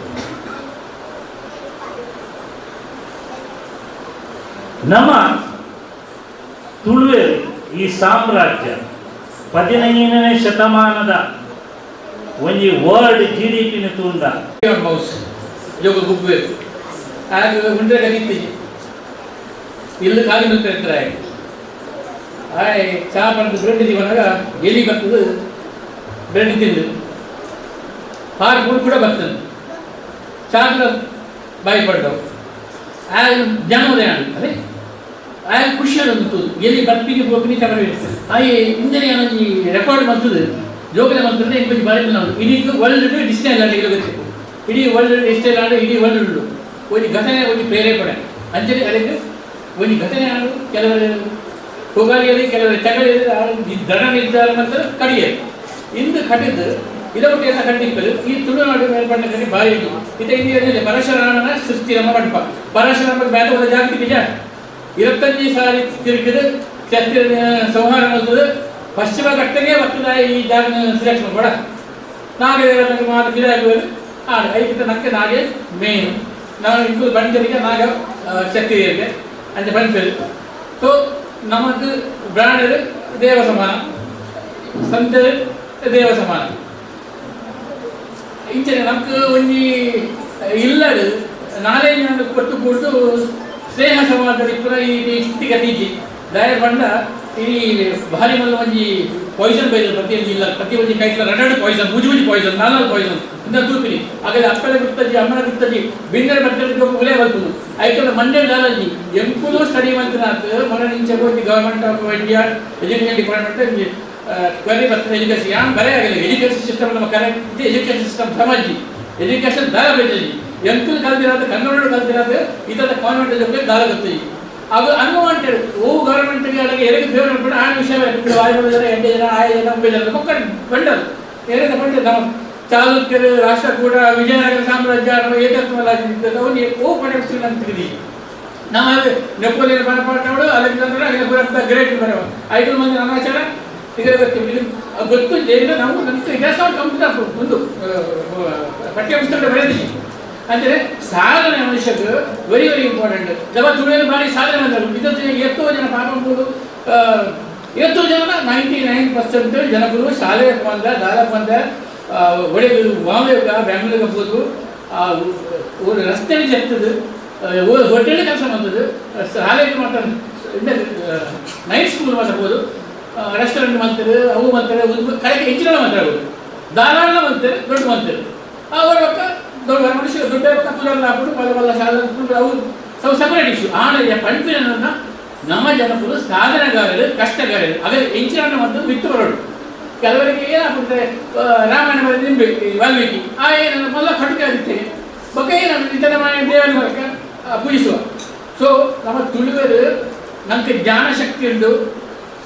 G: ನಮ್ಮ ತುಳುವೆ ಈ ಸಾಮ್ರಾಜ್ಯ 15ನೇ ಶತಮಾನದ ಒಂದು ವರ್ಲ್ಡ್ GDP ತೂಂಡ
H: ಜೋಗ ಗುಬ್ಬಬೇಕು ಆಗ ಮುಂದೆ ಕರೀತಿ ಇಲ್ಲಿ ಕಾಲಿ ನಿಂತಿರ್ತಾರೆ ಆಯ್ ಚಾ ಪಡೆದು ಬ್ರೆಡ್ ಇದೀವನಾಗ ಎಲಿ ಬರ್ತದೆ ಬ್ರೆಡ್ ತಿಂದು ಹಾಗೆ ಕೂಡ ಬರ್ತದೆ ಚಾಕ್ರ ಬಾಯಿ ಪಡ್ದವು ಆಗ ಜನೋದಯ ಅದೇ ಆಗ ಖುಷಿ ಅನ್ನೋದು ಎಲ್ಲಿ ಬರ್ಪಿಗೆ ಹೋಗಿ ತಗೊಂಡು ಹಾಗೆ ಹಿಂದೆ ಈ ರೆಕಾರ್ಡ್ ಬಂತದ್ದು ಜೋಗದ ಮಂತ್ರದ ಇಂకొಂచెం ಬಾರಿ ನಾವು ಇಡೀ ವರ್ಲ್ಡ್ ಡಿಸ್ನೇ ಲ್ಯಾಂಡ್ ಇರಬೇಕು ಇಡೀ ವರ್ಲ್ಡ್ ಡಿಸ್ನೇ ಲ್ಯಾಂಡ್ ಇಡೀ ವರ್ಲ್ಡ್ ಒಂದು ಘಟನೆ ಒಂದು ಪ್ರೇರೇಪಣೆ ಅಂಚನೆ ಅದಕ್ಕೆ ಒಂದು ಘಟನೆ ಆಡು ಕೆಲವರು ಹೋಗಾಲಿಯಲ್ಲಿ ಕೆಲವರು ತಗಲಿಯಲ್ಲಿ ದಣ ನಿರ್ಧಾರ ಮತ್ತು ಕಡಿಯರು ಇಂದು ಕಡಿದು ಇದೊಟ್ಟು ಎಲ್ಲ ಕಂಡಿಪ್ಪದು ಈ ತುಳುನಾಡು ಮೇಲ್ಪಂಡ ಬಾರಿ ಇದು ಇಂಡಿಯಾದಲ್ಲಿ ಪರಶುರಾಮನ ಸೃಷ್ಟಿ ನಮ್ಮ ಮಂಟಪ ಪರಶುರಾಮ ಬೇಟದ ಜಾಗೃತಿ ನಿಜ 25 ಸಾರಿ ತಿರುಗಿದು ಸಂಹಾರ ಮಾಡ್ತದೆ ಪಶ್ಚಿಮ ಘಟ್ಟಕ್ಕೆ ಬರ್ತದ ಈ ಜಾಗ ಸಿಲೆಕ್ಷನ್ ಕೂಡ ನಾಗೆ ಮಾತು ಗಿಡಗಳು ಆಡ ಐದು ನಕ್ಕೆ ನಾಗೆ ಮೇನ್ ನಾವು ಇಂದು ಬಂಜರಿಗೆ ನಾಗ ಕ್ಷತ್ರಿಯರಿಗೆ ಅಂತ ಬಂದಿದ್ದು ಸೊ ನಮದು ಬ್ರಾಂಡ್ ದೇವ ಸಮಾನ ಸಂತ ದೇವ ಸಮಾನ ಇಂಚನೆ ನಮ್ಗೆ ಒಂಜಿ ಇಲ್ಲಡು ನಾಲೆಜ್ ಕೊಟ್ಟು ಕೊಟ್ಟು ಸ್ನೇಹ ಸಮಾಜದಲ್ಲಿ ಪುರ ಈ ಸ್ಥಿತಿಗತಿ ದಯ ಬಂಡ ಈ ಭಾರಿ ಮಲ್ಲ ಒಂಜಿ ಪಾಯ್ಸನ್ ಬೈದ ಪ್ರತಿಯೊಂದು ಇಲ್ಲ ಪ್ರತಿ ಒಂಜಿ ಕೈಟ್ಲ ರಡಡು ಪಾಯ್ಸನ್ ಮುಜಿ ಪಾಯ್ಸನ್ ನಾಲ್ಕು ಪಾಯ್ಸನ್ ಇಂದ ತೂಪಿನಿ ಹಾಗಾದ್ರೆ ಅಪ್ಪನ ಗುರ್ತಜಿ ಅಮ್ಮನ ಗುರ್ತಜಿ ಬಿಂದರ ಬಟ್ಟೆ ಒಲೆ ಬರ್ತದೆ ಐಕಲ್ಲ ಮಂಡ್ಯ ದಾಲಜಿ ಎಂಕುಲು ಸ್ಟಡಿ ಮಂತ್ರಾತ್ ಮನ ನಿಂಚೆ ಹೋಗಿ government of India education department query ಬರ್ತದೆ ಎಜುಕೇಷನ್ ಯಾನ್ ಬರೇ ಆಗಿಲ್ಲ ಎಜುಕೇಷನ್ ಸಿಸ್ಟಮ್ ನಮ್ಮ ಕರೆಕ್ಟ್ ಎಜುಕೇಷನ್ ಸಿಸ್ಟಮ್ ಸಮಾಜಿ ಎಜುಕೇಷನ್ ದಾರ ಬೇಜಿ ಎಂಕುಲು ಕಲ್ತಿರೋದು ಕನ್ನಡ ಕಲ್ತಿರೋದು ಇದರ ಕಾನ್ವೆಂಟ್ ಜೊತೆ ದಾರ ಗೊತ್ತಿ ಅದು ಅನ್ವಾಂಟೆಡ್ ಓ ಗವರ್ಮೆಂಟ್ಗೆ ಅದಕ್ಕೆ ಎರಡು ಫೇವರ್ ಬಿಡ ಆ ವಿಷಯವೇ ವಾಯುವ್ಯ ಜನ 8 ಜನ 5 ಜನ 9 ಜನ ಮಕ್ಕಳು ಬಂಡಲ್ ಎರಡು ಬಂಡೆ ನಾವು ಚಾಲುಕ್ಯರು ರಾಷ್ಟ್ರಕೂಟ ವಿಜಯನಗರ ಸಾಮ್ರಾಜ್ಯ ಏಕತ್ವಲ್ಲ ಅವನಿಗೆ ಓ ಪಡೆಯುತ್ತೀವಿ ಅಂತೀವಿ ನಾವು ಅದು ನೆಪೋಲಿಯನ್ ಬನಪಾಟಗಳು ಅಲೆಕ್ಸಾಂಡರ್ ಅಲೆಕ್ಸಾಂಡರ್ ಗ್ರೇಟ್ ಬರವ 5 ಮಂದಿ ಅನಾಚಾರ ಈಗ ಗೊತ್ತು ಏನು ನಾವು ನಮ್ಗೆ ಇತಿಹಾಸ ಕಂಪ್ಲೀಟ್ ಒಂದು ಪಠ್ಯ ಪುಸ್ತಕ ಬರೆದಿದ್ದೀವಿ ಅಂದರೆ ಸಾಧನೆ ಮನುಷ್ಯಕ್ಕೆ ವೆರಿ ವೆರಿ ಇಂಪಾರ್ಟೆಂಟ್ ಜವ ತುಳಿಯಲು ಬಾರಿ ಸಾಧನೆ ಅಂದರು ಇದೊಂದು ಎಷ್ಟೋ ಜನ ಪಾಪ ಎಂಬುದು ಎಷ್ಟೋ ಜನ 99% ಜನಗಳು ಶಾಲೆಗೆ ಬಂದ ದಾರಕ್ಕೆ ಬಂದ ಒಳ್ಳೆ ಬಾಂಬೆಗೆ ಬೆಂಗಳೂರಿಗೆ ಹೋಗ್ಬೋದು ಒಂದು ರಸ್ತೆಯಲ್ಲಿ ಜರ್ತದೆ ಹೋಟೆಲ್ ಕೆಲಸ ಮಾಡ್ತದೆ ಶಾಲೆಗೆ ಮಾತ್ರ ನೈಟ್ ಸ್ಕೂಲ್ ಮಾತಾಡ್ಬೋದು ರೆಸ್ಟೋರೆಂಟ್ ಮಾಡ್ತಾರೆ ಅವು ಮಾಡ್ತಾರೆ ಕಡೆಗೆ ಹೆಚ್ಚಿನ ಮಾತಾಡ್ಬೋದು ಧಾರಾಳ ಮಾಡ್ತಾರೆ ದೊಡ್ಡ ಮಾಡ್ತಾರೆ ಅವರ ಪಕ್ಕ ದೊಡ್ಡ ಮನುಷ್ಯ ದೊಡ್ಡ ಪಕ್ಕ ತುಲರ್ನ ಹಾಕ್ಬಿಟ್ಟು ಪಲ್ಲ ಶಾಲೆ ಅವು ಸಪರೇಟ್ ಇಶ್ಯೂ ಆದರೆ ಪಂಪಿನ ನಮ್ಮ ಜನಪದರು ಸಾಧನೆಗಾರರು ಕಷ್ಟಗಾರರು ಅದರ ಹೆಂಚಿನ ಮತ್ತು ಬಿಟ್ಟು ಬರೋದು ಕೆಲವರಿಗೆ ಏನಾಗ್ಬಿಡ್ತಾರೆ ರಾಮಾಯಣ ಬರೆದು ವಾಲ್ಮೀಕಿ ಆ ಏನು ಮೊದಲ ಕಟುಕೆ ಆಗುತ್ತೇನೆ ಬಗ್ಗೆ ಏನು ಇತರ ದೇವರ ಪೂಜಿಸುವ ಸೊ ನಮ್ಮ ತುಳುವರು ನಮಗೆ ಜ್ಞಾನ ಶಕ್ತಿ ಉಂಟು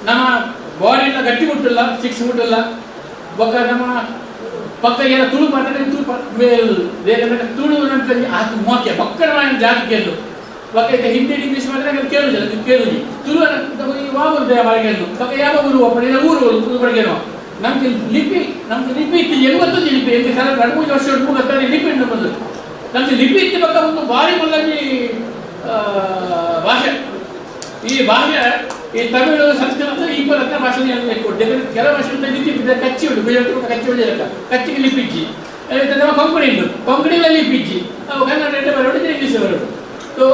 H: ನಮ್ಮ ಬಾಡಿಯಿಂದ ಗಟ್ಟಿ ಮುಟ್ಟಿಲ್ಲ 6 ಮುಟ್ಟಿಲ್ಲ ಬೊಕ್ಕ ನಮ್ಮ ಪಕ್ಕ ಏನೋ ತುಳು ಮಾತಾಡಿದ್ರೆ ತುಳು ಮೇಲು ಬೇರೆ ತುಳು ನಂತರ ಅದು ಮೋಕೆ ಪಕ್ಕದ ಜಾತಿ ಕೇಳು ಪಕ್ಕ ಈಗ ಹಿಂದಿ ಇಂಗ್ಲೀಷ್ ಮಾಡಿದ್ರೆ ಕೇಳುದಿಲ್ಲ ನೀವು ಕೇಳುದಿ ತುಳು ಯಾವ ಮಳೆಗೆನ್ನು ಪಕ್ಕ ಯಾವ ಊರು ಒಬ್ಬ ಊರು ತುಳುಬಡಿಗೆನೋ ನಮ್ಗೆ ಲಿಪಿ ಇತ್ತು 80 ಲಿಪಿ ಎಂಟು ಕಾಲ 2-3 ವರ್ಷ ಮೂಗತ್ತಾರೆ ಲಿಪಿ ಉಂಟು ಬಂದು ನಮ್ಗೆ ಲಿಪಿ ಇತ್ತು ಪಕ್ಕ ಒಂದು ಭಾರಿ ಮಲ್ಲಲ್ಲಿ ಭಾಷೆ ಈ ಭಾಷೆ ಈ ತಮಿಳು ಸಂಸ್ಕೃತ ಇಬ್ಬರ ಭಾಷೆ ಕೆಲವು ಭಾಷೆ ಲಿಪಿ ಕಚ್ಚಿ ಉಂಟು ಗುಜರಾತ್ ಕಚ್ಚಿ ಉಳಿದ ಕಚ್ಚಿಗೆ ಲಿಪಿಜ್ಜಿ ನಮ್ಮ ಕೊಂಕಣಿ ಉಂಟು ಕೊಂಕಣಿಗಳ ಲಿಪಿಜ್ಜಿ ಅವು ಕನ್ನಡ ಬರೋದು ಇಂಗ್ಲೀಷ್ ಬರೋದು ಸೊ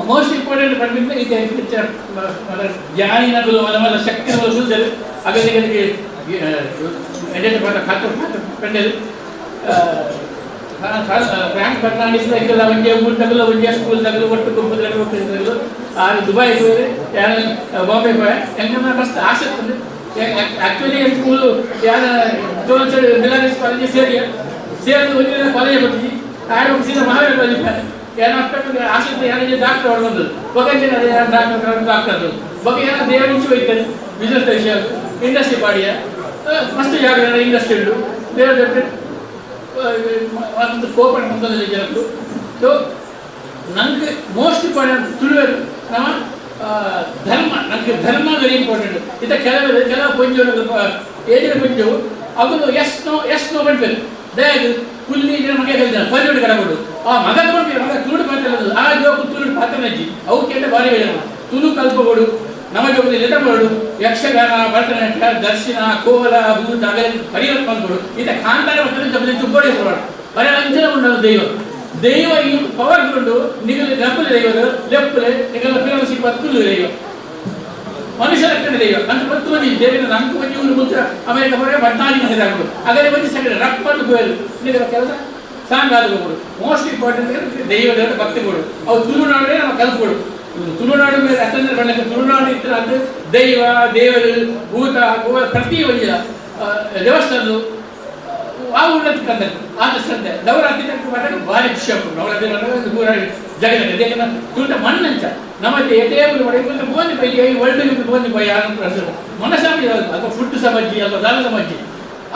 H: ಮೋಸ್ಟ್ ಇಂಪಾರ್ಟೆಂಟ್ ಪಂಡಿತ ಇದೆ ಜ್ಞಾನಿನಗಳು ಮಲ ಶಕ್ತಿಗಳು ಸುಂದರು ಅಗಲಿಗಳಿಗೆ ಖಾತೆ ಕಂಡರು ಫ್ರಾಂಕ್ ಫರ್ನಾಂಡಿಸ್ దగ్గర ಒಂದೇ ಊರು ತಗಲು ಒಂದೇ ಸ್ಕೂಲ್ ತಗಲು ಒಟ್ಟು ಗುಂಪುದಲ್ಲಿ ಹೋಗ್ತಿದ್ರು ಆ ದುಬೈ ಹೋಗಿ ಬಾಂಬೆ ಹೋಗಿ ಹೆಂಗನ್ನ ಮಸ್ತ್ ಆಸೆ ಇರ್ತದೆ ಆ್ಯಕ್ಚುಲಿ ಸ್ಕೂಲು ಯಾರ ತೋರಿಸಲು ಮಿಲಾನಿಸ್ ಕಾಲೇಜ್ ಸೇರಿದು ಒಂದು ಕಾಲೇಜ್ ಬರ್ತೀವಿ ಆಗ ಸೀದಾ ಮಹಾವಿದ್ಯಾಲಯ ಏನಾಗ್ತದೆ ಆಸೆ ಯಾರಿಗೆ ಡಾಕ್ಟರ್ ಹೊರಬಂದು ಬಗಂಜಿನ ಡಾಕ್ಟರ್ ಬಗ್ಗೆ ಏನೋ ದೇವರಿಂಚು ಹೋಯ್ತಾರೆ ಬಿಸ್ನೆಸ್ ವಿಷಯ ಇಂಡಸ್ಟ್ರಿ ಪಾಡಿಯ ಮಸ್ತ್ ಜಾಗ ಇಂಡಸ್ಟ್ರಿ ಉಂಟು ದೇವರ ಒಂದು ಕೋಪಣ ಮೊತ್ತದಲ್ಲಿ ಜನರು ಸೊ ನನಗೆ ಮೋಸ್ಟ್ ಇಂಪಾರ್ಟೆಂಟ್ ತುಳುವರು ನಮ್ಮ ಧರ್ಮ ನನಗೆ ಧರ್ಮ ವೆರಿ ಇಂಪಾರ್ಟೆಂಟ್ ಇತ್ತ ಕೆಲವು ಪಂಜು ಏಜಿನ ಪಂಜು ಅವನು ಎಸ್ ನೋ ಬಂದ್ಬೇಕು ದಯಾಗಿ ಕುಲ್ಲಿ ಜನ ಮಗ ಕಲಿತಾನೆ ಪಂಜೋಡಿ ಕಡಬಹುದು ಆ ಮಗ ತಗೊಂಡು ಮಗ ತುಳು ಮಾತಾಡೋದು ಆ ಜೋಕು ತುಳು ಪಾತ್ರನಜ್ಜಿ ಅವು ಕೆಟ್ಟ ಭಾರಿ ಹೇಳೋದು ತುಳು ಕಲ್ಪಗಳು ನಮಗೆ ಒಂದು ಲೆಟರ್ಗಳು ಯಕ್ಷಗಾನ ಭರತನಾಟ್ಯ ದರ್ಶನ ಕೋಲ ಭೂತ ಅವೆಲ್ಲ ಪರಿಹಾರ ಮಾಡ್ಕೊಡು ಇತ್ತ ಕಾಂತಾರ ಮತ್ತು ಚುಕ್ಕೋಡಿ ಕೊಡೋಣ ಬರೀ ಅಂಚನೆ ಉಂಟು ದೈವ ಈ ಪವರ್ ಕೊಂಡು ನಿಗಲು ಡಬ್ಬಲು ದೈವರು ಲೆಪ್ಪಲೆ ನಿಗಲ ಪಿರಮಸಿ ಪತ್ತುಲು ದೈವ ಮನುಷ್ಯ ರಕ್ಷಣೆ ದೈವ ಅಂತ ಪತ್ತು ಮಂದಿ ದೇವಿನ ನಂಕು ಮಂದಿ ಊರು ಮುಂಚೆ ಅಮೆರಿಕ ಹೊರಗೆ 14 ಮಂದಿ ಆಗ್ಬೋದು ಅದೇ ಒಂದು ಸೆಕೆಂಡ್ ರಫ್ ಮಾಡಿ ಹೋಯಲು ನಿಗಲ ಕೆಲಸ ಸಾಂಗಾದಗಳು ಮೋಸ್ಟ್ ಇಂಪಾರ್ಟೆಂಟ್ ದೈವದ ಭಕ್ತಿಗಳು ಅವು ತುಳುನಾಡೇ ನಮ್ಮ ಕಲ್ಪಗಳು ತುಳುನಾಡು ಮೇಲೆ ಅತಂದ್ರೆ ಬಣ್ಣಕ್ಕೆ ತುಳುನಾಡು ಇತ್ತು ಅದು ದೈವ ದೇವರು ಭೂತ ಪ್ರತಿ ಒಂದು ದೇವಸ್ಥಾನದ್ದು ಆ ಉನ್ನತಿ ಕಂಡದ್ದು ಆದ ಶ್ರದ್ಧೆ ನವರಾತ್ರಿ ಮಾಡಿದಾಗ ಭಾರಿ ಖುಷಿ ಆಗ್ಬೋದು ನವರಾತ್ರಿ ಮಾಡಿದಾಗ ದೂರ ಜಗತ್ತಿಗೆ ಯಾಕಂದ್ರೆ ತುಳಿದ ಮಣ್ಣಂಚ ನಮ್ಮಲ್ಲಿ ಎಟೇಬಲ್ ಮಾಡಿಕೊಂಡು ಬೋಂದಿ ಬೈ ವರ್ಲ್ಡ್ ಬೋಂದಿ ಬೈ ಯಾರು ಮನಸ್ಸಾಗಿ ಅಥವಾ ಫುಡ್ ಸಮಾಜಿ ಅಥವಾ ದಾನ ಸಮಾಜಿ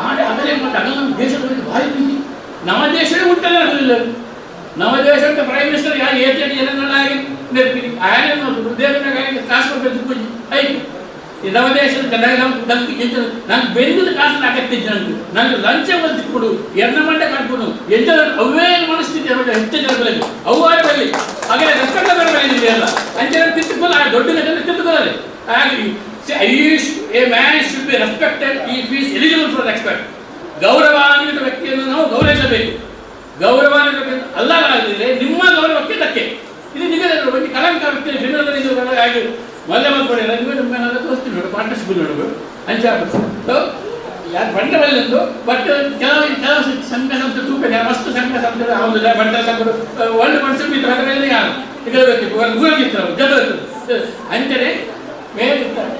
H: ಆಡೆ ಅದರೇ ಮಾಡಿ ಅಗಲ ನಮ್ಮ ದೇಶದಲ್ಲಿ ಭಾರಿ ಪ್ರೀತಿ ನಮ್ಮ ದೇಶವೇ ಹುಟ್ಟಲ್ಲ ಆಗಲಿಲ್ಲ ನಮ್ಮ ದೇಶದ ಪ್ರೈಮ್ ಮಿನಿಸ್ಟರ್ ಯಾರು ಏಟಿ ಜನನಾಗಿ ನೆನಪಿನಿ ಆಯನ ಹೃದಯದಾಗ ಕಾಸು ಕೊಟ್ಟು ಆಯ್ತು ಈ ನಮ್ಮ ದೇಶದ ನಾನು ಬೆಂದಿದ ಕಾಸು ಅಗತ್ಯ ನನಗೆ ಲಂಚ ಬಂದು ಕೊಡು ಎನ್ನ ಮಂಡ ಕಟ್ಕೊಂಡು ಎಂತ ಅವೇ ಮನಸ್ಥಿತಿ ಹೆಚ್ಚು ಜನಗಳಲ್ಲಿ ಅವಾರ ಬರಲಿ ಹಾಗೆ ರೆಸ್ಪೆಕ್ಟ್ ಬರಲಿಲ್ಲ ಅಂಚೆ ತಿದ್ದುಕೊಳ್ಳ ದೊಡ್ಡ ತಿದ್ದುಕೊಳ್ಳಲಿ ಹಾಗೆ A man should be respected if he is eligible for respect. ಗೌರವಾನ್ವಿತ ವ್ಯಕ್ತಿಯನ್ನು ನಾವು ಗೌರವಿಸಬೇಕು. ಗೌರವಾನ್ವಿತ ಅಲ್ಲದಿದ್ದರೆ ನಿಮ್ಮ ಗೌರವಕ್ಕೆ ಧಕ್ಕೆ. ಇದು ನಿಗದಿ ಒಂದು ಕಲಂಕ ವ್ಯಕ್ತಿ ಜನರಲ್ಲಿ ಆಗಿ ಮೊದಲೇ ಮಾಡ್ಕೊಳ್ಳಿ ನಿಮಗೆ ತೋರಿಸ್ತೀನಿ ನೋಡು ಪಾರ್ಟ್ನರ್ಶಿಪ್ ನೋಡು ಹಂಚಾಗ್ಬಿಟ್ಟು ಯಾರು ಬಂಡವಾಳದ್ದು ಬಟ್ ಕೆಲವು ಸಂಘ ಸಂಸ್ಥೆ ತೂಕ ಮಸ್ತ್ ಸಂಘ ಸಂಸ್ಥೆ ಹೌದಿಲ್ಲ ಬಂಡ ಸಂಘಗಳು ಒಳ್ಳೆ ಮನುಷ್ಯರು ಬಿತ್ತು ಅದರ ಮೇಲೆ ಯಾರು ಈಗ ಊರಾಗಿರ್ತಾರೆ ಜನ ಅಂತಾರೆ ಬೇರೆ ಇರ್ತಾರೆ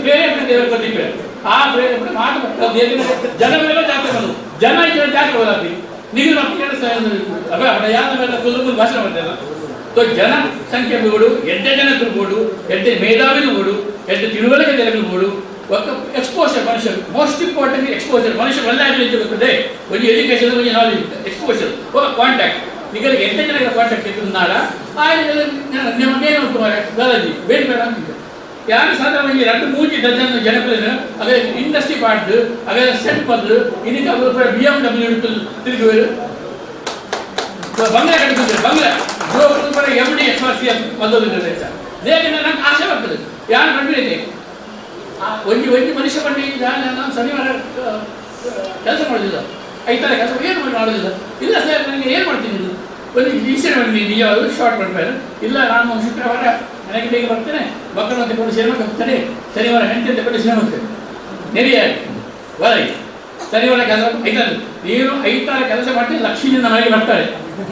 H: ಬೇರೆ ದೇವರು ಕೊಟ್ಟಿದ್ದಾರೆ ಆ ಪ್ರೇರಣೆ ಮಾತು ಜನ ಮೇಲೆ ಜಾತ್ರೆ ಬಂದು ಜನ ಜಾತ್ರೆ ಹೋದಾಗ್ಲಿ ನೀವು ಮಕ್ಕಳ ಯಾರ ಮೇಲೆ ಕುಲುಬುಲ್ ಭಾಷಣ ಮಾಡ್ತಾರೆ तो जन संख्या एड्ड जन एड्ड मेधावी एड्ड तिಳುವಳಿಕೆ एक्सपोजर मनुष्य मोस्ट इंपार्टेंट एक्सपोजर मनुष्य वही एजुकेशन वही नॉलेज एक्सपोजर कांटेक्ट निगल एड्ड जन कांटेक्ट दादाजी वेट मेरा यार साधारण रेंडु मूंजी डजन जनपदन अगे इंडस्ट्री पार्ट अगे सेट पद इनका BMW तिरुगु बंगला कटिसिद्दारे बंगला जो MD XRCF ಬಂದೋದಿದೆ ಸರ್ ದೇಗನ ನನಗೆ ಆಸೆ ಬರ್ತದೆ ಯಾರು ಬಂದಿದೆ ಒಂದು ಮನುಷ್ಯ ಬಂದು ನಾನು ಶನಿವಾರ ಕೆಲಸ ಮಾಡೋದಿಲ್ಲ ಐತಾರೆ ಕೆಲಸ ಏನು ಮಾಡೋದಿಲ್ಲ ಇಲ್ಲ ಸರ್ ನನಗೆ ಏನು ಮಾಡ್ತೀನಿ ಒಂದು ಇನ್ಸಿಡೆಂಟ್ ಬಂದಿದ್ದೀನಿ ಯಾವುದು ಶಾರ್ಟ್ ಮಾಡ್ತಾರೆ ಇಲ್ಲ ನಾನು ಶುಕ್ರವಾರ ನನಗೆ ಬೇಗ ಬರ್ತೇನೆ ಮಕ್ಕಳನ್ನ ತಗೊಂಡು ಸಿನಿಮಾಕ್ಕೆ ಹೋಗ್ತಾರೆ ಶನಿವಾರ ಹೆಂಡತಿ ತಗೊಂಡು ಸಿನಿಮಾ ಹೋಗ್ತೇನೆ ನೆರಿಯಾಗಿ ವರೈ ಶನಿವಾರ ಕೆಲಸ ಐತಾರೆ ನೀನು ಐತಾರ ಕೆಲಸ ಮಾಡಿ ಲಕ್ಷ್ಮಿಯಿಂದ ಮನೆಗೆ ಬರ್ತಾರೆ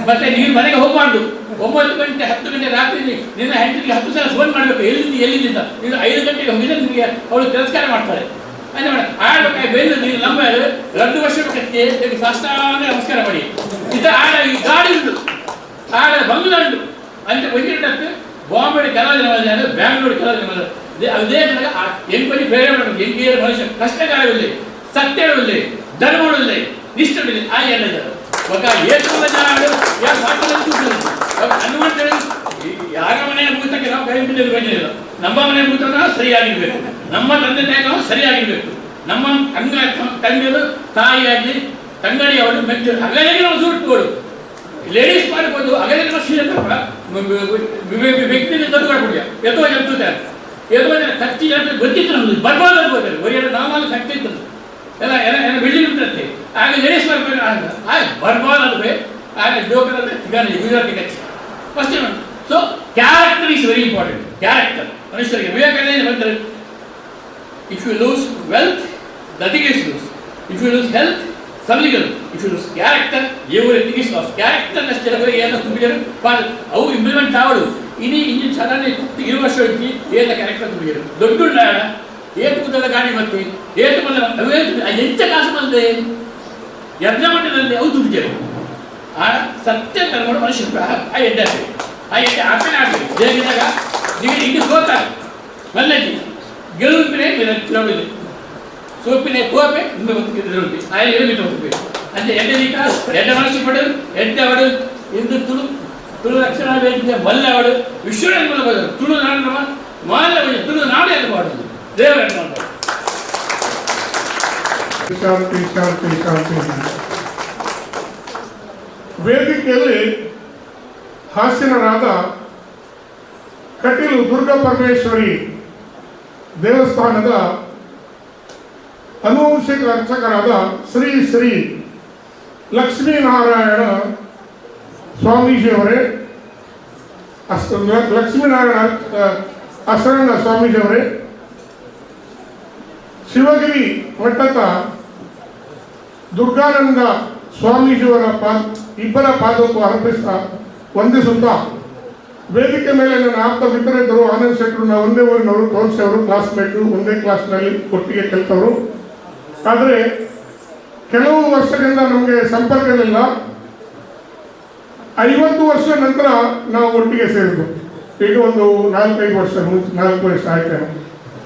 H: ಮತ್ತೆ ನೀನು ಮನೆಗೆ ಹೋಗಬಾರ್ದು 9 ಗಂಟೆ 10 ಗಂಟೆ ರಾತ್ರಿ ನಿನ್ನ ಹೆಂಡತಿಗೆ 10 ಸಲ ಫೋನ್ ಮಾಡಬೇಕು ಎಲ್ಲಿಂದ ನೀನು 5 ಗಂಟೆಗೆ ಹೋಗಿದ್ರೆ ನಿಮಗೆ ಅವಳು ತಿರಸ್ಕಾರ ಮಾಡ್ತಾರೆ ಅಂದ್ರೆ ಮೇಡಮ್ ಆಡ್ಬೇಕಾಗಿ ಬೆಂದು ನೀನು ನಮ್ಮ 2 ವರ್ಷ ಕಟ್ಟಿ ಸಾಷ್ಟಾಂಗ ನಮಸ್ಕಾರ ಮಾಡಿ ಇತ ಆಡ ಈ ಗಾಡಿ ಉಂಟು ಆಡ ಬಂಗ್ಲಾ ಉಂಟು ಅಂತ ಬಂದಿರತ್ತೆ ಬಾಂಬೆ ಕೆಲವು ದಿನ ಬ್ಯಾಂಗ್ಳೂರು ಕೆಲವು ದಿನ ಅದೇ ಎಂಬಲ್ಲಿ ಬೇರೆ ಮಾಡಬೇಕು ಎಂಗೆ ಮನುಷ್ಯ ಕಷ್ಟಕಾಲವಿಲ್ಲ ಸತ್ಯವಿಲ್ಲ ಧರ್ಮವಿಲ್ಲ ನಿಷ್ಠವಿಲ್ಲ ಆ ಹೇಳಿದ್ದಾರೆ ఒక ఏసుల జనాలు యా సాటలు చూస్తున్నారు ಅನ್ನುವಂತೇಳಿ ಯಾರ ಮನೆ ಭೂತಕ್ಕೆ ನಾವು ಕೈ ಬಿಡಲು ಬಂದಿಲ್ಲ ನಮ್ಮ ಮನೆ ಭೂತನ ಸರಿಯಾಗಿರಬೇಕು ನಮ್ಮ ತಂದೆ ತಾಯಿ ನಾವು ಸರಿಯಾಗಿರಬೇಕು ನಮ್ಮ ತಂದೆಗಳು ತಾಯಿಯಾಗಿ ತಂಗಡಿಯವರು ಮೆಚ್ಚು ಅಗಲಿಗೆ ನಾವು ಸುಟ್ಟುಗಳು ಲೇಡೀಸ್ ಮಾಡ್ಬೋದು ಅಗಲಿಗೆ ನಾವು ಶ್ರೀಲಂಕ ವ್ಯಕ್ತಿಗೆ ತಂದುಕೊಡ್ಬಿಡಿಯ ಎತ್ತೋ ಎತ್ತುತ್ತಾರೆ ಎತ್ತೋ ಖರ್ಚಿ ಗೊತ್ತಿತ್ತು ನಮ್ದು ಬರ್ಬಾರ್ದು ಅನ್ಕೋತಾರೆ ಬರೀ ನಾವಲ್ಲಿ ಶಕ್ತಿ ಇತ್ತು ಎಲ್ಲ ಎಲ್ಲ ಎಲ್ಲ ಬಿಲ್ಡಿಂಗ್ ಇರ್ತೈತೆ ಆಗ ಲೇಡೀಸ್ ಮಾಡ್ಬೇಕು ಆಗ ಬರ್ಬಾರ್ದು ಅಲ್ವೇ ಆಗ ಜೋಕರಲ್ಲಿ Gujarati Kutchi first so character is very important character ಮನುಷ್ಯರಿಗೆ ವಿವೇಕಾನಂದ ಬಂದರೆ if you lose wealth nothing is lose if you lose health something else. If you lose character, everything is lost. Character na stelagore ಏನು ತುಂಬಿದರು ಪಾಲ್ ಅವು ಇಂಪ್ಲಿಮೆಂಟ್ ಆವಡು ಇನಿ ಇಂಜಿನ್ ಸಾಧಾರಣ 20 ವರ್ಷ ಹೋಗಿ ಏನ ಕ್ಯಾರೆಕ್ಟರ್ ತುಂಬಿದರು ದೊಡ್ಡ ನಾಡ ಏತು ಕುದಲ ಗಾಡಿ ಮತ್ತೆ ಏತು ಬಂದ ಎಂತ ಕಾಸು ಬಂದೆ ಯಜ್ಞ ಮಟ್ಟದಲ್ಲಿ ಅವು ತುಂಬಿದರು ಆ ಸತ್ಯ ಕರ್ಮಗಳು ಮನುಷ್ಯ ಆ ಎಡ್ಡಾಸೆ ಆ ಎಡ್ಡ ಆಪನೆ ಆಗಿ ದೇಗಿದಾಗ ನೀವು ಇದು ಸೋತಾರೆ ಮಲ್ಲಜಿ ಗೆಲುವಿನ ತಿರುವಿದೆ ಸೋಪಿನ ಕೋಪೆ ಇನ್ನು ಬಂದಿರುತ್ತೆ ಆ ಎಲ್ಲಿಗೆ ಹೋಗ್ಬೇಕು ಅಂದ್ರೆ ಎಡ್ಡ ಎಡ್ಡ ಮನಸ್ಸು ಪಡೆದು ಎಡ್ಡವಡು ಇಂದು ತುಳು ರಕ್ಷಣಾ ವೇದಿಕೆ ಮಲ್ಲವಡು ವಿಶ್ವನಾಥ ತುಳು ನಾಡು ಮಾಲ ತುಳು ನಾಡು ಎಲ್ಲ ಮಾಡುದು ದೇವರನ್ನು
I: ವೇದಿಕೆಯಲ್ಲಿ ಹಾಸ್ಯನರಾದ ಕಟೀಲು ದುರ್ಗಾ ಪರಮೇಶ್ವರಿ ದೇವಸ್ಥಾನದ ಅನುವಂಶಿಕ ಅರ್ಚಕರಾದ ಶ್ರೀ ಶ್ರೀ ಲಕ್ಷ್ಮೀನಾರಾಯಣ ಸ್ವಾಮೀಜಿಯವರೇ ಲಕ್ಷ್ಮೀನಾರಾಯಣ ಅಸರಣ್ಣ ಸ್ವಾಮೀಜಿಯವರೇ ಶಿವಗಿರಿ ಮಠದ ದುರ್ಗಾನಂದ ಸ್ವಾಮೀಜಿಯವರ ಇಬ್ಬರ ಪಾದಕ್ಕೂ ಅರ್ಪಿಸ್ತಾ ವಂದಿಸುತ್ತಾ ವೇದಿಕೆ ಮೇಲೆ ನನ್ನ ಆಪ್ತ ಮಿತ್ರರಿದ್ದರು ಆನಂದ್ ಶೆಟ್ಟರು ನಾವು ಒಂದೇ ಊರಿನವರು ತೋನ್ಸೆ ಅವರು ಕ್ಲಾಸ್ಮೇಟು ಒಂದೇ ಕ್ಲಾಸ್ನಲ್ಲಿ ಒಟ್ಟಿಗೆ ಕಲಿತವರು ಆದರೆ ಕೆಲವು ವರ್ಷದಿಂದ ನಮಗೆ ಸಂಪರ್ಕವಿಲ್ಲ 50 ವರ್ಷ ನಂತರ ನಾವು ಒಟ್ಟಿಗೆ ಸೇರಿದ್ದು ಈಗ ಒಂದು 4-5 ವರ್ಷ ಮುಂಚೆ 4 ವರ್ಷ ಆಯ್ತೇನೆ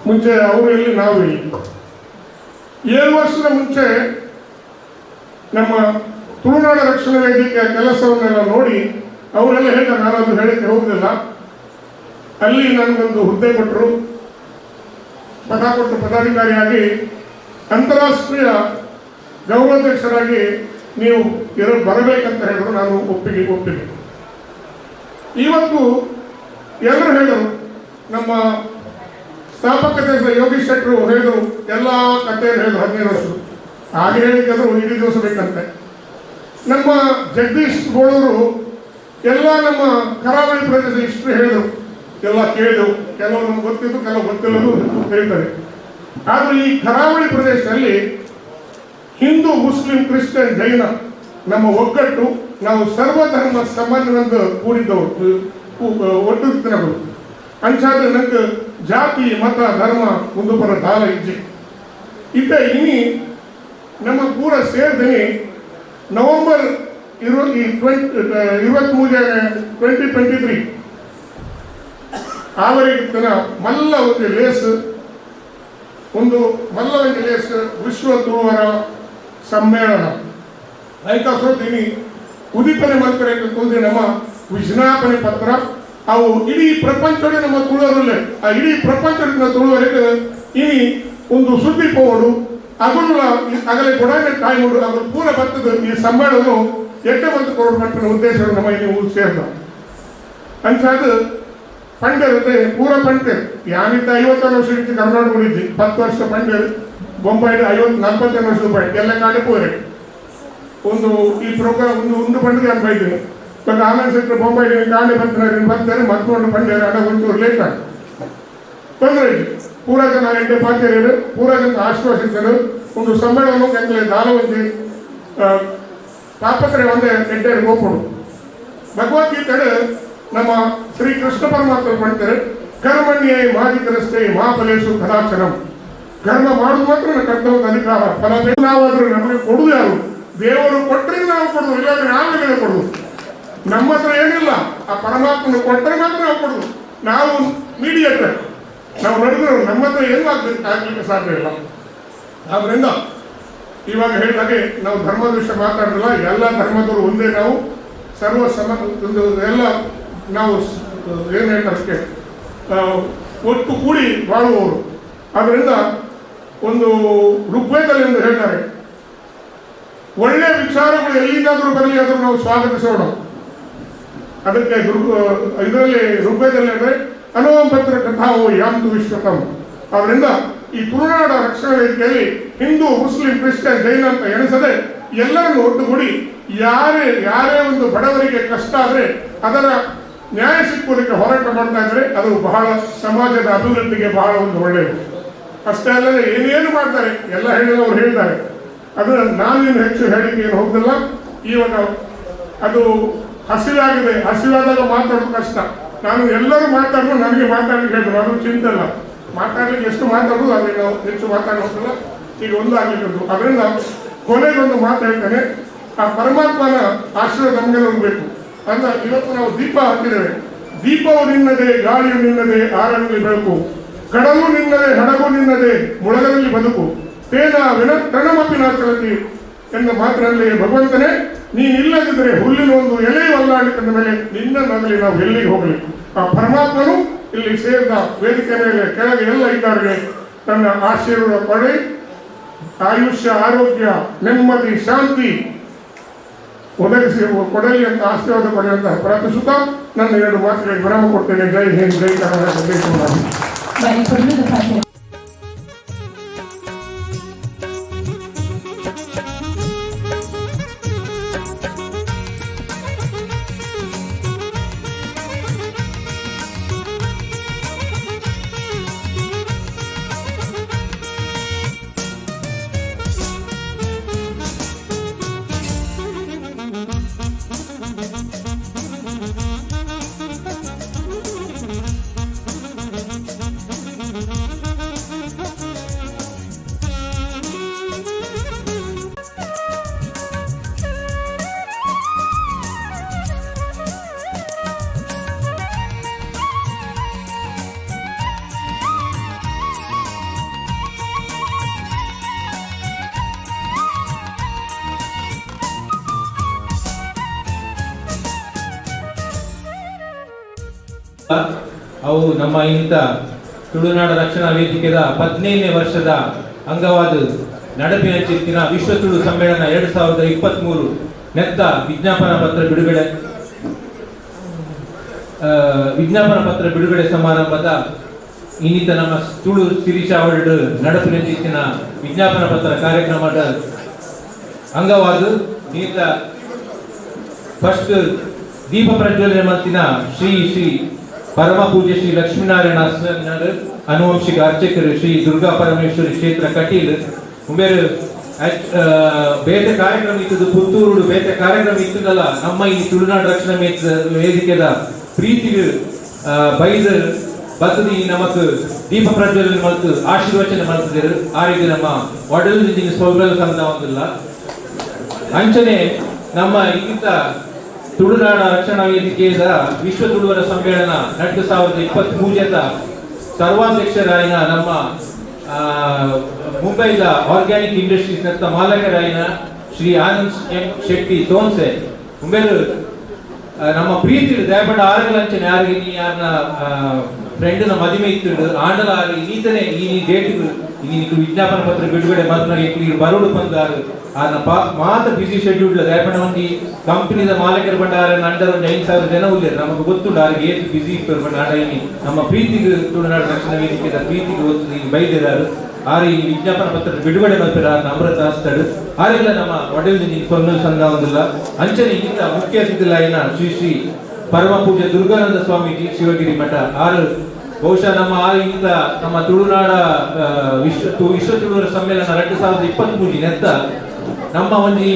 I: ಮುಂಚೆ ಅವರು ಇಲ್ಲಿ ನಾವು ಇಲ್ಲಿ 7 ವರ್ಷದ ಮುಂಚೆ ನಮ್ಮ ತುಳುನಾಡ ರಕ್ಷಣಾ ವೇದಿಕೆಯ ಕೆಲಸವನ್ನೆಲ್ಲ ನೋಡಿ ಅವರೆಲ್ಲ ಹೇಳ್ತಾರೆ ನಾನು ಅದು ಹೇಳಕ್ಕೆ ಹೋಗುದಿಲ್ಲ ಅಲ್ಲಿ ನನಗೊಂದು ಹುದ್ದೆ ಕೊಟ್ಟರು ಪದ ಕೊಟ್ಟು ಪದಾಧಿಕಾರಿಯಾಗಿ ಅಂತಾರಾಷ್ಟ್ರೀಯ ಗೌರವಾಧ್ಯಕ್ಷರಾಗಿ ನೀವು ಬರಬೇಕಂತ ಹೇಳಿದ್ರು ನಾನು ಒಪ್ಪಿಗೆ ಇವತ್ತು ಎಲ್ಲರೂ ಹೇಳಿದರು ನಮ್ಮ ಸ್ಥಾಪಕತೆ ಯೋಗೀಶ್ ಶೆಟ್ಟರು ಹೇಳಿದ್ರು, ಎಲ್ಲ ಕಥೆಯನ್ನು ಹೇಳಿದ್ರು 15 ವರ್ಷ. ಹಾಗೆ ಹೇಳಿದ್ರು ಇಡೀ ದಿವಸ ಬೇಕಂತೆ. ನಮ್ಮ ಜಗದೀಶ್ ಗೋಳೂರು ಎಲ್ಲ ನಮ್ಮ ಕರಾವಳಿ ಪ್ರದೇಶ ಇಷ್ಟು ಹೇಳಿದರು, ಎಲ್ಲ ಕೇಳಿದೆವು. ಕೆಲವು ನಮ್ಗೆ ಗೊತ್ತಿದ್ದು, ಕೆಲವು ಗೊತ್ತಿಲ್ಲದು ಹೇಳ್ತಾರೆ. ಆದರೆ ಈ ಕರಾವಳಿ ಪ್ರದೇಶದಲ್ಲಿ ಹಿಂದೂ, ಮುಸ್ಲಿಂ, ಕ್ರಿಶ್ಚಿಯನ್, ಜೈನ ನಮ್ಮ ಒಗ್ಗಟ್ಟು, ನಾವು ಸರ್ವಧರ್ಮ ಸಮನ್ವಯದಿಂದ ಕೂಡಿದ್ದವರು, ಒಟ್ಟು ದಿನಗಳು. ಅಂಚಾದ್ರೆ ನಂಗೆ ಜಾತಿ, ಮತ, ಧರ್ಮ ಒಂದು ಪರ ದಾಲ ಇಜ್ಜೆ ಇದ್ದ ಇನಿ ನಮ್ಮ ಪೂರ ಸೇರ್ದನಿ ನವೆಂಬರ್ 2023 ಆವರೆಗಿನ ಮಲ್ಲ ಒಂದು ಲೇಸ್ ವಿಶ್ವ ತುಳುವರ ಸಮ್ಮೇಳನ ಐಕಾಸೋದಿನಿ ಉದಿಪನೆ ಮಾಡ್ತಾರೆ ನಮ್ಮ ವಿಜ್ಞಾಪನೆ ಪತ್ರ ಅವು ಇಡೀ ಪ್ರಪಂಚದ ನಮ್ಮ ತುಳುವರಲ್ಲೇ ಆ ಇಡೀ ಪ್ರಪಂಚದ ತುಳುವರಿಗೆ ಇನಿ ಒಂದು ಸುದ್ದಿ ಪೋಡು ಅದನ್ನ ಅಗಲೇ ಕೊಡಾನೆ ಕಾಯ್ಮುಡು ಅದ್ರ ಪೂರ ಬರ್ತದ ಈ ಸಮ್ಮೇಳನ ಎಡ್ಡೆ ಬಂದು ಕೊಡಬೇಕಂತ ಉದ್ದೇಶವನ್ನು ನಮ್ಮ ಇಲ್ಲಿ ಸೇರ್ದ ಅಂಚಾದ ಪಂಡರತೆ ಪೂರ ಪಂಡರ್ ಯಾನಿದ್ದ 50 ವರ್ಷ ಇಟ್ಟು ಕರ್ನಾಟಕ ಉಳಿದ್ದಿ 10 ವರ್ಷ ಪಂಡರ್ ಬೊಂಬಾಯಿ 40 ವರ್ಷ ರೂಪಾಯಿ ಎಲ್ಲ ಕಾಡೆ ಪೂರೆ ಒಂದು ಈ ಪ್ರೋಗ್ರಾಮ್ ಒಂದು ಪಂಡಗೆ ನಾನು ಬೈದ್ದೀನಿ ಇವಾಗ ಆನಂದ್ ಸೆಕ್ಟರ್ ಬೊಂಬಾಯಿ ಕಾಡೆ ಬರ್ತಾರೆ ಮತ್ತೊಂದು ಪಂಡರ್ ಅಡ ಒಂಚೂರು ಲೇಟ್ ಆಗ ತೊಂದರೆ ಇದೆ. ಪೂರ ಜನ ಎಂಟೆ ಪಾತ್ಯರು ಪೂರ ಜನ ಆಶ್ವಾಸಿಸಿದರು ಒಂದು ಸಮ್ಮೇಳನ ಕೆಂಗಲೆ ದಾಲವಂತಿ ತಾಪತ್ರೆ ಒಂದೇ ಎಂಟೆ ಹೋಗ್ಕೊಡು. ಭಗವದ್ಗೀತೆ ನಮ್ಮ ಶ್ರೀ ಕೃಷ್ಣ ಪರಮಾತ್ಮ ಮಾಡ್ತಾರೆ, ಕರ್ಮಣ್ಯೇ ಮಾಧಿಕರಷ್ಟೇ ಮಹಾಫಲೇಶು ಕದಾಕ್ಷರಂ. ಕರ್ಮ ಮಾಡುದು ಮಾತ್ರ ಕರ್ತವ್ಯದ ಅಧಿಕಾರ, ಫಲ ನಾವಾದ್ರೂ ನಮಗೆ ಕೊಡುದು ಯಾರು? ದೇವರು ಕೊಟ್ಟರೆ ನಾವು ಕೊಡುದು, ಇಲ್ಲಾಂದ್ರೆ ನಾವೇ ಕೊಡುದು. ನಮ್ಮ ಹತ್ರ ಏನಿಲ್ಲ, ಆ ಪರಮಾತ್ಮನ ಕೊಟ್ಟರೆ ಮಾತ್ರ ನಾವು ಕೊಡುದು. ನಾವು ಮೀಡಿಯೇಟರ್, ನಾವು ನಡೆದ್ರು ನಮ್ಮ ಹತ್ರ ಏನು ಆಗ್ಲಿಕ್ಕೆ ಸಾಧ್ಯ ಇಲ್ಲ. ಆದ್ರಿಂದ ಇವಾಗ ಹೇಳಿದಾಗೆ ನಾವು ಧರ್ಮದ ವಿಷಯ ಮಾತಾಡಿಲ್ಲ, ಎಲ್ಲ ಧರ್ಮದವರು ಒಂದೇ, ನಾವು ಸರ್ವ ಸಮ ಎಲ್ಲ ನಾವು ಏನು ಹೇಳ್ತಾರೆ ಒಟ್ಟು ಕೂಡಿ ಬಾಳುವವರು. ಆದ್ದರಿಂದ ಒಂದು ಋಗ್ವೇದದಲ್ಲಿ ಎಂದು ಹೇಳ್ತಾರೆ, ಒಳ್ಳೆಯ ವಿಚಾರಗಳು ಎಲ್ಲಿಂದಾದರೂ ಬರಲಿ ಅದನ್ನು ನಾವು ಸ್ವಾಗತಿಸೋಣ. ಅದಕ್ಕೆ ಇದರಲ್ಲಿ ಋಗ್ವೇದದಲ್ಲಿ ಅಂದರೆ ಅನೋಪತ್ರ ಕಥಾವೋ ಯಾಂತು ವಿಶ್ವಕಂ. ಅವರಿಂದ ಈ ತುಳುನಾಡ ರಕ್ಷಣಾ ವೇದಿಕೆಯಲ್ಲಿ ಹಿಂದೂ, ಮುಸ್ಲಿಂ, ಕ್ರಿಶ್ಚಿಯನ್, ಜೈನ ಅಂತ ಎಣಿಸದೆ ಎಲ್ಲರನ್ನು ಒಟ್ಟುಗೂಡಿ ಯಾರೇ ಒಂದು ಬಡವರಿಗೆ ಕಷ್ಟ ಆದರೆ ಅದರ ನ್ಯಾಯ ಸಿಕ್ಕುವುದಕ್ಕೆ ಹೋರಾಟ ಮಾಡ್ತಾ ಇದ್ದಾರೆ. ಅದು ಬಹಳ ಸಮಾಜದ ಅಭಿವೃದ್ಧಿಗೆ ಬಹಳ ಒಂದು ಒಳ್ಳೆಯದು. ಅಷ್ಟೇ ಅಲ್ಲದೆ ಏನೇನು ಮಾಡ್ತಾರೆ ಎಲ್ಲ ಹೇಳಿದವರು ಹೇಳ್ತಾರೆ. ಅದನ್ನು ನಾನೇನು ಹೆಚ್ಚು ಹೇಳಿಕೆ ಏನು ಹೋಗುದಿಲ್ಲ. ಇವಾಗ ಅದು ಹಸಿವಾಗಿದೆ, ಹಸಿವಾದಾಗ ಮಾತಾಡೋದು ಕಷ್ಟ. ನಾನು ಎಲ್ಲರೂ ಮಾತಾಡೋದು ನನಗೆ ಮಾತಾಡ್ಲಿಕ್ಕೆ ಹೇಳಿದ್ರು, ಅದು ಚಿಂತೆ ಇಲ್ಲ. ಮಾತಾಡ್ಲಿಕ್ಕೆ ಎಷ್ಟು ಮಾತಾಡೋದು ಅದಕ್ಕೆ ನಾವು ಹೆಚ್ಚು ಮಾತಾಡೋದಿಲ್ಲ. ಈಗ ಒಂದು ಆಗ್ಲಿಕ್ಕೆ ಅದರಿಂದ ಕೊನೆಗೊಂದು ಮಾತು ಹೇಳ್ತೇನೆ, ಆ ಪರಮಾತ್ಮನ ಆಶೀರ್ವಾದ ನಮಗೆ ಬೇಕು ಅಂತ. ಇವತ್ತು ನಾವು ದೀಪ ಹಾಕಿದ್ದೇವೆ. ದೀಪವು ನಿನ್ನದೇ, ಗಾಳಿಯು ನಿನ್ನದೇ, ಆರನಲ್ಲಿ ಬೆಳಕು, ಕಡಲು ನಿನ್ನದೇ, ಹಡಗು ನಿನ್ನದೇ, ಮುಳಗದಲ್ಲಿ ಬದುಕು, ತೇನ ತೃಣಮಪಿ ನಾಚಲತಿ ಎನ್ನ ಮಾತಿನಲ್ಲಿ ಭಗವಂತನೇ ನೀನಿಲ್ಲದಿದ್ದರೆ ಹುಲ್ಲಿನ ಒಂದು ಎಲೆ ಅಲ್ಲಾಡಿಕೊಂಡ ಮೇಲೆ ನಿನ್ನ ನಗಲಿ ನಾವು ಎಲ್ಲಿಗೆ ಹೋಗಲಿ. ಆ ಪರಮಾತ್ಮನು ಇಲ್ಲಿ ಸೇರಿದ ವೇದಿಕೆ ಮೇಲೆ ಕೆಳಗೆ ಎಲ್ಲ ಇದ್ದಾರೆ ತನ್ನ ಆಶೀರ್ವಾದ ಪಡೆ, ಆಯುಷ್ಯ, ಆರೋಗ್ಯ, ನೆಮ್ಮದಿ, ಶಾಂತಿ ಒದಗಿಸಿ ಕೊಡಲಿ ಅಂತ ಆಶೀರ್ವಾದ ಪಡೆಯುವಂತ ಪ್ರಾರ್ಥಿಸುತ್ತಾ ನನ್ನ 2 ಮಾತುಗಳಿಗೆ ವಿರಾಮ ಕೊಡ್ತೇನೆ. ಜೈ ಹಿಂದ್, ಜೈ ಕರ್ನಾಟಕ, ಜೈ ಕರ್ನಾಟಕ.
J: ಅವು ನಮ್ಮ ಇಂಥ ತುಳುನಾಡ ರಕ್ಷಣಾ ವೇದಿಕೆಯ 15ನೇ ವರ್ಷದ ಅಂಗವಾದ ನಡಪಿನ ಚಿತ್ತಿನ ವಿಶ್ವ ತುಳು ಸಮ್ಮೇಳನ 2023 ನೆತ್ತ ವಿಜ್ಞಾಪನಾ ಪತ್ರ ಬಿಡುಗಡೆ ಸಮಾರಂಭದ ಇನ್ನಿತ ನಮ್ಮ ತುಳು ಶಿರೀಷಾ ವರ್ಲ್ಡ್ ನಡಪಿನ ವಿಜ್ಞಾಪನ ಪತ್ರ ಕಾರ್ಯಕ್ರಮದ ಅಂಗವಾದ ಈತ ಫಸ್ಟ್ ದೀಪ ಪ್ರಜ್ವಲನೆ ಮತ್ತಿನ ಶ್ರೀ ಪರಮ ಪೂಜ್ಯ ಶ್ರೀ ಲಕ್ಷ್ಮೀನಾರಾಯಣ ಅನುವಂಶಿಕ ಅರ್ಚಕರು ಶ್ರೀ ದುರ್ಗಾ ಪರಮೇಶ್ವರಿ ಕ್ಷೇತ್ರ ಕಟೀಲ್ ಬೇರೆ ಬೇರೆ ಕಾರ್ಯಕ್ರಮ ಇತ್ತು ಪುತ್ತೂರು ಬೇರೆ ಕಾರ್ಯಕ್ರಮ ಇತ್ತದಲ್ಲ ನಮ್ಮ ಈ ತುಳುನಾಡು ರಕ್ಷಣಾ ವೇದಿಕೆದ ಪ್ರೀತಿಗೆ ಬೈದ ಬಸದಿ ನಮಕ್ ದೀಪ ಪ್ರಜ್ವಲನೆ ಮತ್ತು ಆಶೀರ್ವಚನೆ ಮಾಡ್ತಿದ್ದಾರೆ ಆ ರೀತಿ ನಮ್ಮ ಒಡಲ್ ಸೌಲಭ್ಯ ಸಂತ ಒಂದಿಲ್ಲ ಅಂಚನೆ ನಮ್ಮ ಈತ ತುಳುನಾಡ ರಕ್ಷಣಾ ವೇದಿಕೆಯ ವಿಶ್ವ ತುಳುವರ ಸಮ್ಮೇಳನ 2023 ಸರ್ವಾಧ್ಯಕ್ಷರಾಯಿನ ನಮ್ಮ ಮುಂಬೈದ ಆರ್ಗ್ಯಾನಿಕ್ ಇಂಡಸ್ಟ್ರೀಸ್ ನತ್ತ ಮಾಲಕರಾಯಿನ ಶ್ರೀ ಆನಂದ್ ಎಂ ಶೆಟ್ಟಿ ತೋನ್ಸೆ ಮುಂಬೈಲು ನಮ್ಮ ಪ್ರೀತಿ ದಯಪಟ್ಟ ಆರಗಲಂಚನೆ ಯಾರಿಗೆ ನೀ ಯಾರನ್ನ ಫ್ರೆಂಡ್ನ ಮದುವೆ ಇತ್ತು ಆಂಡಲ ಈತನೇ ಈ ಡೇಟ್ ಇದಕ್ಕೆ ವಿಜ್ಞಾಪನ ಪತ್ರ ಬಿಡುಗಡೆ ಮಾತನಾಡಿ ಬರೋಡು ಬಂದಾರು ಮಾತ ಬಿಸಿ ಶೆಡ್ಯೂಲ್ ದಯಪಟ್ಟ ಒಂದು ಕಂಪನಿದ ಮಾಲಕರು ಬಂದಾರ ಅಂಡರ್ ಒಂದು 5,000 ಜನ ಉಳ್ಳೇರು ನಮಗೆ ಗೊತ್ತುಂಟು ಅವ್ರಿಗೆ ಏತು ಬಿಸಿ ಇತ್ತು ನಮ್ಮ ಪ್ರೀತಿಗೆ ತುಳುನಾಡು ರಕ್ಷಣಾ ವೇದಿಕೆದ ಪ್ರೀತಿಗೆ ಒತ್ತು ಬೈದಿರಾರು ಆರು ಈ ವಿಜ್ಞಾಪನ ಪತ್ರ ಬಿಡುಗಡೆ ಮಾಡ್ತಾರೆ ಅಮೃತ ಹಸ್ತಡು ಆರೆಲ್ಲ ನಮ್ಮ ಒಡೆಲ್ ಕೊನ್ನಲ್ ಸಂಘ ಒಂದಿಲ್ಲ ಅಂಚನೆ ಇಂಥ ಮುಖ್ಯ ಅತಿಥಿಲಾಯಿನ ಶ್ರೀ ಪರಮ ಪೂಜ್ಯ ದುರ್ಗಾನಂದ ಸ್ವಾಮೀಜಿ ಶಿವಗಿರಿ ಮಠ ಆರು ಬಹುಶಃ ನಮ್ಮ ಇಂಥ ನಮ್ಮ ತುಳುನಾಡ ವಿಶ್ವ ತುಳುವರ ಸಮ್ಮೇಳನ 2023 ನೆತ್ತ ನಮ್ಮ ಒಂದು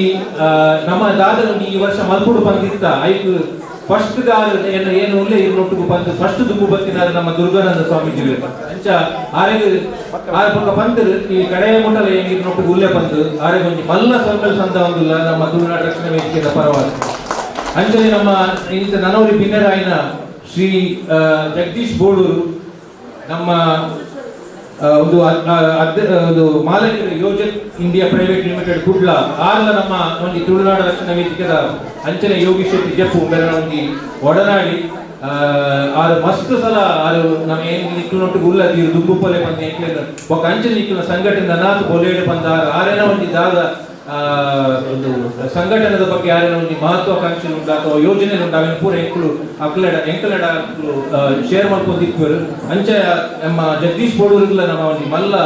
J: ನಮ್ಮ ದಾದ ಈ ವರ್ಷ ಮಲ್ಪುಡು ಬಂದಿತ್ತ ಐದು ಫಸ್ಟ್ ಏನು ಒಳ್ಳೆ ಇರೋಟ್ಟಿಗೆ ಬಂದು ಫಸ್ಟ್ ದುಬ್ಬು ಬತ್ತಿನ ನಮ್ಮ ದುರ್ಗಾನಂದ ಸ್ವಾಮೀಜಿ ಅಂಚ ಆರೆಗೆ ಪಕ್ಕ ಬಂದರು ಈ ಕಡೆಯ ಮುಟ್ಟಲ ಏನಿರೋಟ್ಟಿಗೆ ಉಲ್ಲೆ ಬಂದು ಆರೆಗೆ ಒಂದು ಮಲ್ಲ ಸರ್ಕಲ್ ಸಂತ ಒಂದಿಲ್ಲ ನಮ್ಮ ತುಳುನಾಡು ರಕ್ಷಣಾ ವೇದಿಕೆಯ ಪರವಾಗಿ ಅಂಚನೆ ನಮ್ಮ ಇಂಥ ನನವರಿ ಭಿನ್ನರಾಯಿನ ಶ್ರೀ ಜಗದೀಶ್ ಬೋಳೂರು ನಮ್ಮ ಒಂದು ಮಾಲಕರು ಯೋಜನ್ ಇಂಡಿಯಾ ಪ್ರೈವೇಟ್ ಲಿಮಿಟೆಡ್ ಕುಡ್ಲ ಆರ್ಲ ನಮ್ಮ ಒಂದು ತುಳುನಾಡು ರಕ್ಷಣಾ ವೇದಿಕೆದ ಅಂಚನೆ ಯೋಗಿ ಶೆಟ್ಟಿ ಜಪ್ಪು ಬೇರೆ ಒಂದು ಒಡನಾಡಿ ಆರು ಮಸ್ತ್ ಸಲ ಆರು ನಮ್ಮ ಏನು ನಿಕ್ಕನೊಟ್ಟಿಗೆ ಉಲ್ಲದಿರು ದುಬ್ಬು ಪೊಲೆ ಬಂದ ఒక ಅಂಚನೆ ನಿಕ್ಕನ ಸಂಘಟನೆ ನಾಲ್ಕು ಬೊಲೆಡು ಬಂದ ಆರೇನ ಒಂದು ದಾದ ಒಂದು ಸಂಘಟನೆದ ಬಗ್ಗೆ ಯಾರೇನೋ ಒಂದು ಮಹತ್ವಾಕಾಂಕ್ಷೆ ಉಂಟು ಅಥವಾ ಯೋಜನೆ ಉಂಟು ಅವನ ಪೂರ ಎಂಕಲೆಡ ಶೇರ್ ಮಾಡ್ಕೊಂಡಿಪ್ಪರು ಅಂಚೆ ನಮ್ಮ ಜಗದೀಶ್ ಬೋಡೂರಿಲ್ಲ ನಮ್ಮ ಒಂದು ಮಲ್ಲ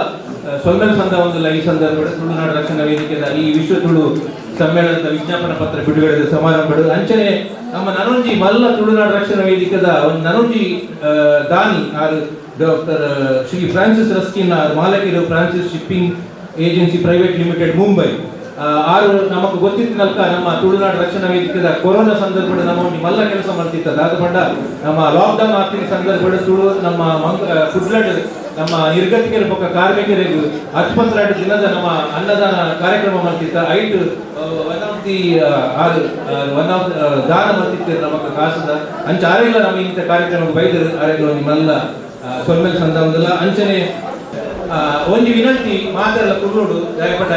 J: ಸೊಲ್ಮೆಲ್ ಸಂಘ ಒಂದಿಲ್ಲ ಈ ಸಂದರ್ಭ ತುಳುನಾಡು ರಕ್ಷಣಾ ವೇದಿಕೆದ ಈ ವಿಶ್ವ ತುಳು ಸಮ್ಮೇಳನದ ವಿಜ್ಞಾಪನ ಪತ್ರ ಬಿಡುಗಡೆ ಸಮಾರಂಭಗಳು ಅಂಚನೆ ನಮ್ಮ ನನೊಂಜಿ ಮಲ್ಲ ತುಳುನಾಡು ರಕ್ಷಣಾ ವೇದಿಕೆದ ಒಂದು ನನೊಂಜಿ ದಾನಿ ಡಾಕ್ಟರ್ ಶ್ರೀ ಫ್ರಾನ್ಸಿಸ್ ರಸ್ಕಿನ್ ಮಾಲಕಿರು Francis shipping agency private limited Mumbai ಆರು ನಮಗೆ ಗೊತ್ತಿದ್ದ ನಲ್ಕ ನಮ್ಮ ತುಳುನಾಡು ರಕ್ಷಣಾ ವೇದಿಕೆದ ಕೊರೋನಾ ಸಂದರ್ಭದಲ್ಲಿ ನಮ್ಮ ಒಂದು ಮಲ್ಲ ಕೆಲಸ ಮಾಡ್ತಿತ್ತದ ಅದು ಬಂಡ ನಮ್ಮ ಲಾಕ್ಡೌನ್ ಆಗ್ತಿದ್ದ ಸಂದರ್ಭದಲ್ಲಿ ತುಳು ನಮ್ಮ ಫುಡ್ಲಡ್ ನಮ್ಮ ನಿರ್ಗತಿಕರ ಪಕ್ಕ ಕಾರ್ಮಿಕರಿಗೂ ಆಸ್ಪತ್ರೆ ದಿನದ ನಮ್ಮ ಅನ್ನದಾನ ಕಾರ್ಯಕ್ರಮ ಮಾಡ್ತಿತ್ತ ಐಟ್ ಒನ್ ಆಫ್ ದಾನ ಮಾಡ್ತಿತ್ತು ನಮ್ಮ ಕಾಸದ ಅಂಚೆ ಆರೆಲ್ಲ ನಮ್ಮ ಇಂಥ ಕಾರ್ಯಕ್ರಮಕ್ಕೆ ಬೈದರು ಆರೆಲ್ಲ ನಿಮ್ಮೆಲ್ಲ ಸೊಲ್ಮೆಲ್ ಸಂದ ಒಂದಲ್ಲ ಅಂಚನೆ ಒಂದು ವಿನಂತಿ ಮಾತೆಲ್ಲ ಕೊರೋಡು ದಯಪಟ್ಟ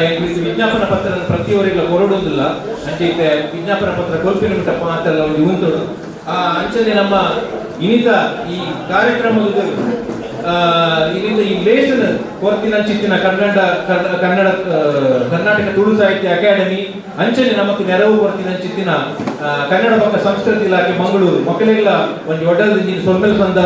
J: ವಿಜ್ಞಾಪನ ಪತ್ರ ಪ್ರತಿಯವರಿಗೆಲ್ಲ ಕೊರಡುವುದಿಲ್ಲ ಅಂಚೆ ವಿಜ್ಞಾಪನ ಪತ್ರ ಕೊಲ್ಪಿನ ಮಿಟ್ಟ ಮಾತೆಲ್ಲ ಒಂದು ಉಂಟು ಅಂಚನೆ ನಮ್ಮ ಇನ್ನಿತ ಈ ಕಾರ್ಯಕ್ರಮದ ಇದರಿಂದ ಈ ಲೇಸನ್ ಕೊರ್ತಿನ ಚಿತ್ತಿನ ಕರ್ನಾಟಕ ತುಳು ಸಾಹಿತ್ಯ ಅಕಾಡೆಮಿ ಅಂಚನೆ ನಮಗೆ ನೆರವು ಕೊರ್ತಿನ ಚಿತ್ತಿನ ಕನ್ನಡ ಪಕ್ಕ ಸಂಸ್ಕೃತಿ ಇಲಾಖೆ ಮಂಗಳೂರು ಮಕ್ಕಳೆಲ್ಲ ಒಂದು ಒಡ್ಡದ ಸೊಲ್ಮೆಲ್ ಸಂದ